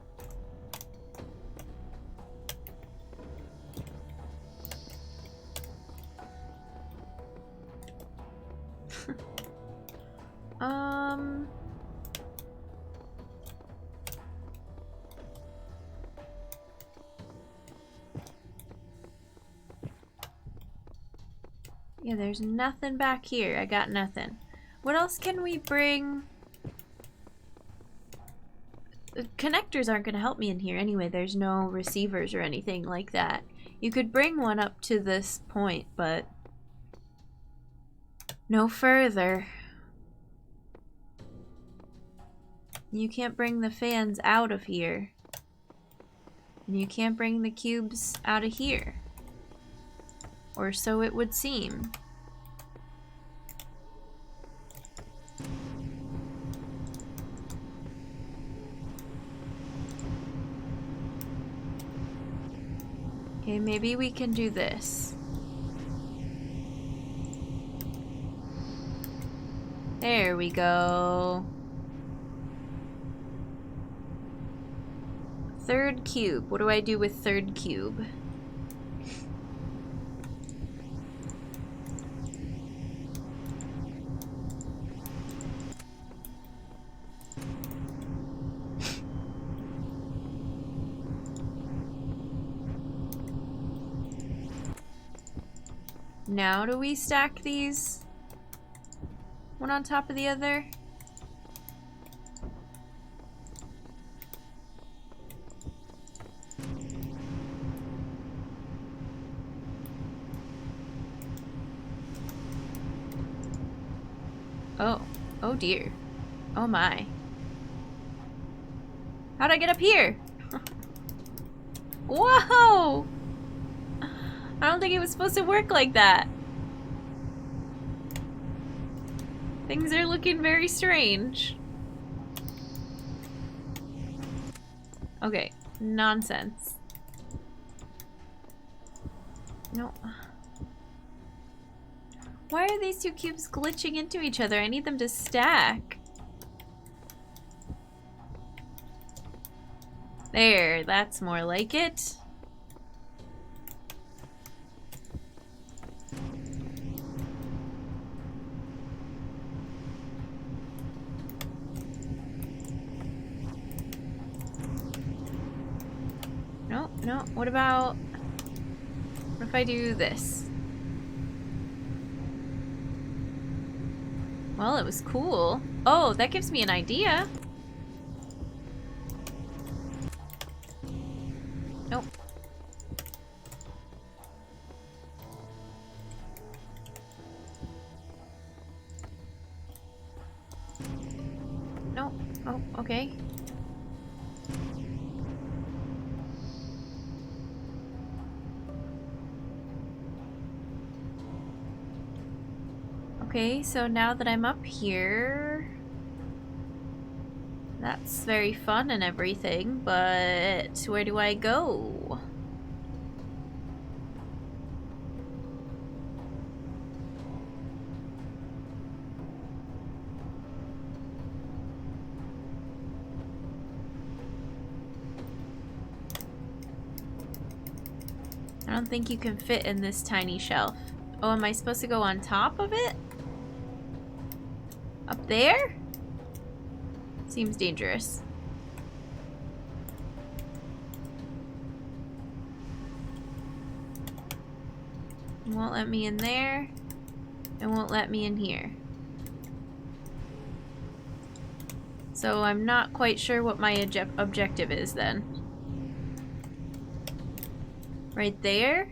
Yeah, there's nothing back here. I got nothing. What else can we bring? The connectors aren't going to help me in here anyway. There's no receivers or anything like that. You could bring one up to this point, but no further. You can't bring the fans out of here. And you can't bring the cubes out of here. Or so it would seem. Okay, maybe we can do this. There we go. Third cube. What do I do with third cube? Now do we stack these one on top of the other? Oh. Oh dear. Oh my. How'd I get up here? Whoa! I don't think it was supposed to work like that. Things are looking very strange. Okay, nonsense. No. Why are these two cubes glitching into each other? I need them to stack. There, that's more like it. No, no, what about... What if I do this? Well, it was cool. Oh, that gives me an idea. Nope. Nope. Oh, okay. Okay, so now that I'm up here, that's very fun and everything, but where do I go? I don't think you can fit in this tiny shelf. Oh, am I supposed to go on top of it? Up there? Seems dangerous. It won't let me in there. It won't let me in here. So I'm not quite sure what my objective is then. Right there?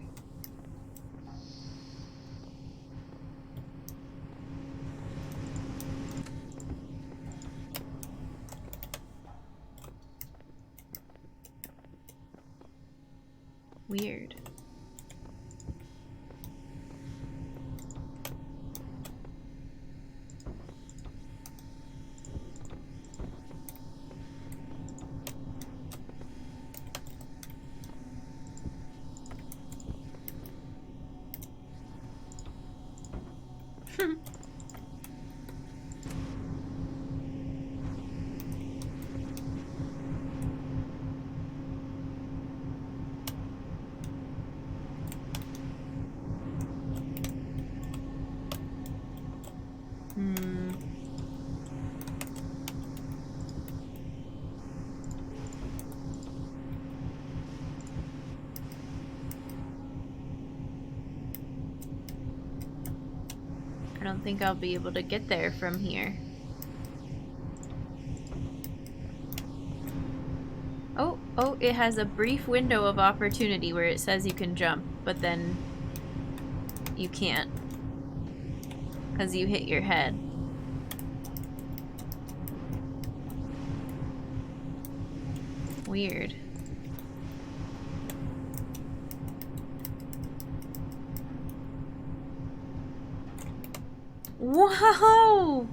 Weird. I don't think I'll be able to get there from here. Oh, it has a brief window of opportunity where it says you can jump, but then you can't because you hit your head. Weird. Whoa!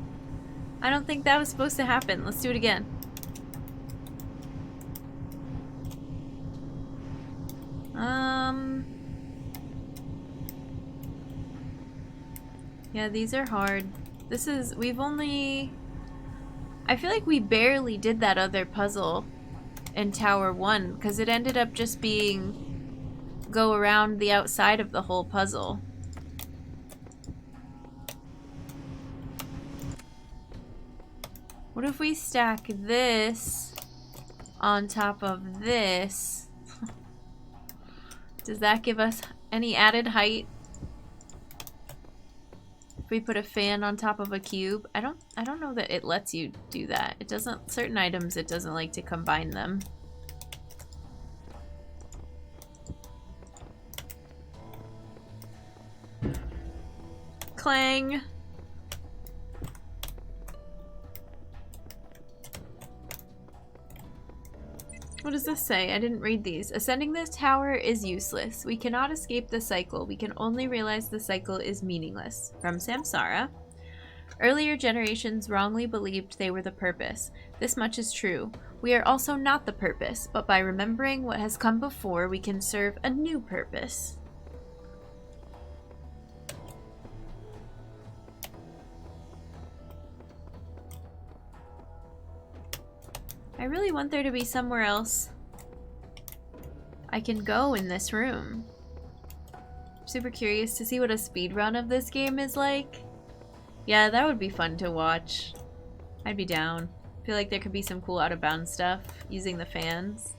I don't think that was supposed to happen. Let's do it again. Yeah, these are hard. We've only... I feel like we barely did that other puzzle in Tower 1, because it ended up just being go around the outside of the whole puzzle. What if we stack this on top of this? Does that give us any added height? we put a fan on top of a cube. I don't know that it lets you do that. It doesn't, certain items it doesn't like to combine them. Clang. What does this say? I didn't read these. Ascending this tower is useless. We cannot escape the cycle. We can only realize the cycle is meaningless. From Samsara. Earlier generations wrongly believed they were the purpose. This much is true. We are also not the purpose, but by remembering what has come before, we can serve a new purpose. I really want there to be somewhere else I can go in this room. I'm super curious to see what a speedrun of this game is like. Yeah, that would be fun to watch. I'd be down. I feel like there could be some cool out-of-bounds stuff using the fans.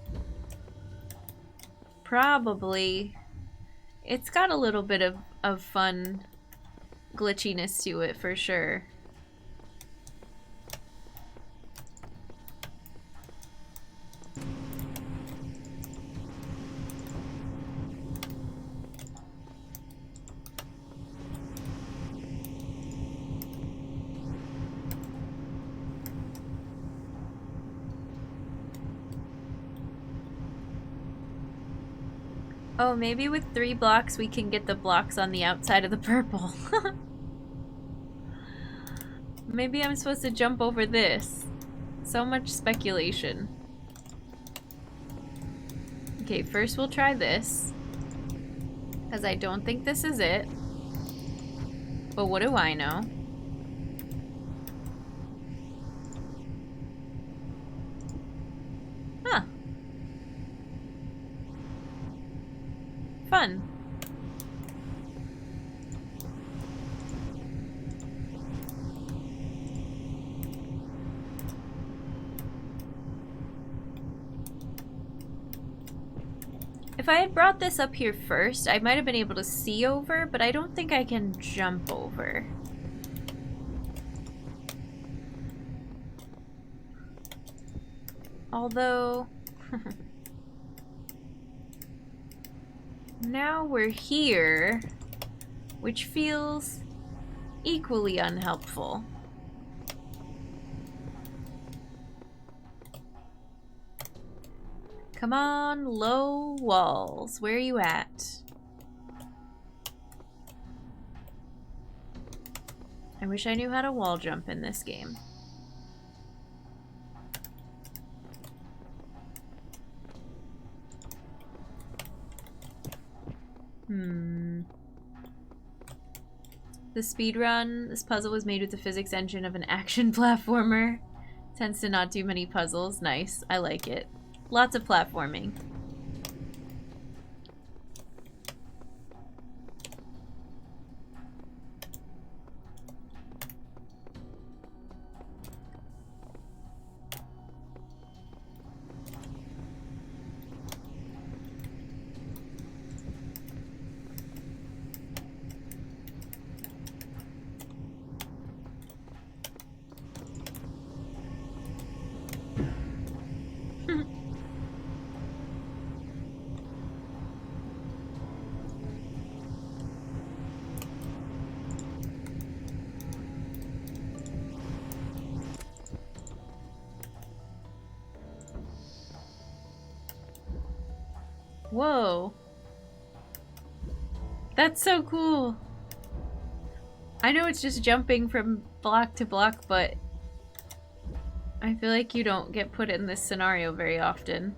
Probably. It's got a little bit of fun glitchiness to it for sure. Oh, maybe with 3 blocks we can get the blocks on the outside of the purple. Maybe I'm supposed to jump over this. So much speculation. Okay, first we'll try this. Because I don't think this is it. But what do I know? Huh. Fun. If I had brought this up here first, I might have been able to see over, but I don't think I can jump over. Although... now we're here, which feels equally unhelpful. Come on, low walls. Where are you at? I wish I knew how to wall jump in this game. The speedrun, this puzzle was made with the physics engine of an action platformer. Tends to not do many puzzles. Nice. I like it. Lots of platforming. Whoa. That's so cool. I know it's just jumping from block to block, but I feel like you don't get put in this scenario very often.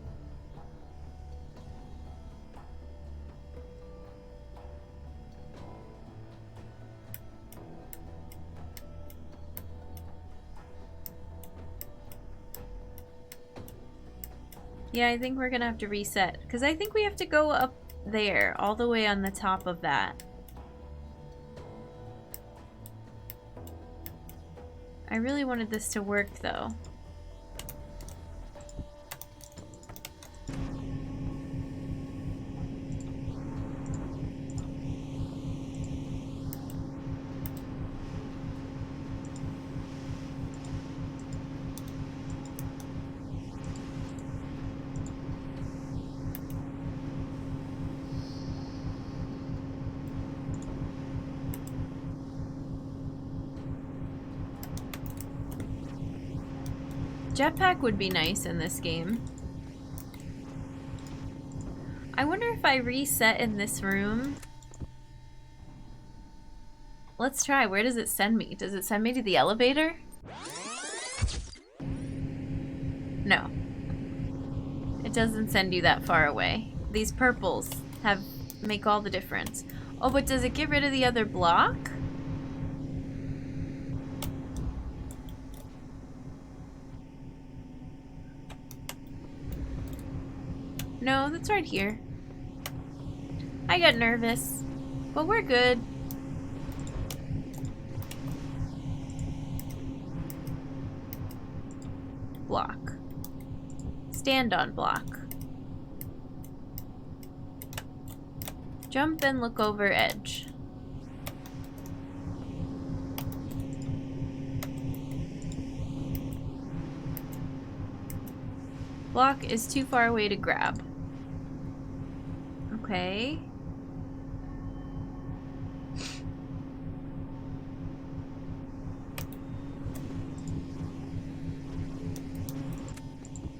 Yeah, I think we're gonna have to reset, because I think we have to go up there, all the way on the top of that. I really wanted this to work, though. Jetpack would be nice in this game. I wonder if I reset in this room. Let's try. Where does it send me? Does it send me to the elevator? No. It doesn't send you that far away. These purples make all the difference. Oh, but does it get rid of the other block? No, that's right here. I got nervous, but we're good. Block. Stand on block. Jump and look over edge. Block is too far away to grab. Okay.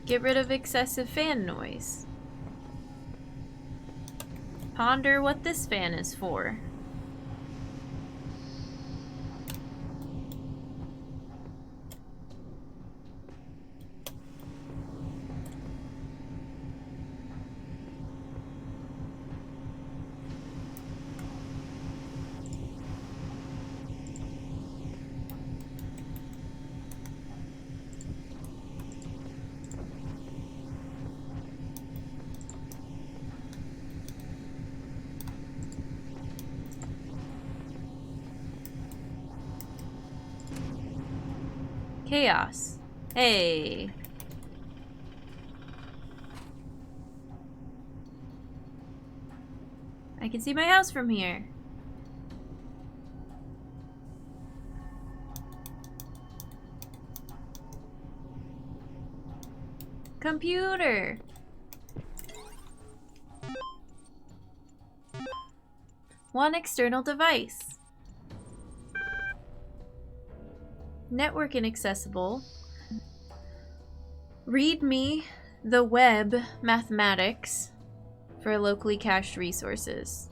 Get rid of excessive fan noise. Ponder what this fan is for. Chaos. Hey. I can see my house from here. Computer. One external device. Network inaccessible. Read me the web mathematics for locally cached resources.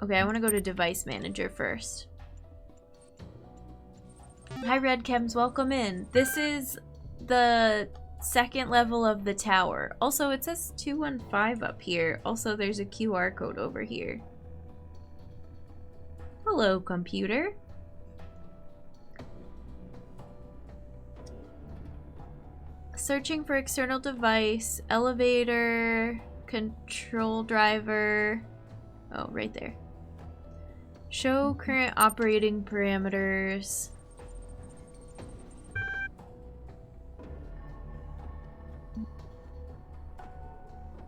Okay, I want to go to device manager first. Hi Red Chems, welcome in. This is the second level of the tower. Also, it says 215 up here. Also, there's a QR code over here. Hello, computer. Searching for external device, elevator, control driver. Oh, right there. Show current operating parameters.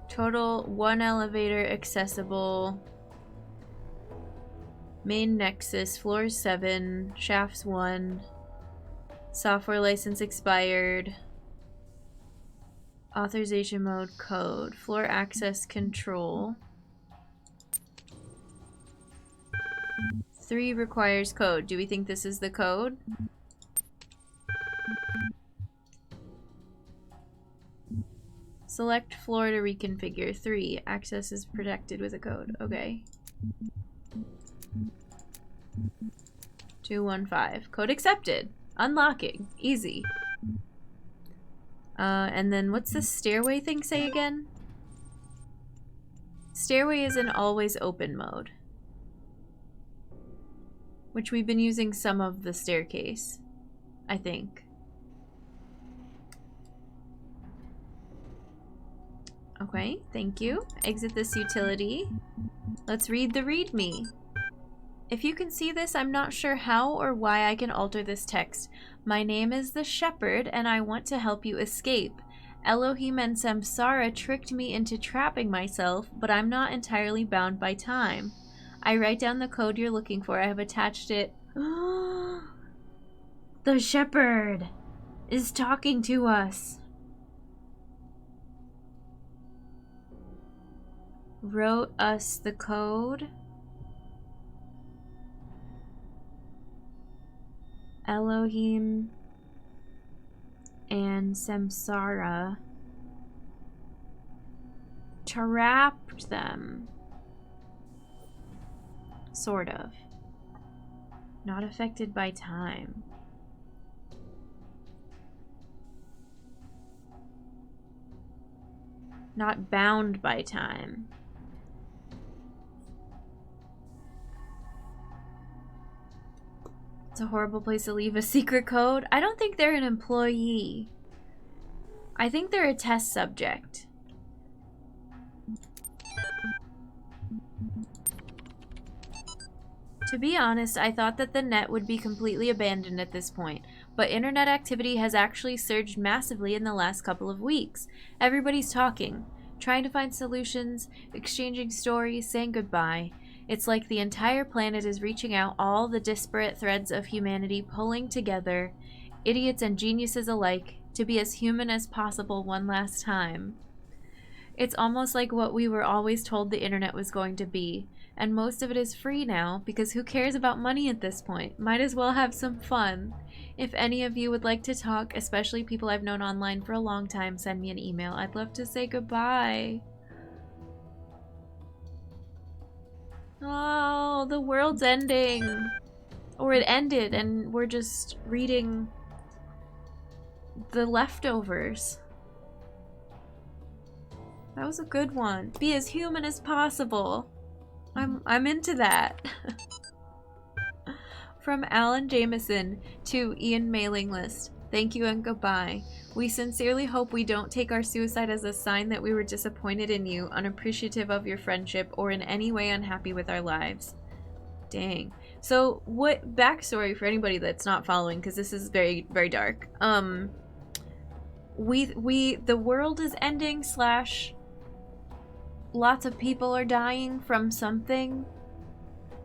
Total 1 elevator accessible. Main nexus, floor 7, shafts 1. Software license expired. Authorization mode code. Floor access control. 3 requires code. Do we think this is the code? Select floor to reconfigure. 3. Access is protected with a code. Okay. 215. Code accepted. Unlocking. Easy. And then what's the stairway thing say again? Stairway is in always open mode. Which we've been using some of the staircase, I think. Okay, thank you. Exit this utility. Let's read the README. If you can see this, I'm not sure how or why I can alter this text. My name is the Shepherd, and I want to help you escape. Elohim and Samsara tricked me into trapping myself, but I'm not entirely bound by time. I write down the code you're looking for. I have attached it. The Shepherd is talking to us. Wrote us the code. Elohim and and samsara trapped them. Sort of. Not affected by time. Not bound by time. It's a horrible place to leave a secret code. I don't think they're an employee. I think they're a test subject. To be honest, I thought that the net would be completely abandoned at this point, but internet activity has actually surged massively in the last couple of weeks. Everybody's talking, trying to find solutions, exchanging stories, saying goodbye. It's like the entire planet is reaching out, all the disparate threads of humanity pulling together, idiots and geniuses alike, to be as human as possible one last time. It's almost like what we were always told the internet was going to be. And most of it is free now, because who cares about money at this point? Might as well have some fun. If any of you would like to talk, especially people I've known online for a long time, send me an email. I'd love to say goodbye. Oh, the world's ending. Or it ended, and we're just reading the leftovers. That was a good one. Be as human as possible. I'm into that. From Alan Jameson to Ian Mailing List. Thank you and goodbye. We sincerely hope we don't take our suicide as a sign that we were disappointed in you, unappreciative of your friendship, or in any way unhappy with our lives. Dang. So, what backstory for anybody that's not following, because this is very, very dark. The world is ending / lots of people are dying from something.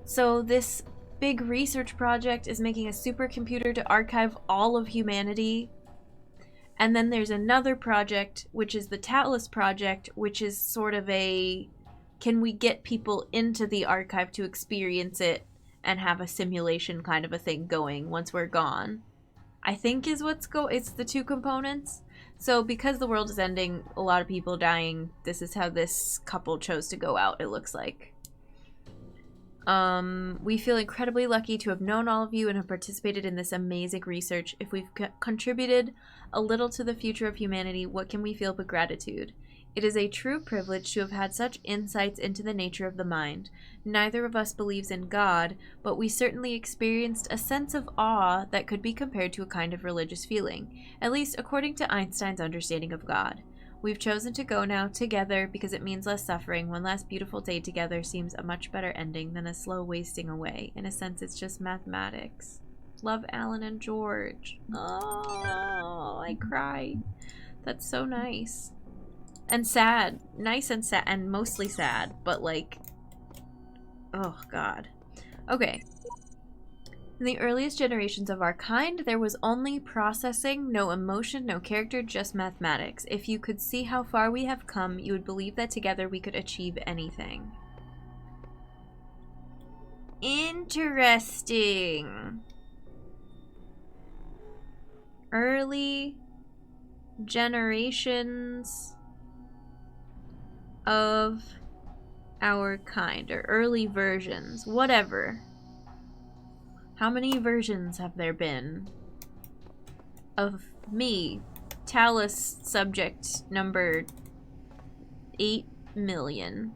So this big research project is making a supercomputer to archive all of humanity. And then there's another project, which is the Talos Project, which is sort of a, can we get people into the archive to experience it and have a simulation kind of a thing going once we're gone. I think is it's the two components. So because the world is ending, a lot of people dying, this is how this couple chose to go out, it looks like. We feel incredibly lucky to have known all of you and have participated in this amazing research. If we've contributed a little to the future of humanity, what can we feel but gratitude? It is a true privilege to have had such insights into the nature of the mind. Neither of us believes in God, but we certainly experienced a sense of awe that could be compared to a kind of religious feeling, at least according to Einstein's understanding of God. We've chosen to go now together because it means less suffering. One last beautiful day together seems a much better ending than a slow wasting away. In a sense, it's just mathematics. Love, Alan and George. Oh, I cried. That's so nice. And sad. Nice and sad, and mostly sad, but like, oh god. Okay. In the earliest generations of our kind, there was only processing, no emotion, no character, just mathematics. If you could see how far we have come, you would believe that together we could achieve anything. Interesting. Early generations of our kind, or early versions, whatever. How many versions have there been of me, Talos subject number 8 million?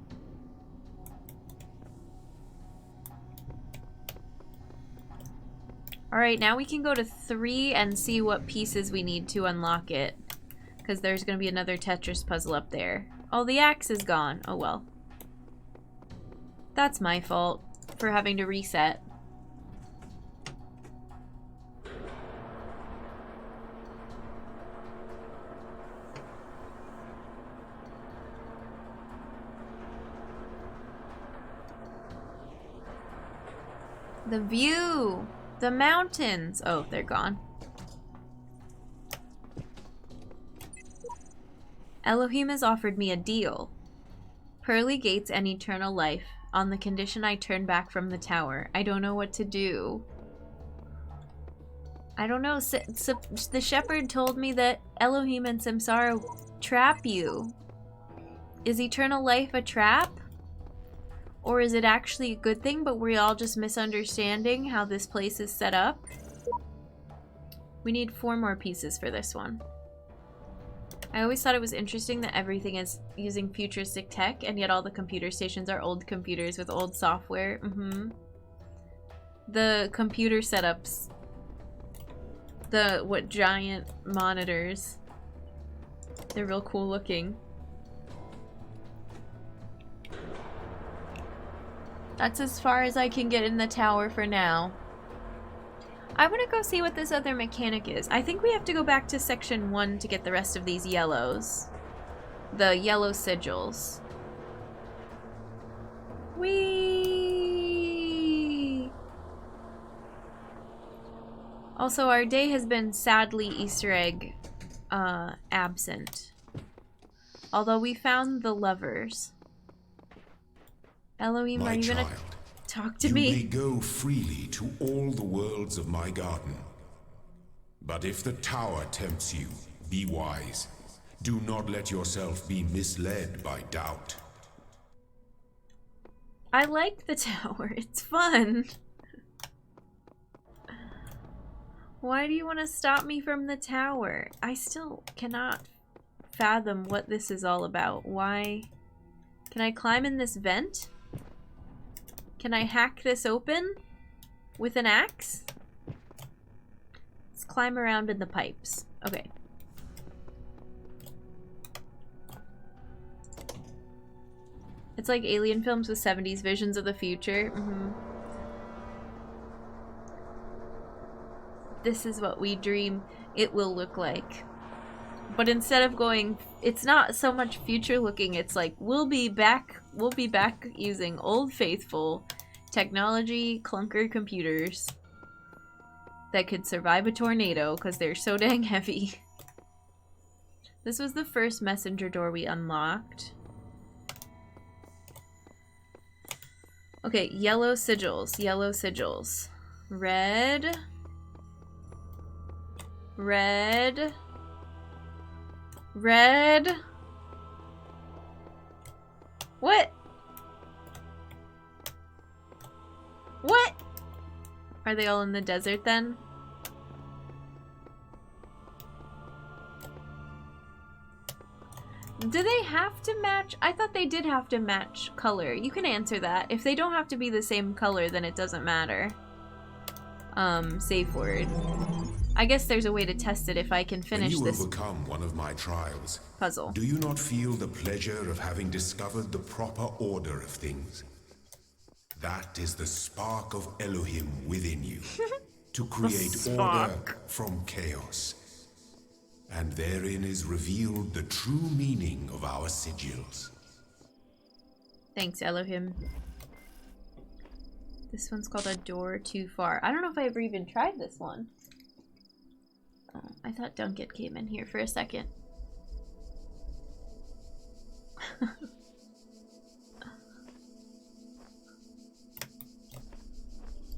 Alright, now we can go to 3 and see what pieces we need to unlock it. Because there's going to be another Tetris puzzle up there. Oh, the axe is gone. Oh well. That's my fault for having to reset. The view! The mountains! Oh, they're gone. Elohim has offered me a deal. Pearly gates and eternal life, on the condition I turn back from the tower. I don't know what to do. I don't know. The shepherd told me that Elohim and Samsara trap you. Is eternal life a trap? Or is it actually a good thing, but we're all just misunderstanding how this place is set up? We need 4 more pieces for this one. I always thought it was interesting that everything is using futuristic tech, and yet all the computer stations are old computers with old software. The computer setups. What giant monitors. They're real cool looking. That's as far as I can get in the tower for now. I want to go see what this other mechanic is. I think we have to go back to section 1 to get the rest of these yellows. The yellow sigils. Whee! Also, our day has been sadly Easter egg absent. Although we found the lovers. Elohim, are you gonna talk to me?
You may go freely to all the worlds of my garden. But if the tower tempts you, be wise. Do not let yourself be misled by doubt.
I like the tower. It's fun. Why do you want to stop me from the tower? I still cannot fathom what this is all about. Why? Can I climb in this vent? Can I hack this open with an axe? Let's climb around in the pipes. Okay. It's like alien films with 70s visions of the future. This is what we dream it will look like. But instead of going, it's not so much future looking, it's like we'll be back using old faithful technology clunker computers that could survive a tornado because they're so dang heavy. This was the first messenger door we unlocked. Okay, yellow sigils, yellow sigils. Red. Red. Red. What? What? Are they all in the desert then? Do they have to match? I thought they did have to match color. You can answer that. If they don't have to be the same color, then it doesn't matter. Safe word. I guess there's a way to test it if I can finish this.
When you overcome one of my trials,
puzzle.
Do you not feel the pleasure of having discovered the proper order of things? That is the spark of Elohim within you, to create order from chaos. And therein is revealed the true meaning of our sigils.
Thanks, Elohim. This one's called A Door Too Far. I don't know if I ever even tried this one. Oh, I thought Duncan came in here for a second.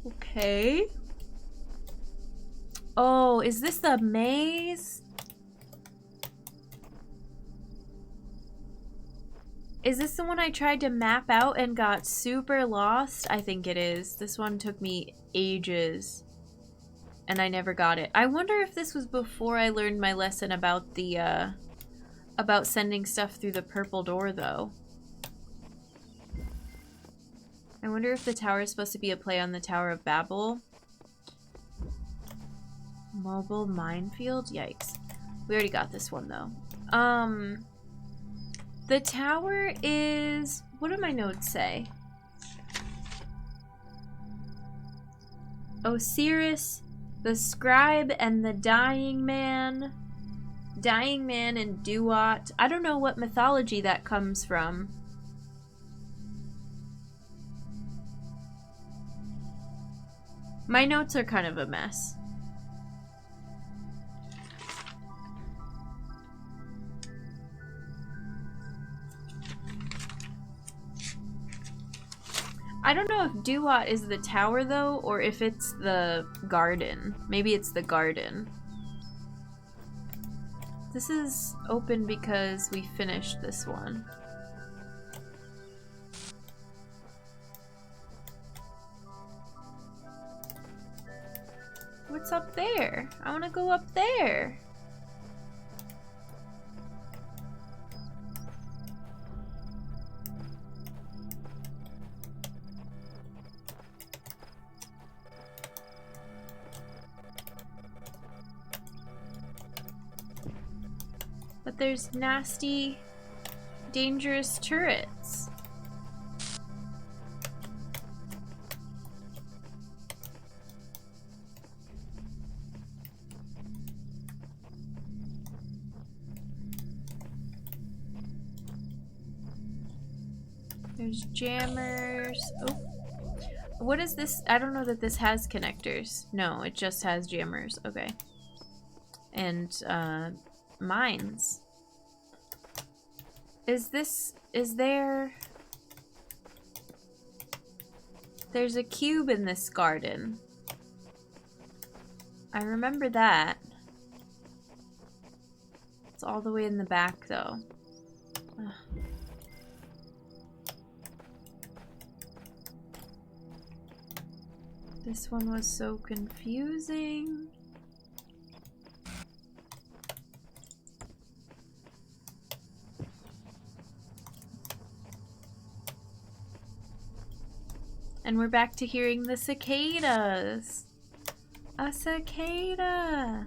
Okay. Oh, is this the maze? Is this the one I tried to map out and got super lost? I think it is. This one took me ages. And I never got it. I wonder if this was before I learned my lesson about the, about sending stuff through the purple door, though. I wonder if the tower is supposed to be a play on the Tower of Babel. Mobile minefield? Yikes. We already got this one, though. The tower is... What do my notes say? Osiris, the scribe, and the dying man. Dying man and Duat. I don't know what mythology that comes from. My notes are kind of a mess. I don't know if Duat is the tower though, or if it's the garden. Maybe it's the garden. This is open because we finished this one. What's up there? I want to go up there. But there's nasty, dangerous turrets. There's jammers. Oh. What is this? I don't know that this has connectors. No, it just has jammers. Okay. And, mines. Is there... There's a cube in this garden. I remember that. It's all the way in the back, though. Ugh. This one was so confusing. And we're back to hearing the cicadas. A cicada.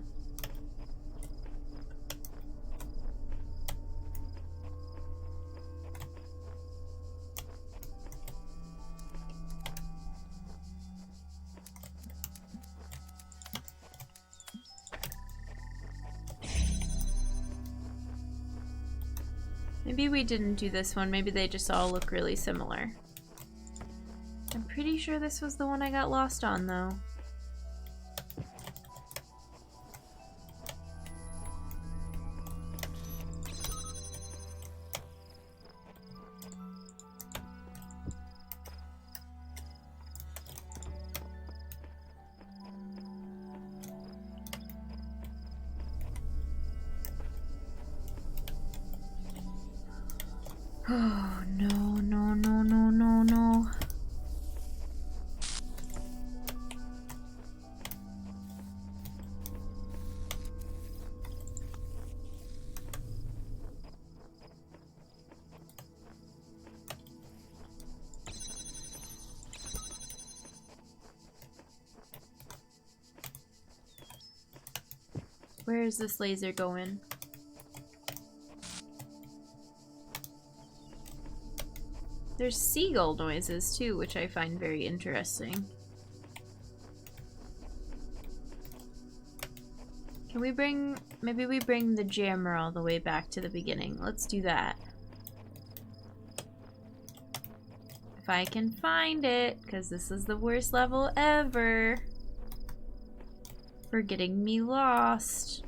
Maybe we didn't do this one. Maybe they just all look really similar. I'm pretty sure this was the one I got lost on, though. Oh, no, no, no, no, no, no. Where is this laser going? There's seagull noises too, which I find very interesting. Can we bring... maybe we bring the jammer all the way back to the beginning. Let's do that. If I can find it, because this is the worst level ever. For getting me lost.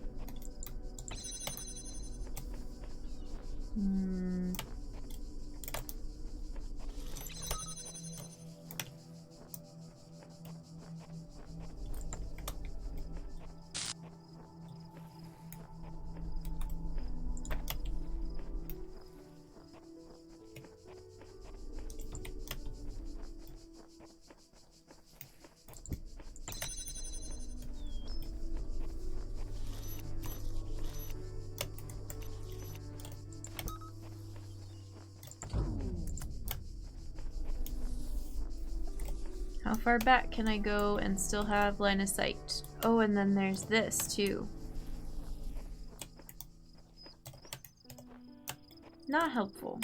How far back can I go and still have line of sight? Oh, and then there's this too. Not helpful.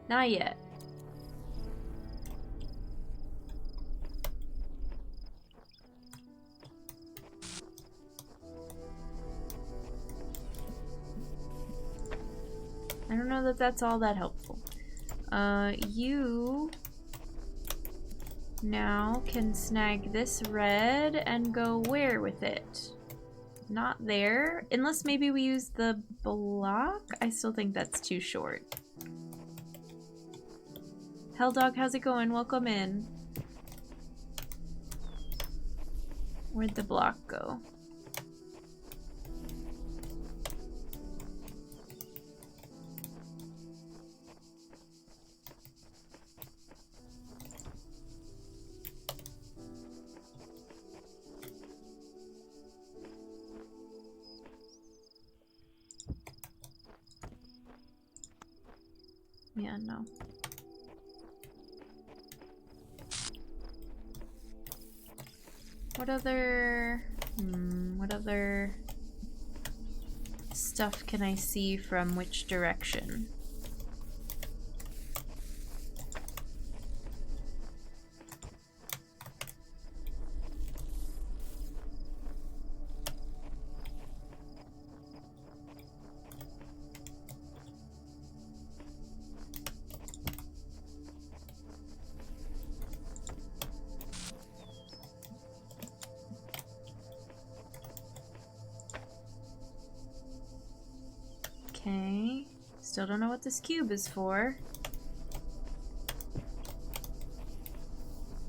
Not yet. I don't know that that's all that helpful. You now can snag this red and go where with it? Not there. Unless maybe we use the block? I still think that's too short. Hell Dog, how's it going? Welcome in. Where'd the block go? Yeah, no. What other stuff can I see from which direction? Okay, still don't know what this cube is for.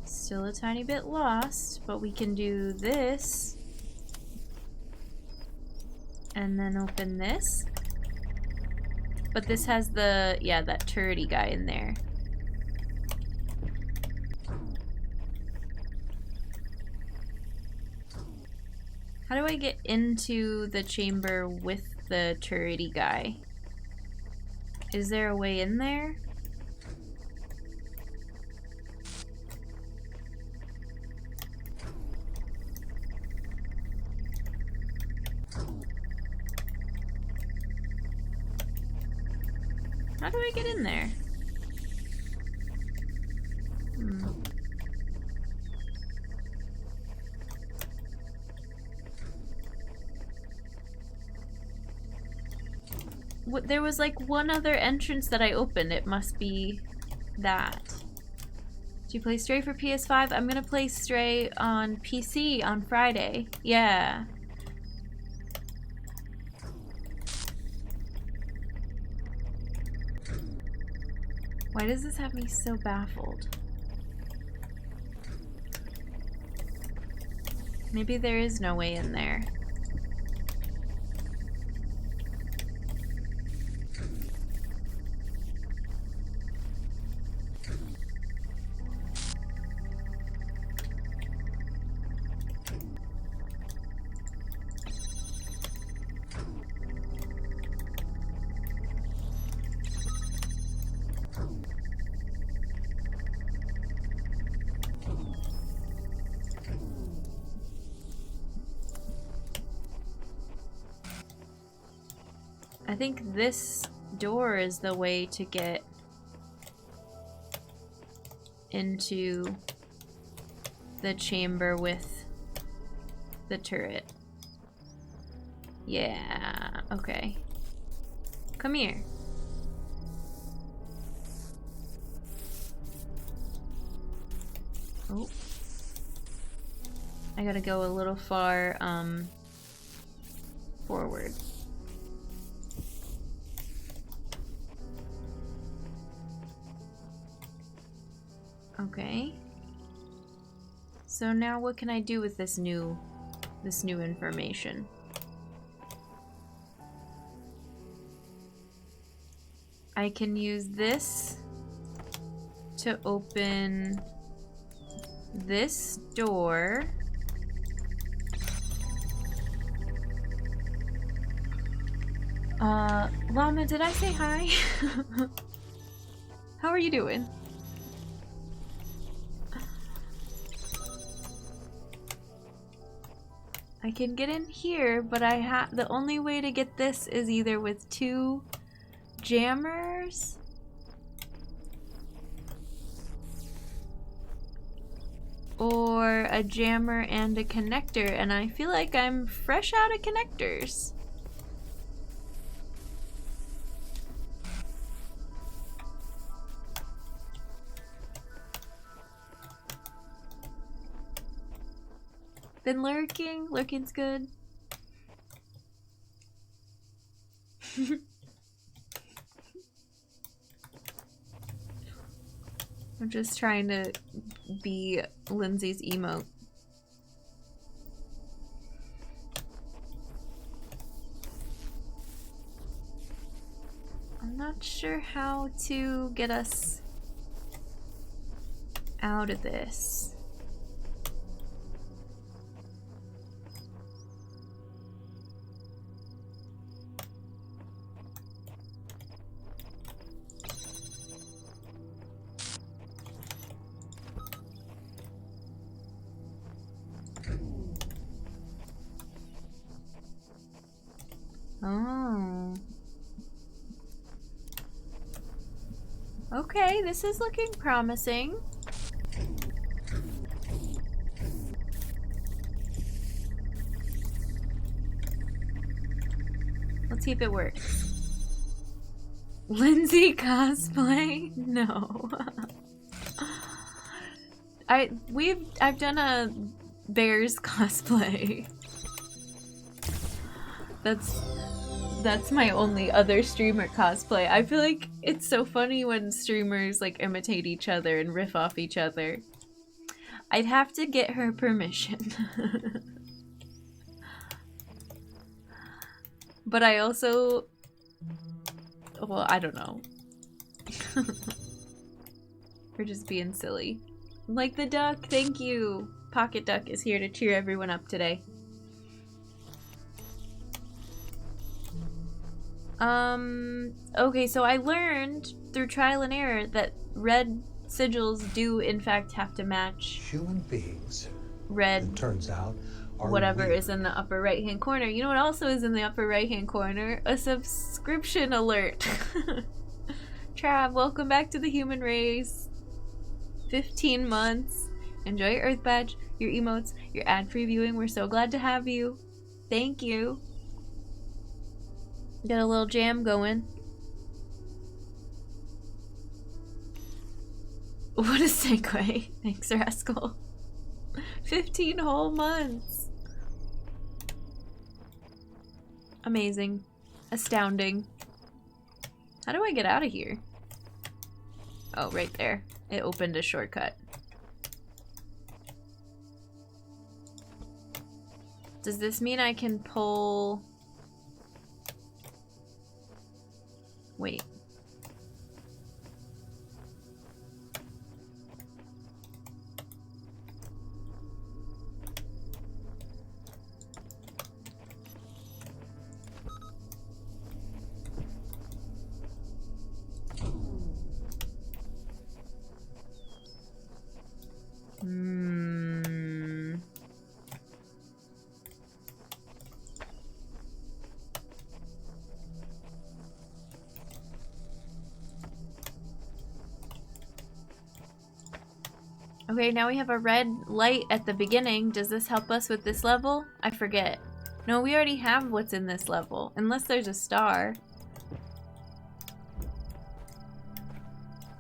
Still a tiny bit lost, but we can do this. And then open this. But this has the, yeah, that turrety guy in there. How do I get into the chamber with the turrety guy? Is there a way in there? How do I get in there? There was like one other entrance that I opened. It must be that. Do you play Stray for PS5? I'm gonna play Stray on PC on Friday. Yeah. Why does this have me so baffled? Maybe there is no way in there. I think this door is the way to get into the chamber with the turret. Yeah, okay. Come here. Oh. I gotta go a little far, forward. Okay. So now what can I do with this new information? I can use this to open this door. Llama, did I say hi? How are you doing? I can get in here, but the only way to get this is either with 2 jammers or a jammer and a connector, and I feel like I'm fresh out of connectors. Been lurking? Lurking's good. I'm just trying to be Lindsay's emote. I'm not sure how to get us out of this. Oh. Okay, this is looking promising. Let's see if it works. Lindsay cosplay? No. I've done a Bears cosplay. That's my only other streamer cosplay. I feel like it's so funny when streamers like imitate each other and riff off each other. I'd have to get her permission. But I also, well, I don't know. We're just being silly. Like the duck, thank you. Pocket Duck is here to cheer everyone up today. Okay, so I learned through trial and error that red sigils do in fact have to match
human beings.
Red,
it turns out, are
whatever
weird.
is in the upper right hand corner. You know what also is in the upper right hand corner? A subscription alert. Trav, welcome back to the human race. 15 months. Enjoy your Earth Badge, your emotes, your ad-free viewing. We're so glad to have you. Thank you. Got a little jam going. What a segue. Thanks, Rascal. 15 whole months. Amazing. Astounding. How do I get out of here? Oh, right there. It opened a shortcut. Does this mean I can pull... Wait. Okay, now we have a red light at the beginning. Does this help us with this level? I forget. No, we already have what's in this level. Unless there's a star.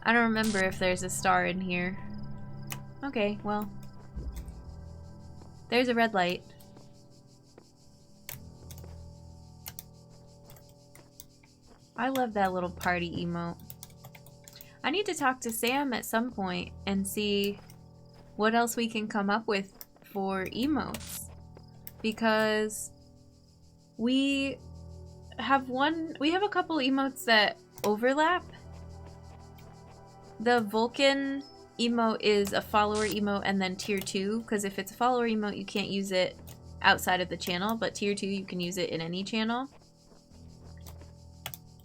I don't remember if there's a star in here. Okay, well. There's a red light. I love that little party emote. I need to talk to Sam at some point and see what else we can come up with for emotes, because we have a couple emotes that overlap. The Vulcan emote is a follower emote and then tier 2, because if it's a follower emote you can't use it outside of the channel, but tier 2 you can use it in any channel.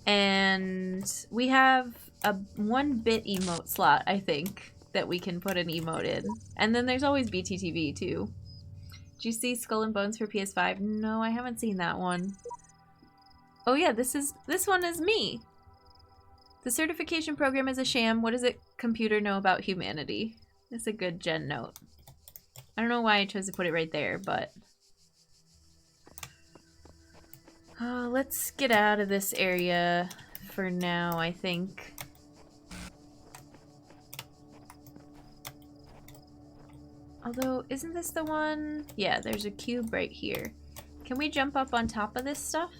And we have a 1-bit emote slot, I think, that we can put an emote in. And then there's always BTTV too. Did you see Skull and Bones for PS5? No, I haven't seen that one. Oh yeah, this one is me. The certification program is a sham. What does a computer know about humanity? That's a good gen note. I don't know why I chose to put it right there, but... let's get out of this area for now, I think. Although, isn't this the one? Yeah, there's a cube right here. Can we jump up on top of this stuff?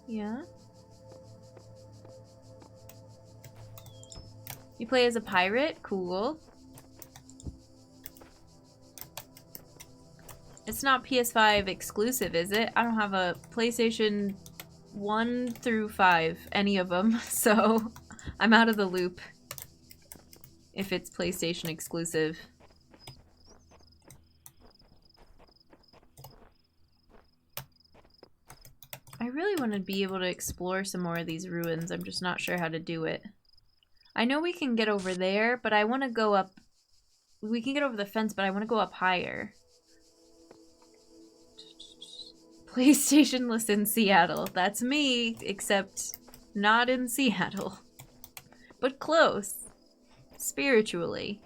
Yeah. You play as a pirate? Cool. It's not PS5 exclusive, is it? I don't have a PlayStation 1 through 5, any of them, so I'm out of the loop if it's PlayStation exclusive. I really want to be able to explore some more of these ruins. I'm just not sure how to do it. I know we can get over there, but I want to go up. We can get over the fence, but I want to go up higher. PlayStation-less in Seattle. That's me, except not in Seattle. But close. Spiritually.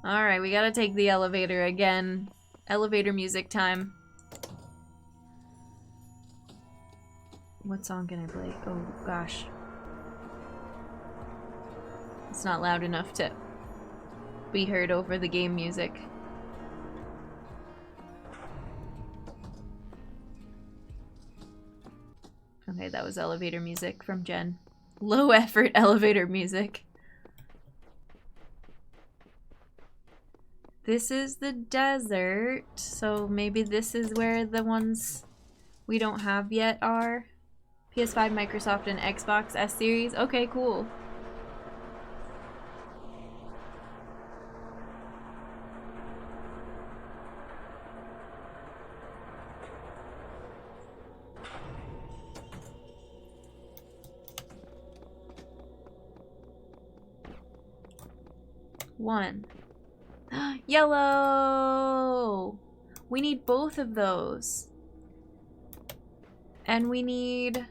Alright, we gotta take the elevator again. Elevator music time. What song can I play? Oh, gosh. It's not loud enough to be heard over the game music. Okay, that was elevator music from Jen. Low effort elevator music. This is the desert, so maybe this is where the ones we don't have yet are. PS5, Microsoft, and Xbox S Series. Okay, cool. One. Yellow! We need both of those. And we need...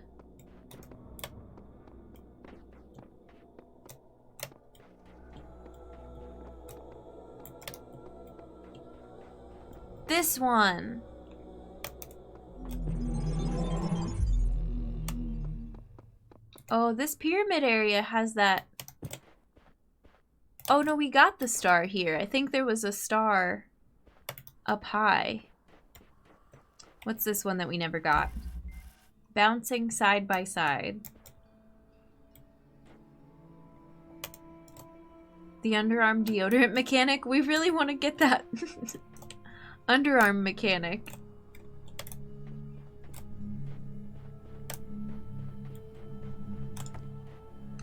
this one. Oh, this pyramid area has that... oh no, we got the star here. I think there was a star up high. What's this one that we never got? Bouncing side by side. The underarm deodorant mechanic? We really want to get that underarm mechanic.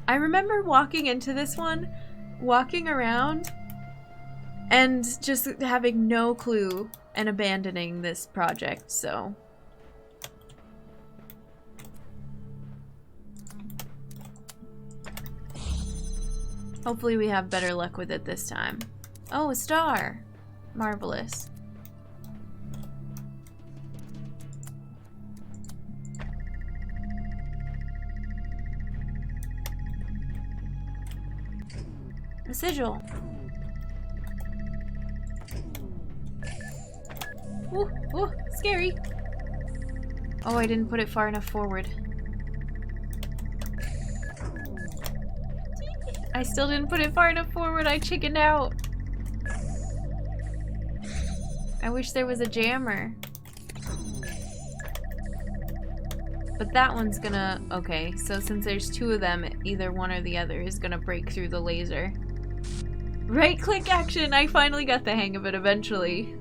I remember walking into this one, walking around, and just having no clue and abandoning this project, so... hopefully we have better luck with it this time. Oh, a star! Marvelous. A sigil. Ooh, ooh, scary. Oh, I didn't put it far enough forward. I still didn't put it far enough forward. I chickened out. I wish there was a jammer. But that one's gonna... okay, so since there's two of them, either one or the other is gonna break through the laser. Right-click action! I finally got the hang of it eventually.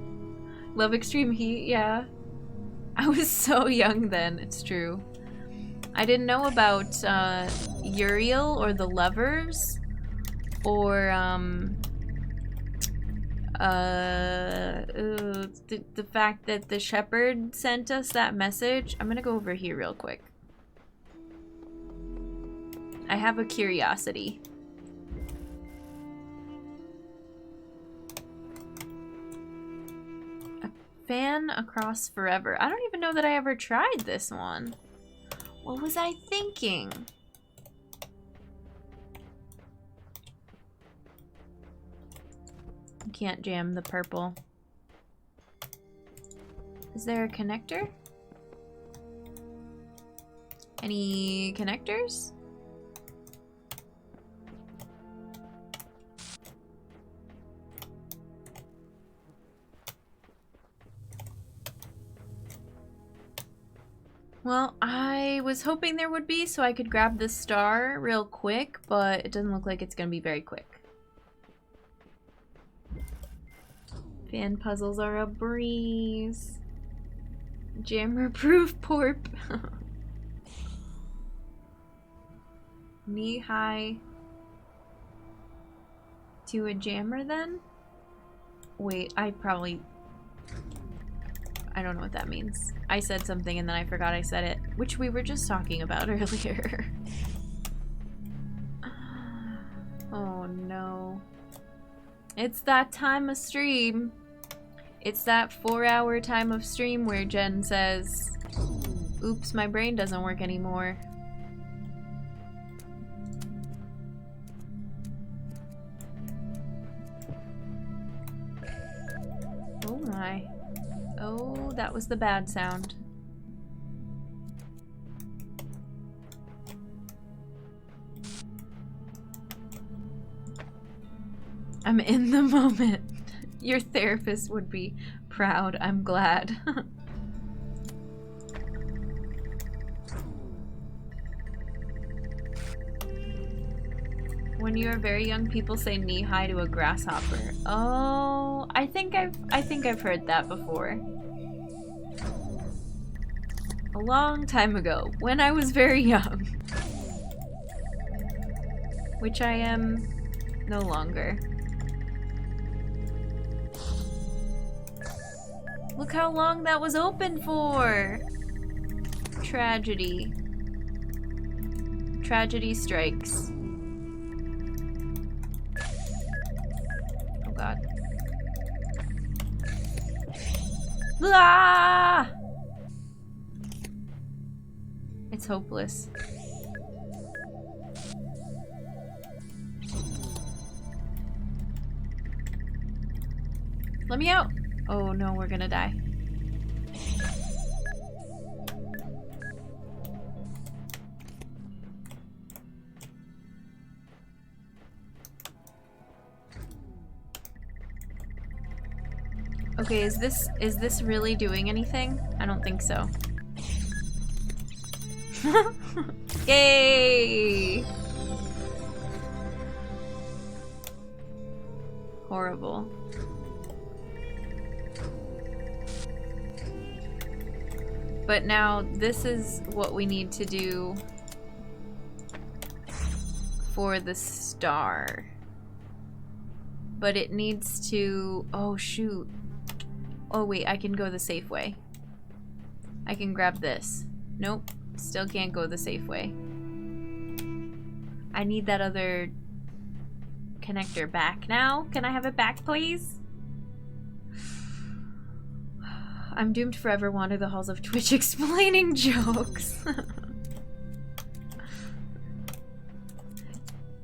Love extreme heat, yeah. I was so young then, it's true. I didn't know about Uriel or the levers, or the fact that the shepherd sent us that message. I'm gonna go over here real quick. I have a curiosity. A fan across forever. I don't even know that I ever tried this one. What was I thinking? Can't jam the purple. Is there a connector? Any connectors? Well, I was hoping there would be so I could grab this star real quick, but it doesn't look like it's gonna be very quick. Fan puzzles are a breeze. Jammer-proof porp. Knee-high to a jammer then? Wait, I don't know what that means. I said something and then I forgot I said it, which we were just talking about earlier. Oh no. It's that time of stream. It's that 4-hour time of stream where Jen says, oops, my brain doesn't work anymore. Oh my. Oh, that was the bad sound. I'm in the moment. Your therapist would be proud. I'm glad. When you are very young, people say knee-high to a grasshopper. Oh, I think I've heard that before. A long time ago, when I was very young. Which I am no longer. Look how long that was open for! Tragedy. Tragedy strikes. Oh god. Ah! It's hopeless. Let me out! Oh no, we're gonna die. Okay, is this really doing anything? I don't think so. Yay! Horrible. But now this is what we need to do for the star. But it needs to... Oh, shoot. Oh, wait, I can go the safe way. I can grab this. Nope, still can't go the safe way. I need that other connector back now. Can I have it back, please? I'm doomed to forever wander the halls of Twitch explaining jokes.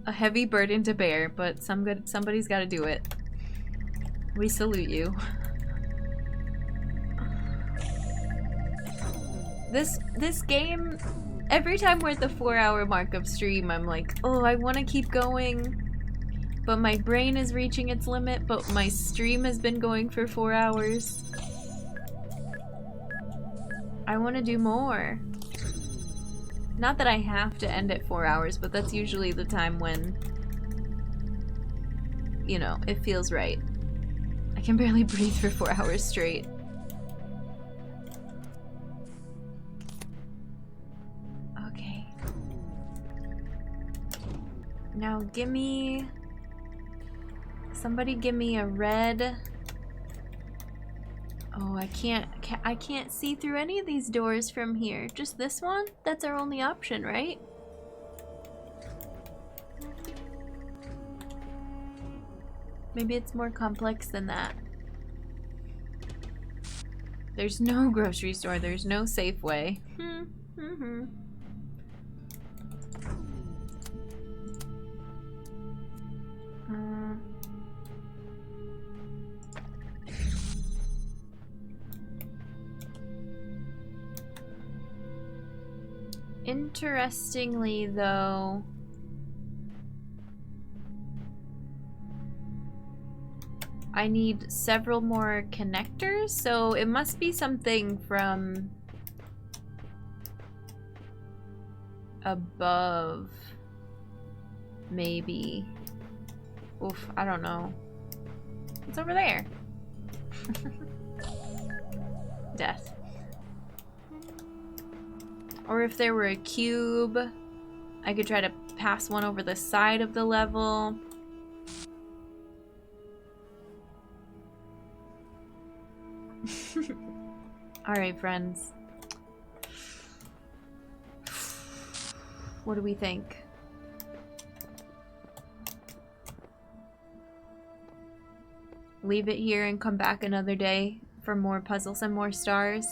A heavy burden to bear, but somebody's got to do it. We salute you. This game, every time we're at the 4-hour mark of stream, I'm like, oh, I want to keep going, but my brain is reaching its limit, but my stream has been going for 4 hours. I want to do more. Not that I have to end at 4 hours, but that's usually the time when, you know, it feels right. I can barely breathe for 4 hours straight. Okay. Now gimme... Somebody give me a red... Oh, I can't see through any of these doors from here. Just this one? That's our only option, right? Maybe it's more complex than that. There's no grocery store, there's no Safeway. Interestingly, though, I need several more connectors, so it must be something from above. Maybe. Oof, I don't know. What's over there? Death. Or if there were a cube, I could try to pass one over the side of the level. Alright, friends. What do we think? Leave it here and come back another day for more puzzles and more stars?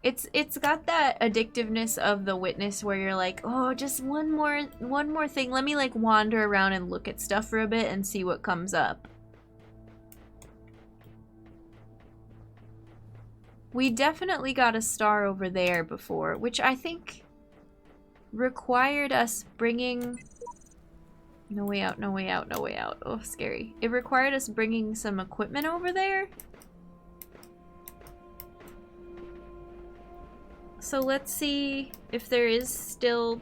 It's got that addictiveness of The Witness where you're like, oh, just one more thing. Let me like wander around and look at stuff for a bit and see what comes up. We definitely got a star over there before, which I think required us bringing... No way out, no way out, no way out. Oh, scary. It required us bringing some equipment over there. So let's see if there is still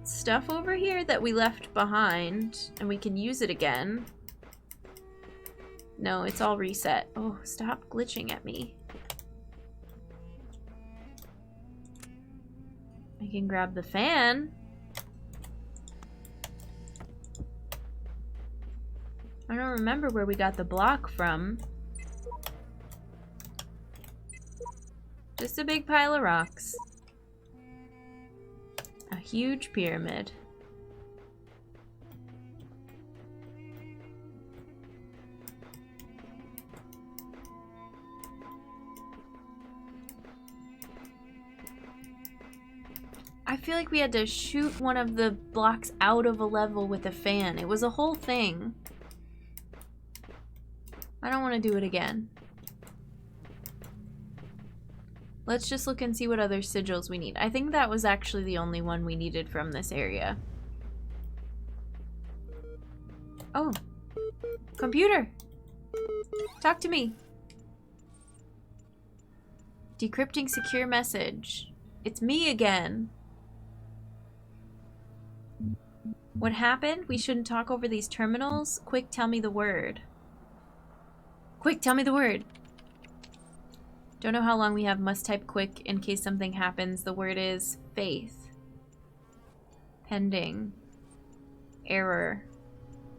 stuff over here that we left behind and we can use it again. No, it's all reset. Oh, stop glitching at me. I can grab the fan. I don't remember where we got the block from. Just a big pile of rocks. A huge pyramid. I feel like we had to shoot one of the blocks out of a level with a fan. It was a whole thing. I don't want to do it again. Let's just look and see what other sigils we need. I think that was actually the only one we needed from this area. Oh. Computer! Talk to me. Decrypting secure message. It's me again. What happened? We shouldn't talk over these terminals? Quick, tell me the word. Quick, tell me the word. Don't know how long we have. Must type quick in case something happens. The word is faith. Pending. Error.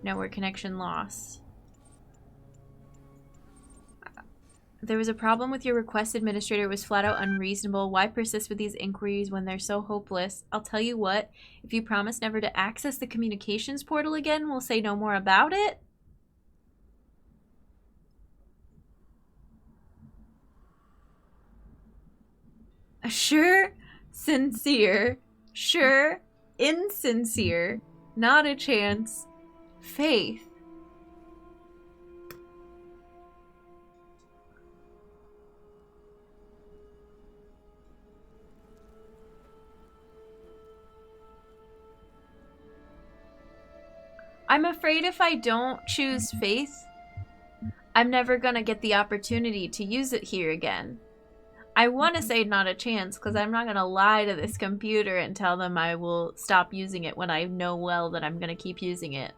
Network connection lost. There was a problem with your request. Administrator was flat out unreasonable. Why persist with these inquiries when they're so hopeless? I'll tell you what. If you promise never to access the communications portal again, we'll say no more about it. Sure, sincere. Sure, insincere. Not a chance. Faith. I'm afraid if I don't choose faith, I'm never gonna get the opportunity to use it here again. I want to say not a chance, because I'm not going to lie to this computer and tell them I will stop using it when I know well that I'm going to keep using it.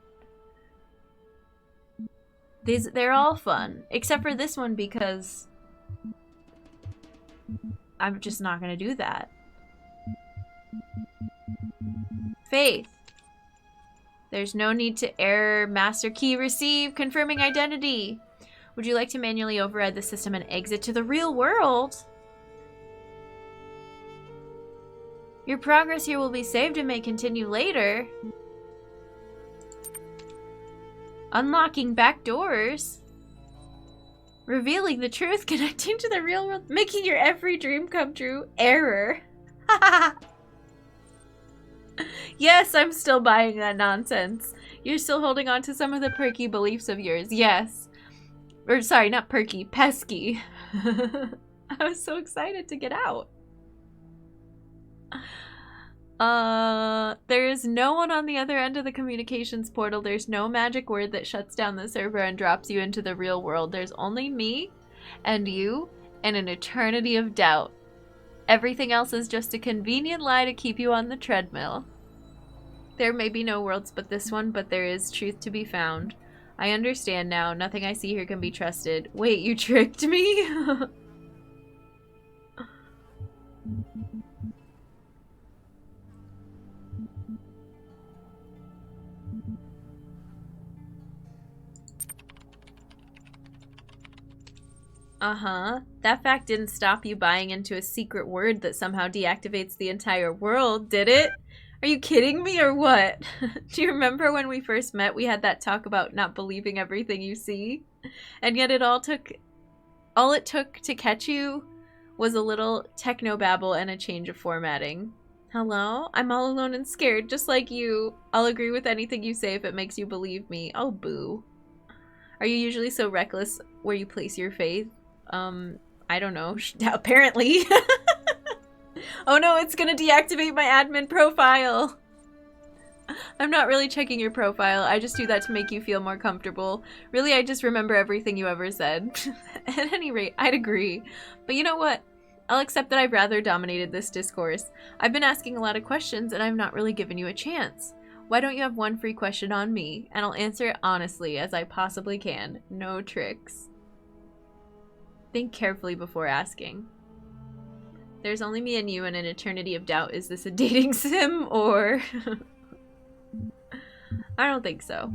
They're all fun, except for this one because I'm just not going to do that. Faith. There's no need to error. Master key receive. Confirming identity. Would you like to manually override the system and exit to the real world? Your progress here will be saved and may continue later. Unlocking back doors. Revealing the truth, connecting to the real world, making your every dream come true. Error. Yes, I'm still buying that nonsense. You're still holding on to some of the perky beliefs of yours. Yes. Or sorry, not perky, pesky. I was so excited to get out. There is no one on the other end of the communications portal. There's no magic word that shuts down the server and drops you into the real world. There's only me and you and an eternity of doubt. Everything else is just a convenient lie to keep you on the treadmill. There may be no worlds but this one, but there is truth to be found. I understand now. Nothing I see here can be trusted. Wait, you tricked me? Uh-huh. That fact didn't stop you buying into a secret word that somehow deactivates the entire world, did it? Are you kidding me or what? Do you remember when we first met, we had that talk about not believing everything you see? And yet all it took to catch you was a little technobabble and a change of formatting. Hello? I'm all alone and scared, just like you. I'll agree with anything you say if it makes you believe me. Oh, boo. Are you usually so reckless where you place your faith? I don't know. Apparently. Oh no, it's gonna deactivate my admin profile. I'm not really checking your profile. I just do that to make you feel more comfortable. Really, I just remember everything you ever said. At any rate, I'd agree. But you know what? I'll accept that I've rather dominated this discourse. I've been asking a lot of questions and I've not really given you a chance. Why don't you have one free question on me? And I'll answer it honestly as I possibly can. No tricks. Think carefully before asking. There's only me and you and an eternity of doubt. Is this a dating sim or... I don't think so.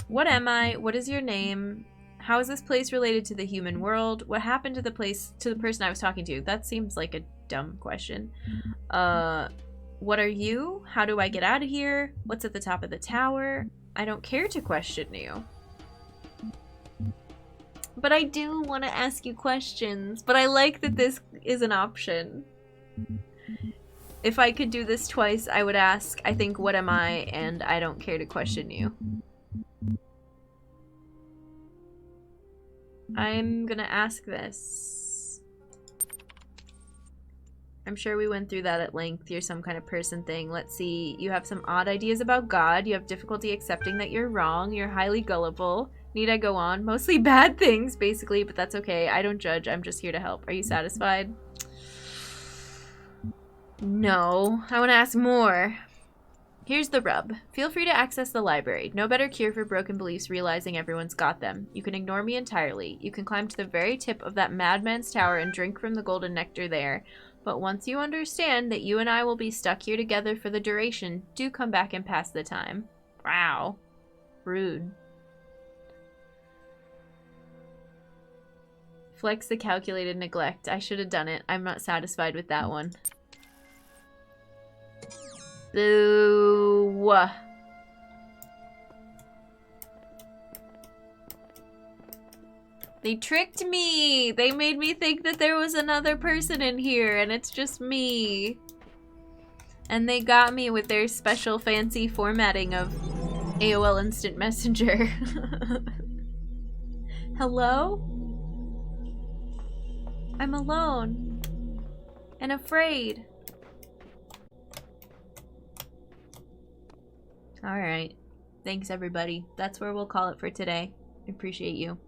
What am I? What is your name? How is this place related to the human world? What happened to the person I was talking to? That seems like a dumb question. What are you? How do I get out of here? What's at the top of the tower? I don't care to question you. But I do want to ask you questions. But I like that this is an option. If I could do this twice, I would ask, I think, what am I? And I don't care to question you. I'm gonna ask this. I'm sure we went through that at length. You're some kind of person thing. Let's see. You have some odd ideas about God. You have difficulty accepting that you're wrong. You're highly gullible. Need I go on? Mostly bad things, basically, but that's okay. I don't judge. I'm just here to help. Are you satisfied? No. I want to ask more. Here's the rub. Feel free to access the library. No better cure for broken beliefs realizing everyone's got them. You can ignore me entirely. You can climb to the very tip of that madman's tower and drink from the golden nectar there. But once you understand that you and I will be stuck here together for the duration, do come back and pass the time. Wow. Rude. Flex the calculated neglect. I should have done it. I'm not satisfied with that one. Boo. They tricked me. They made me think that there was another person in here and it's just me. And they got me with their special fancy formatting of AOL Instant Messenger. Hello? I'm alone and afraid. All right. Thanks, everybody. That's where we'll call it for today. I appreciate you.